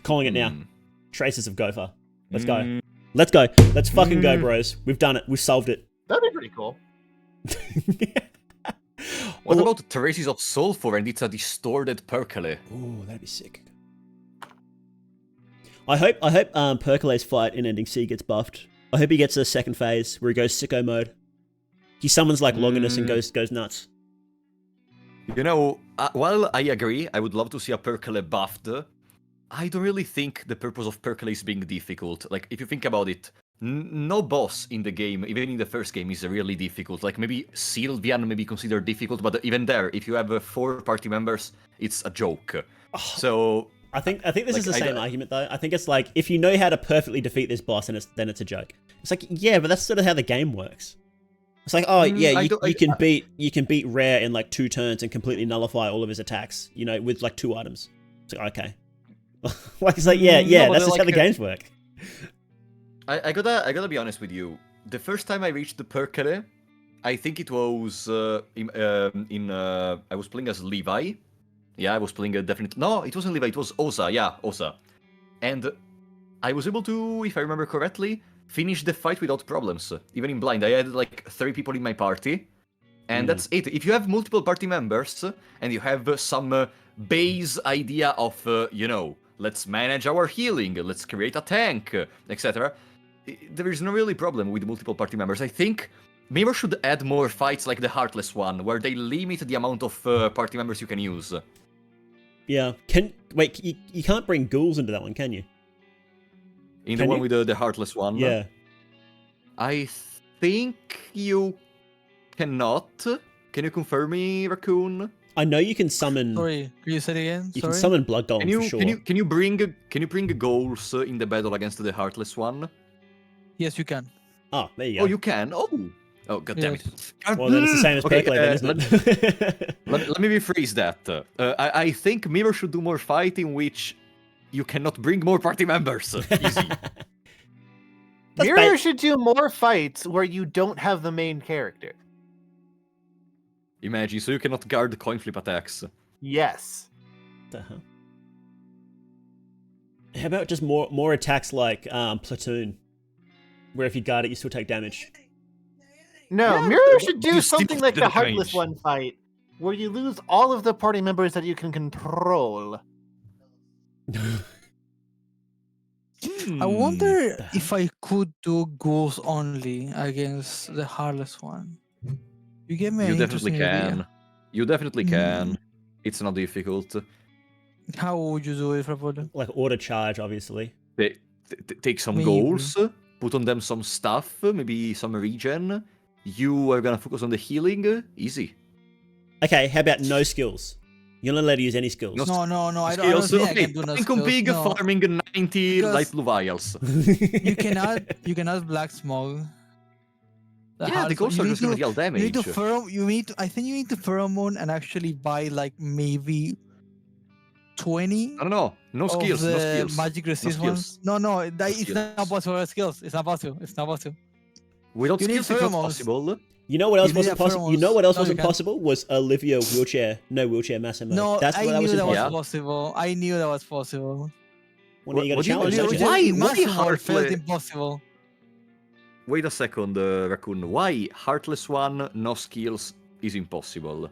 calling it now. Hmm. Traces of Gopher. Let's go. Let's go. Let's fucking go, bros. We've done it. We've solved it. That'd be pretty cool. What about Traces of Sulfur and it's a distorted Perkele? Ooh, that'd be sick. I hope Perkele's fight in Ending C gets buffed. I hope he gets a second phase where he goes sicko mode. He summons like Longinus and goes nuts. You know, while I agree, I would love to see a Perkele buffed. I don't really think the purpose of Perkele is being difficult. Like, if you think about it, no boss in the game, even in the first game, is really difficult. Like, maybe Sylvian may be considered difficult, but even there, if you have 4 party members, it's a joke. Oh, So... I think this is the same argument, though. I think it's like, if you know how to perfectly defeat this boss, then it's a joke. It's like, yeah, but that's sort of how the game works. It's like, oh, yeah, you can beat Rare in like 2 turns and completely nullify all of his attacks, you know, with like 2 items. It's like, okay. Like, it's like, yeah, No, that's just like how the games work. I gotta be honest with you. The first time I reached the Perkele, I think it was I was playing as Levi. Yeah, I was playing a definite. No, it wasn't Levi. It was Osa. Yeah, Osa. And I was able to, if I remember correctly, finish the fight without problems. Even in blind, I had like 3 people in my party, and that's it. If you have multiple party members and you have some base idea of, you know, let's manage our healing, let's create a tank, etc. There is no really problem with multiple party members. I think Mirror should add more fights like the Heartless one, where they limit the amount of party members you can use. Yeah. You can't bring ghouls into that one, can you? In the one with the Heartless one? Yeah. I think you cannot. Can you confirm me, Raccoon? I know you can summon. Sorry, can you say it again? You can summon Blood Golem for sure. Can you bring ghouls in the battle against the Heartless one? Yes, you can. Oh, there you go. Oh, you can. Oh, god damn it. Well, then it's the same as Okay, Perkele, then, isn't it? let me rephrase that. I think Mirror should do more fight in which you cannot bring more party members. Easy. Mirror should do more fights where you don't have the main character. Imagine, so you cannot guard the coin flip attacks. Yes. How about just more attacks like Platoon, where if you guard it, you still take damage? No, Yeah, Mirror should you do still something like the didn't Heartless change. one fight, where you lose all of the party members that you can control. I wonder if I could do ghouls only against the Heartless one. You gave me You an definitely interesting can. idea. You definitely can. It's not difficult. How would you do it, Frapolo? Like auto charge, obviously. Take some Maybe. goals, put on them some stuff, maybe some regen. You are gonna focus on the healing. Easy. Okay, how about no skills? You're not allowed to use any skills. No, I don't Skills, think I okay. can do no Think on skills. big No. farming 90 Because- light blue vials. You cannot black smoke. Yeah, the goals are just gonna deal damage. You need to I think you need to pheromone and actually buy like maybe 20 I don't know. No of skills. the No skills. magic resist skills. ones. No, it's skills. not possible with skills. It's not possible. Without You need skills, it's not pheromones. possible. You know what else You need wasn't possible? You pheromones. know what else No, you wasn't can't. possible? Was Olivia no wheelchair massive mode. No, That's I what knew that was impossible. possible. I knew that was possible. When are you going What to do you- challenge? what do don't you- you? why- In Massive Mode felt Heartless- impossible. Wait a second, Raccoon. Why Heartless one, no skills, is impossible?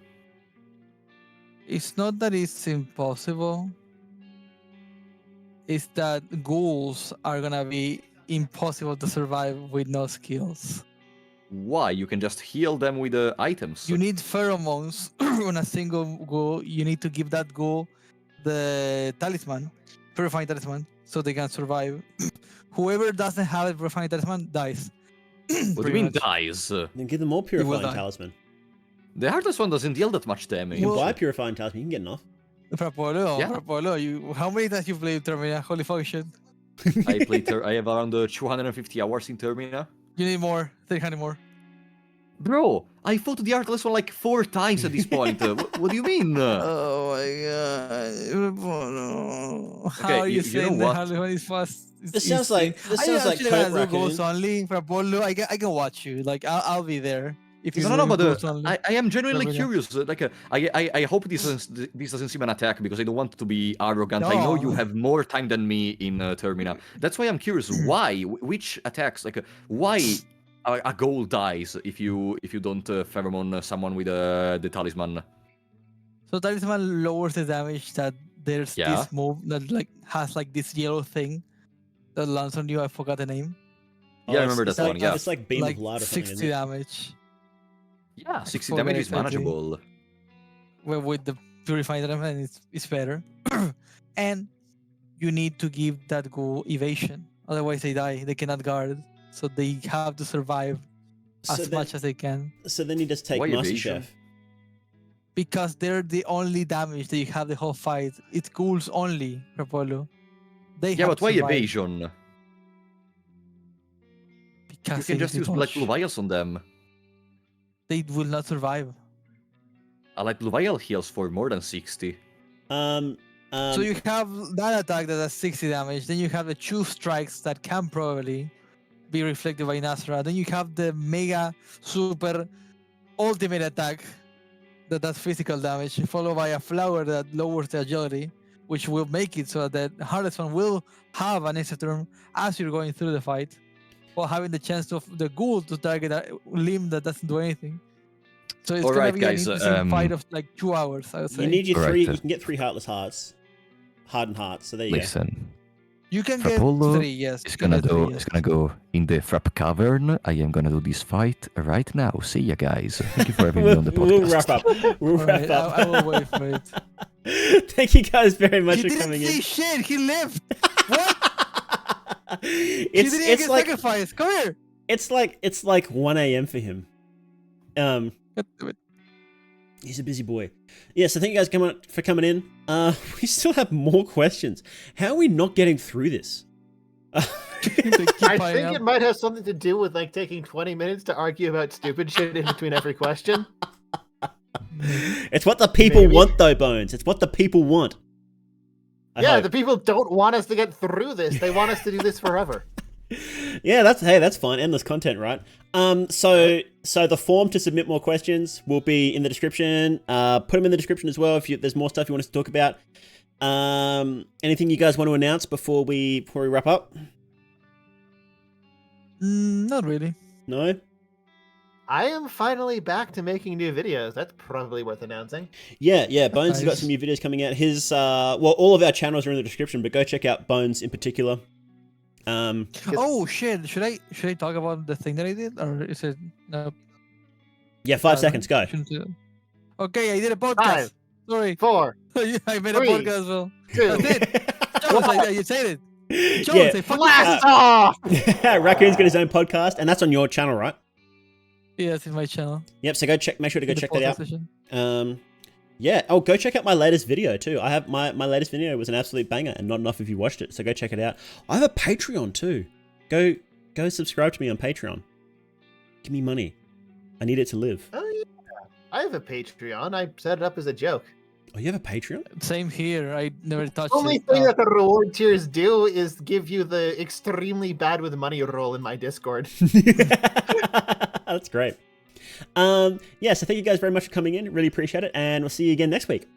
It's not that it's impossible. It's that ghouls are gonna be impossible to survive with no skills. Why? You can just heal them with items. You need pheromones on a single ghoul. You need to give that ghoul the talisman, purifying talisman, so they can survive. Whoever doesn't have a purifying talisman dies. What do you Pretty mean much. dies? Then give them more will purifying die. talisman. The Heartless one doesn't deal that much damage. You can Well- buy purifying talisman. You can get enough. Frapolo, Yeah. how many times you played Termina? Holy fuck shit. I have around 250 hours in Termina. You need more. 300 more. Bro, I fought the Heartless one like 4 times at this point. What do you mean? Oh my god. How are you you know saying the what? Heartless one is fast? This sounds like actually Coke gonna do Ghosts Raccoon. only for Apollo. I can watch you. Like I'll be there if you No, do but Ghosts only. I am genuinely Revenue. curious. I hope this doesn't seem an attack because I don't want to be arrogant. I know you No. have more time than me in Termina. That's why I'm curious. Why? Which attacks? Why a goal dies if you don't pheromone someone with the talisman? So talisman lowers the damage that there's Yeah. this move that like has like this yellow thing that lands on you. I forgot the name. Yeah, I remember it's that like, one. Yeah, it's like beam Like of light or something. 60 Isn't it? damage. yeah, 60 forget damage is exactly. manageable. Well, with the purified element, it's better. And you need to give that ghoul evasion, otherwise they die. They cannot guard, so they have to survive as much as they can. So then you just take Why Master evasion? Chef. Because they're the only damage that you have the whole fight. It's ghouls only, Rapolo. They Yeah, have but to why survive evasion? because You can they just use Light Blue Vials on them. They will not survive. A Light Blue Vial heals for more than 60. So you have that attack that does 60 damage. Then you have the 2 strikes that can probably be reflected by Nasra. Then you have the mega super ultimate attack that does physical damage, followed by a flower that lowers the agility, which will make it so that the hardest one will have an extra turn as you're going through the fight, while having the chance of the ghoul to target a limb that doesn't do anything. So it's gonna Alright, be guys, an interesting fight of like 2 hours, I would say. you need your Alright, 3. then. You can get 3 Heartless Hearts, hardened hearts. So there you Listen, You can get Apollo 3, yes. it's you can gonna get do. 3, yes. It's gonna go in the Frap Cavern. I am gonna do this fight right now. See ya, guys. Thank you for having me on the podcast. We'll wrap up. We'll wrap Alright, up. I will wait for it. Thank you guys very much He for didn't coming say in. shit. He lived. What? He it's didn't it's get like sacrificed. Come here. it's like 1 a.m. for him. God damn it. He's a busy boy. Yeah, so thank you guys for coming in. We still have more questions. How are we not getting through this? They keep I piling think up. it might have something to do with like taking 20 minutes to argue about stupid shit in between every question. It's what the people Maybe. want, though, Bones. It's what the people want. I Yeah, hope. the people don't want us to get through this. They want us to do this forever. Yeah, that's fine. Endless content, right? So the form to submit more questions will be in the description. Put them in the description as well if there's more stuff you want us to talk about. Anything you guys want to announce before we wrap up? Not really. No? I am finally back to making new videos. That's probably worth announcing. Yeah. Bones has got Nice. some new videos coming out. His all of our channels are in the description, but go check out Bones in particular. Oh shit! Should I talk about the thing that I did, or is it no? Yeah, 5 seconds. Go. Shouldn't do it. Okay, I did a podcast. 5, Sorry, 4, I made 3, a podcast as well. 2, That's it. Jones, you said it. Jones, Yeah. say fuck blast off! Raccoon's got his own podcast, and that's on your channel, right? Yeah, it's in my channel. Yep. So make sure to go In the check that out. podcast session. Yeah. Oh, go check out my latest video too. I have my latest video was an absolute banger, and not enough of you watched it. So go check it out. I have a Patreon too. Go subscribe to me on Patreon. Give me money. I need it to live. Oh yeah, I have a Patreon. I set it up as a joke. Oh, you have a Patreon? Same here. I never touched Only it. thing that the reward tiers do is give you the extremely bad with money roll in my Discord. That's great. Yeah. So thank you guys very much for coming in. Really appreciate it, and we'll see you again next week.